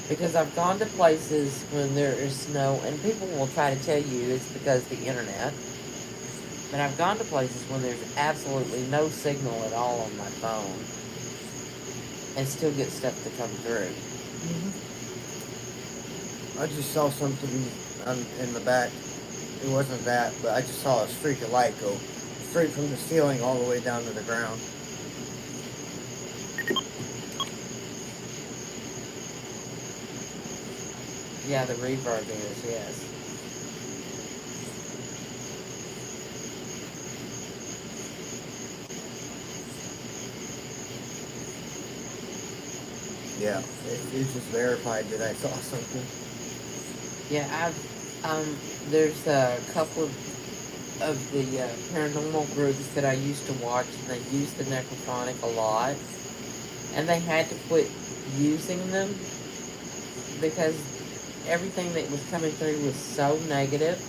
Because I've gone to places when there is snow, and people will try to tell you it's because of the internet. But I've gone to places when there's absolutely no signal at all on my phone, and still get stuff to come through. I just saw something in the back. It wasn't that, but I just saw a streak of light go straight from the ceiling all the way down to the ground. Yeah, the reverb is, yes. Yeah, it just verified that I saw something. Yeah, there's a couple of the paranormal groups that I used to watch, and they used the necrophonic a lot, and they had to quit using them because everything that was coming through was so negative,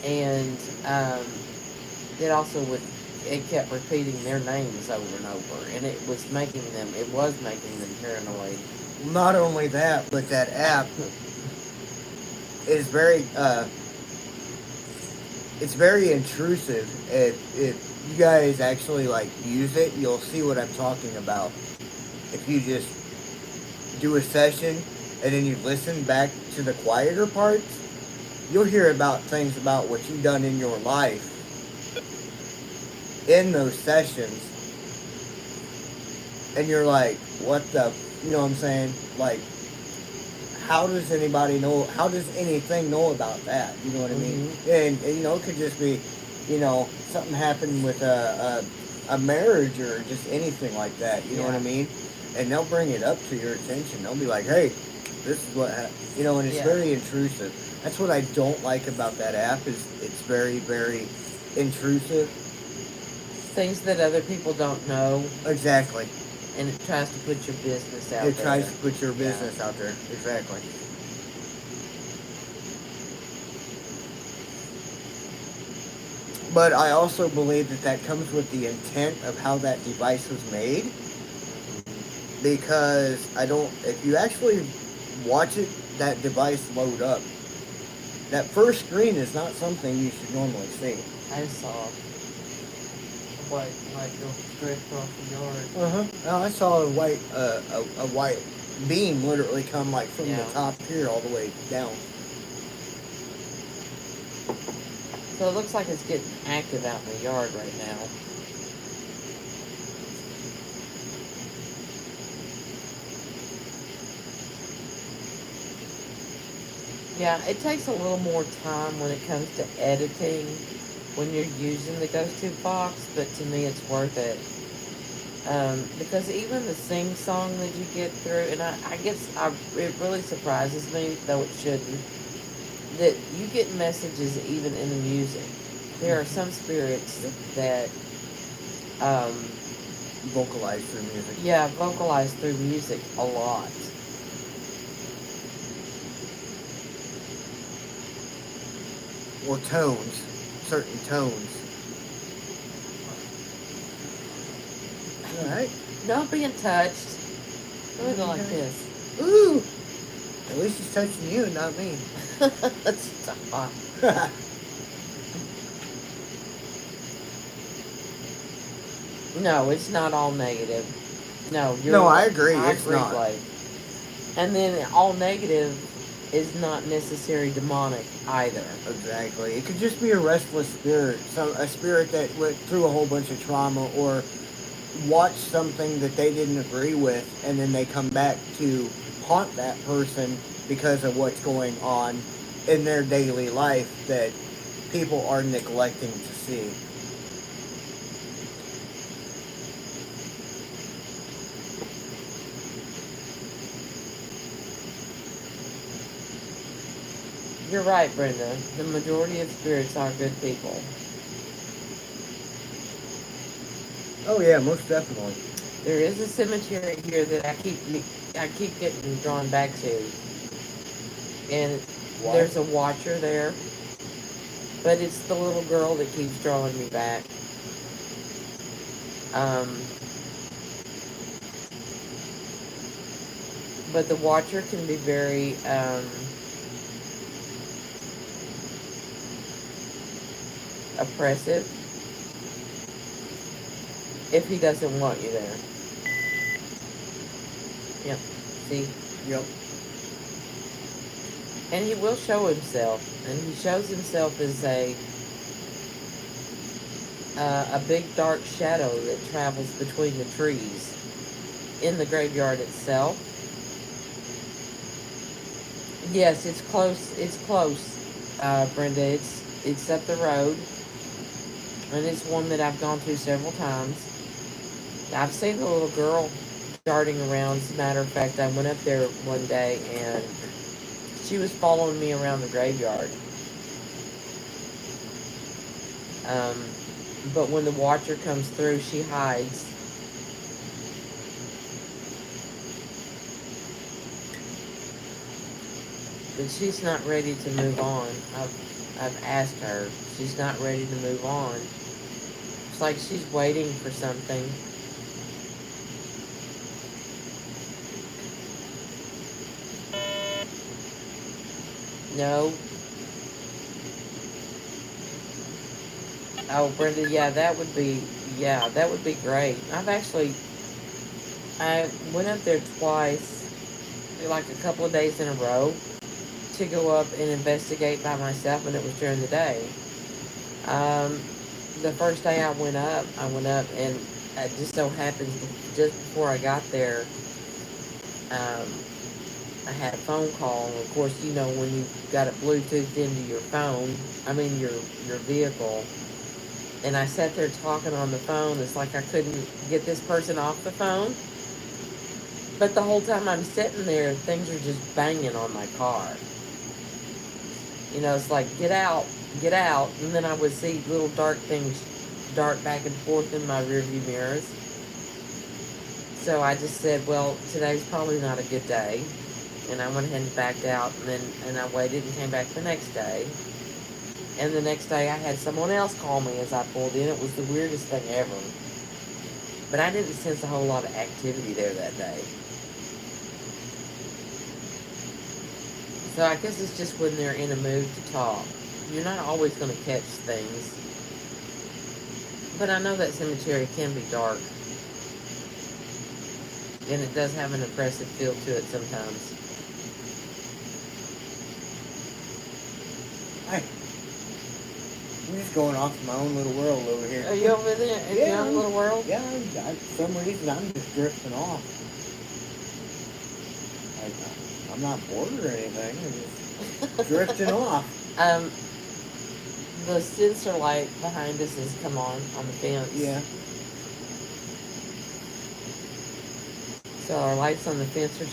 and it kept repeating their names over and over, and it was making them paranoid. Not only that, but that app is very it's very intrusive. If you guys actually use it, you'll see what I'm talking about. If you just do a session and then you listen back to the quieter parts, you'll hear about things about what you've done in your life in those sessions, and you're like, what the, you know what I'm saying? Like, how does anything know about that? You know what I mean? And it could just be, something happened with a marriage or just anything like that. You know what I mean? And they'll bring it up to your attention. They'll be like, hey, this is what and it's very intrusive. That's what I don't like about that app, is it's very, very intrusive. Things that other people don't know. Exactly. And it tries to put your business out there. It tries to put your business out there. Exactly. But I also believe that that comes with the intent of how that device was made. Because I don't, if you actually watch it, that device load up, that first screen is not something you should normally see. I saw a white light go straight across the yard. Now I saw a white beam literally come like from the Yeah. top here all the way down. So it looks like it's getting active out in the yard right now. Yeah, it takes a little more time when it comes to editing when you're using the Ghost Tube box, but to me it's worth it. Because even the sing song that you get through, and I guess it really surprises me, though it shouldn't, that you get messages even in the music. There are some spirits that, Vocalized through music. yeah, vocalize through music a lot. Or tones, certain tones. Alright. Not being touched. Let me go like this. Ooh! At least he's touching you, not me. Stop. No, it's not all negative. No, you're. No, I agree. I It's agree, not. Blake. And then all negative is not necessarily demonic either. Exactly. It could just be a restless spirit, a spirit that went through a whole bunch of trauma or watched something that they didn't agree with, and then they come back to haunt that person because of what's going on in their daily life that people are neglecting to see. You're right, Brenda. The majority of spirits are good people. Oh yeah, most definitely. There is a cemetery here that I keep getting drawn back to, and What? there's a watcher there, but it's the little girl that keeps drawing me back. But the watcher can be very oppressive if he doesn't want you there. Yep. See? Yep. And he will show himself, and he shows himself as a big dark shadow that travels between the trees in the graveyard itself. Yes, it's close. It's close, Brenda. It's up the road, and it's one that I've gone through several times. I've seen the little girl darting around. As a matter of fact, I went up there one day, and she was following me around the graveyard. But when the watcher comes through, she hides. But she's not ready to move on. I've asked her. She's not ready to move on. It's like she's waiting for something. No. Oh, Brenda, yeah, that would be great. I went up there twice, like a couple of days in a row, to go up and investigate by myself, and it was during the day. The first day I went up, and it just so happens, just before I got there, I had a phone call. And of course, you know, when you got it Bluetoothed into your phone, your vehicle, and I sat there talking on the phone. It's like I couldn't get this person off the phone. But the whole time I'm sitting there, things are just banging on my car. You know, it's like, get out. And then I would see little dark things dart back and forth in my rearview mirrors. So I just said, well, today's probably not a good day. And I went ahead and backed out, and I waited and came back the next day. And the next day I had someone else call me as I pulled in. It was the weirdest thing ever. But I didn't sense a whole lot of activity there that day. So I guess it's just when they're in a mood to talk. You're not always going to catch things. But I know that cemetery can be dark. And it does have an oppressive feel to it sometimes. I'm just going off in my own little world over here. Are you over there in your own little world? Yeah, for some reason I'm just drifting off. I'm not bored or anything. I'm just drifting off. The sensor light behind us has come on the fence. Yeah. So our lights on the fence are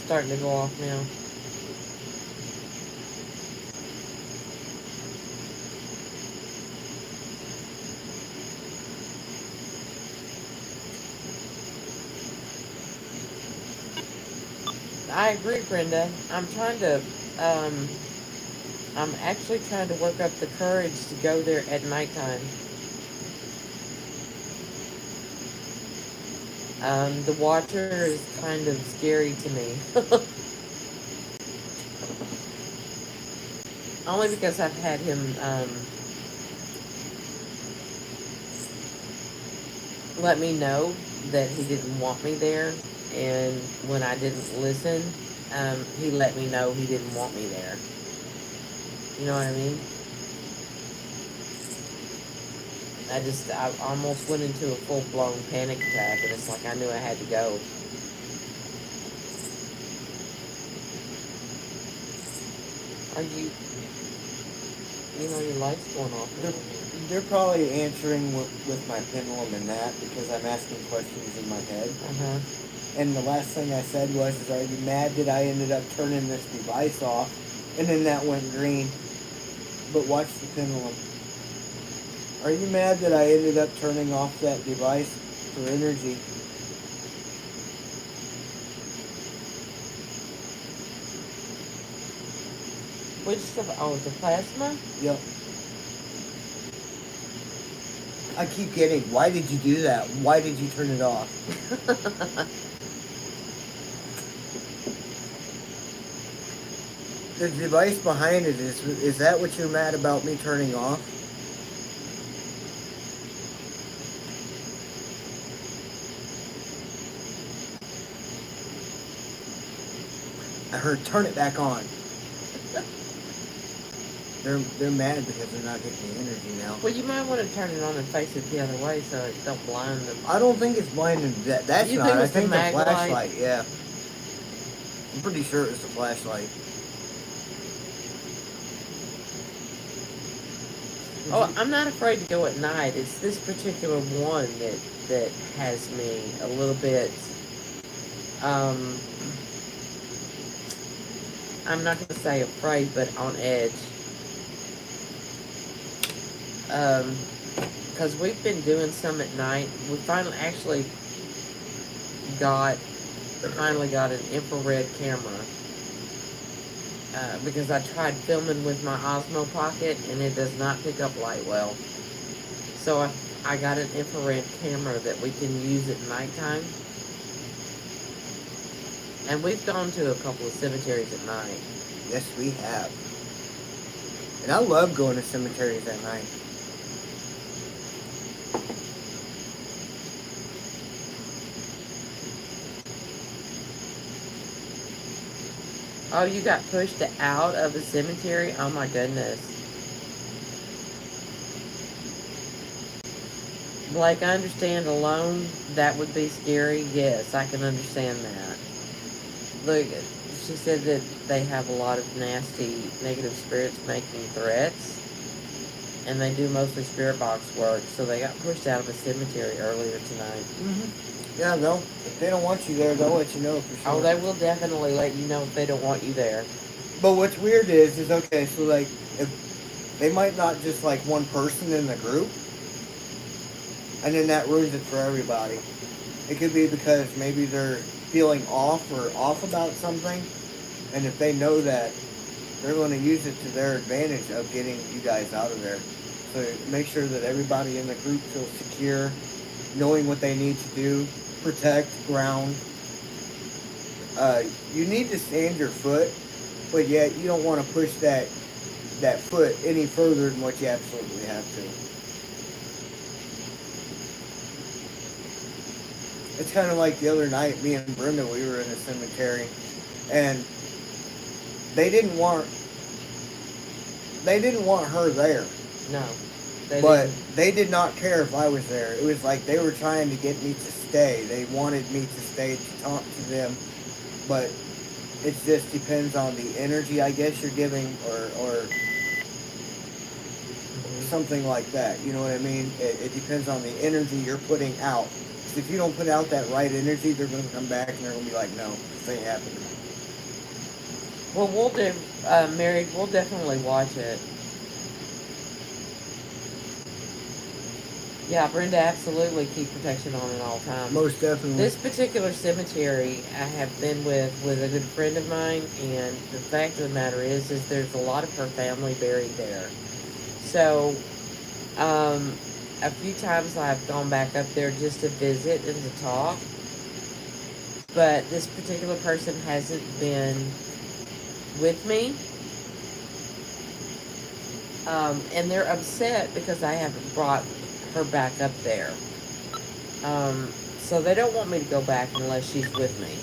starting to go off now. I agree, Brenda. I'm actually trying to work up the courage to go there at nighttime. The Watcher is kind of scary to me. Only because I've had him let me know that he didn't want me there. And when I didn't listen, he let me know he didn't want me there. You know what I mean? I almost went into a full-blown panic attack, and it's like I knew I had to go. Are you know, your light's going off. They're probably answering with my pendulum and that because I'm asking questions in my head. Uh-huh. And the last thing I said was, are you mad that I ended up turning this device off? And then that went green. But watch the pendulum. Are you mad that I ended up turning off that device for energy? Which stuff? Oh, the plasma? Yep. I keep getting, why did you do that? Why did you turn it off? The device behind it, is that what you're mad about me turning off? I heard turn it back on. They're mad because they're not getting the energy now. Well, you might want to turn it on and face it the other way so it don't blind them. I don't think it's blinding. That's You not. think I it's the think the mag light? flashlight. Yeah. I'm pretty sure it was the flashlight. Oh, I'm not afraid to go at night. It's this particular one that has me a little bit. I'm not going to say afraid, but on edge. Because we've been doing some at night. We finally got an infrared camera. Because I tried filming with my Osmo Pocket and it does not pick up light well. So I got an infrared camera that we can use at nighttime. And we've gone to a couple of cemeteries at night. Yes, we have. And I love going to cemeteries at night. Oh, you got pushed out of a cemetery? Oh my goodness. Blake, I understand alone, that would be scary. Yes, I can understand that. Look, she said that they have a lot of nasty, negative spirits making threats. And they do mostly spirit box work, so they got pushed out of a cemetery earlier tonight. Mm-hmm. Yeah, they'll, if they don't want you there, they'll let you know for sure. Oh, they will definitely let you know if they don't want you there. But what's weird is okay, so like, if they might not just like one person in the group, and then that ruins it for everybody. It could be because maybe they're feeling off about something, and if they know that they're going to use it to their advantage of getting you guys out of there. So make sure that everybody in the group feels secure, knowing what they need to do, protect, ground. You need to stand your foot, but yet you don't want to push that foot any further than what you absolutely have to. It's kind of like the other night, me and Brenda, we were in the cemetery, and they didn't want her there. No. But they did not care if I was there. It was like they were trying to get me to stay. They wanted me to stay to talk to them, but it just depends on the energy, I guess, you're giving, or something like that. You know what I mean? It depends on the energy you're putting out. 'Cause if you don't put out that right energy, they're going to come back and they're going to be like, no, this ain't happening. Well, we'll do, Mary, we'll definitely watch it. Yeah, Brenda, absolutely keep protection on at all times. Most definitely. This particular cemetery I have been with a good friend of mine, and the fact of the matter is there's a lot of her family buried there. So, a few times I've gone back up there just to visit and to talk, but this particular person hasn't been with me. And they're upset because I haven't brought her back up there. So they don't want me to go back unless she's with me.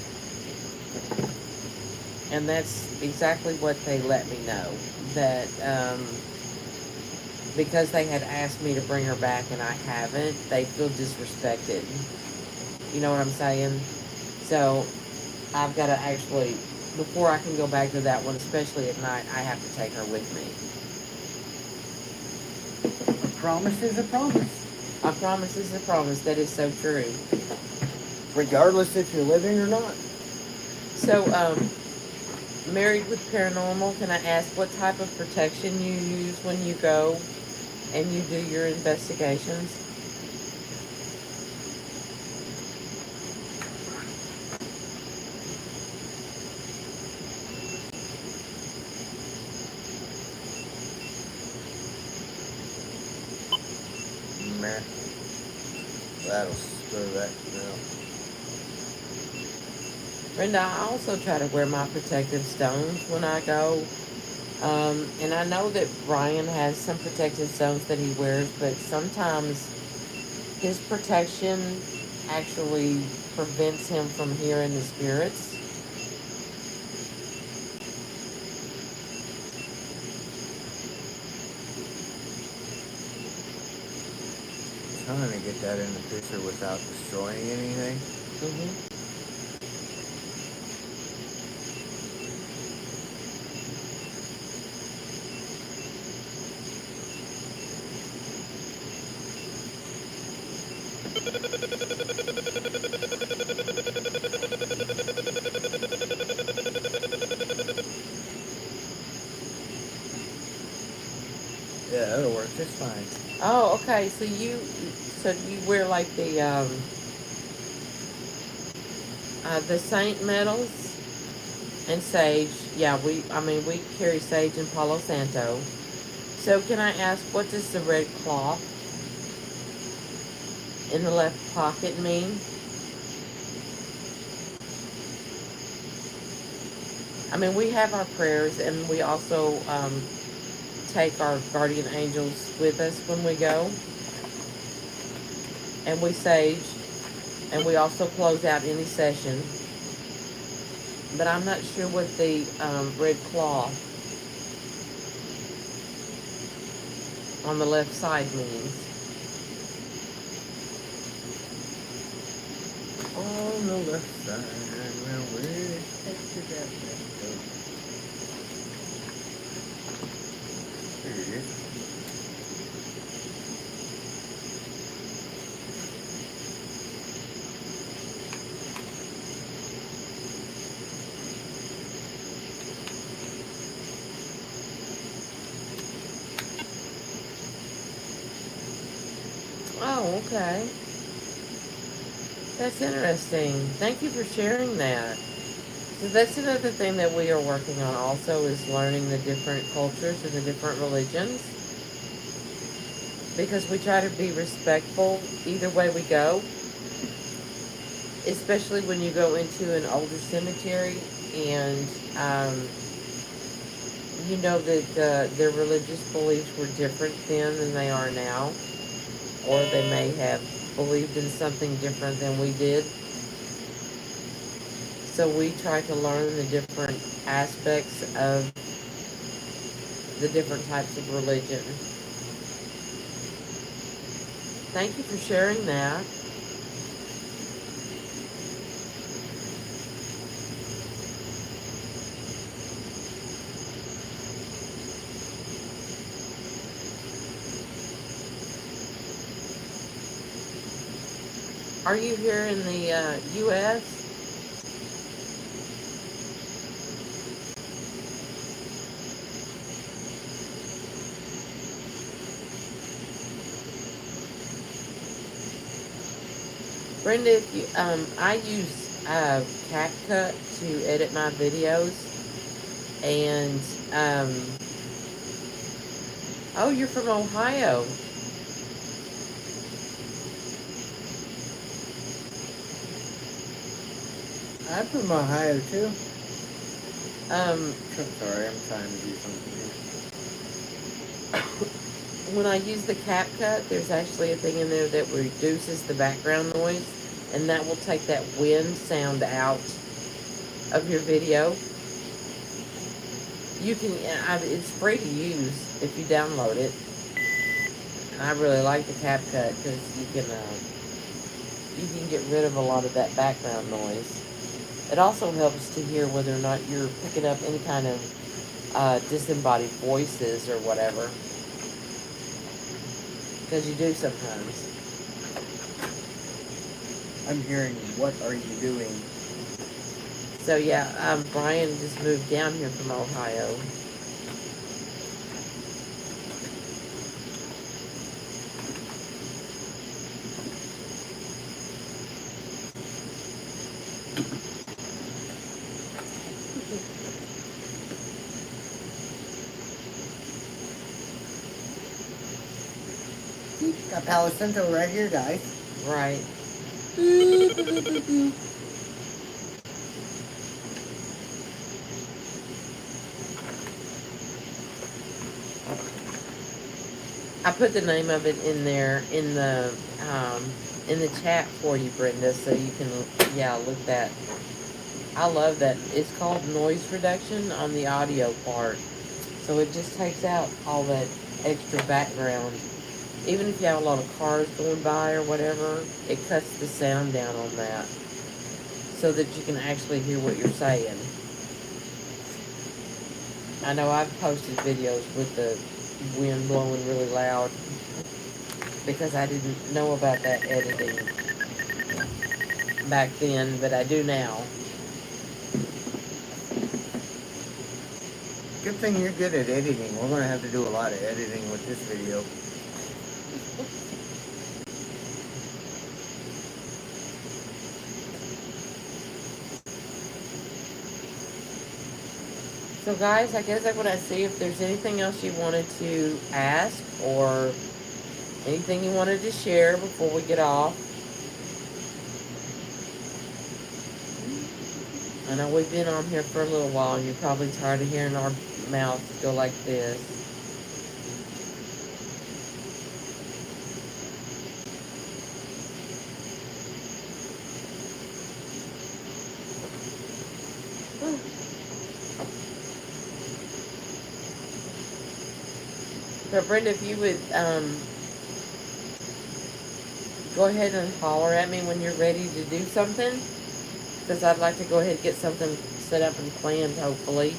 And that's exactly what they let me know. That because they had asked me to bring her back and I haven't, they feel disrespected. You know what I'm saying? So I've got to actually, before I can go back to that one, especially at night, I have to take her with me. A promise is a promise. A promise is a promise. That is so true. Regardless if you're living or not. So, Married with Paranormal, can I ask what type of protection you use when you go and you do your investigations? Meh. That'll stir that smell. Brenda, I also try to wear my protective stones when I go. And I know that Brian has some protective stones that he wears, but sometimes his protection actually prevents him from hearing the spirits. Trying to get that in the picture without destroying anything. Mm-hmm. Yeah, that'll work just fine. Oh, okay. So you wear like the saint metals and sage. Yeah, we carry sage and Palo Santo. So can I ask, what does the red cloth in the left pocket mean? I mean, we have our prayers, and we also take our guardian angels with us when we go, and we sage, and we also close out any session. But I'm not sure what the red cloth on the left side means. On the left side, well, where did that go? There it is. Oh, okay. That's interesting. Thank you for sharing that. So that's another thing that we are working on also is learning the different cultures and the different religions. Because we try to be respectful either way we go. Especially when you go into an older cemetery and you know that their religious beliefs were different then than they are now. Or they may have believed in something different than we did. So we try to learn the different aspects of the different types of religion. Thank you for sharing that. Are you here in the U.S.? Brenda, if you, I use CapCut to edit my videos, and oh, you're from Ohio. I'm from Ohio too. Um, Sorry, I'm trying to do something when I use the CapCut, there's actually a thing in there that reduces the background noise, and that will take that wind sound out of your video. You can, it's free to use if you download it. And I really like the CapCut because you can get rid of a lot of that background noise. It also helps to hear whether or not you're picking up any kind of disembodied voices or whatever, because you do sometimes. I'm hearing, what are you doing? So yeah, Brian just moved down here from Ohio. Got Palo Santo right here, guys. Right. I put the name of it in there in the chat for you, Brenda, so you can look that. I love that. It's called noise reduction on the audio part, so it just takes out all that extra background. Even if you have a lot of cars going by or whatever, it cuts the sound down on that, so that you can actually hear what you're saying. I know I've posted videos with the wind blowing really loud because I didn't know about that editing back then, but I do now. Good thing you're good at editing. We're going to have to do a lot of editing with this video. So guys, I guess I'm going to see if there's anything else you wanted to ask or anything you wanted to share before we get off. I know we've been on here for a little while and you're probably tired of hearing our mouths go like this. So Brenda, if you would go ahead and holler at me when you're ready to do something, because I'd like to go ahead and get something set up and planned, hopefully.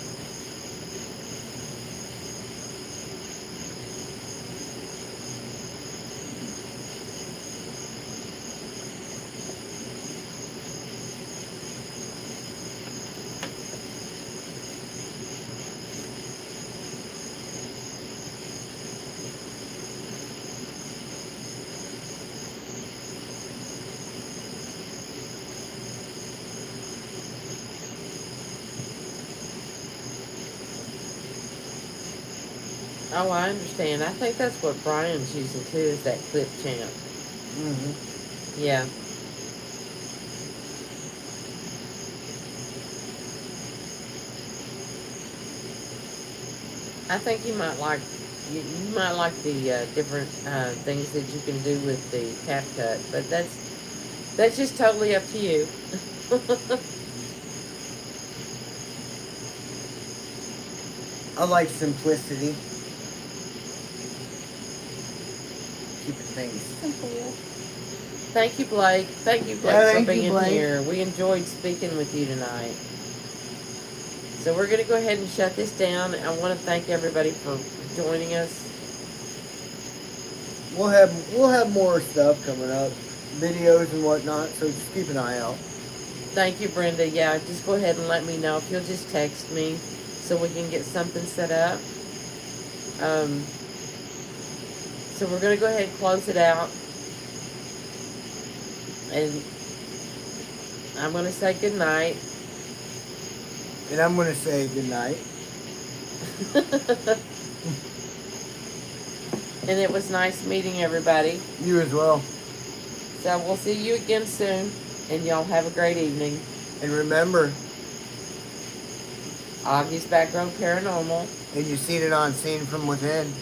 Oh, I understand. I think that's what Brian's using too, is that clip champ. Yeah. I think you might like the different things that you can do with the tap cut, but that's just totally up to you. I like simplicity. Keeping things simple. Thank you, Blake, Yeah, for thank you, being Blake. here. We enjoyed speaking with you tonight. So we're going to go ahead and shut this down. I want to thank everybody for joining us. We'll have more stuff coming up, videos and whatnot. So just keep an eye out. Thank you, Brenda. Yeah, just go ahead and let me know if you'll just text me so we can get something set up. So we're going to go ahead and close it out. And I'm going to say good night. And I'm going to say good night. And it was nice meeting everybody. You as well. So we'll see you again soon. And y'all have a great evening. And remember, Augie's Backroad Paranormal. and you see it on Seen from Within.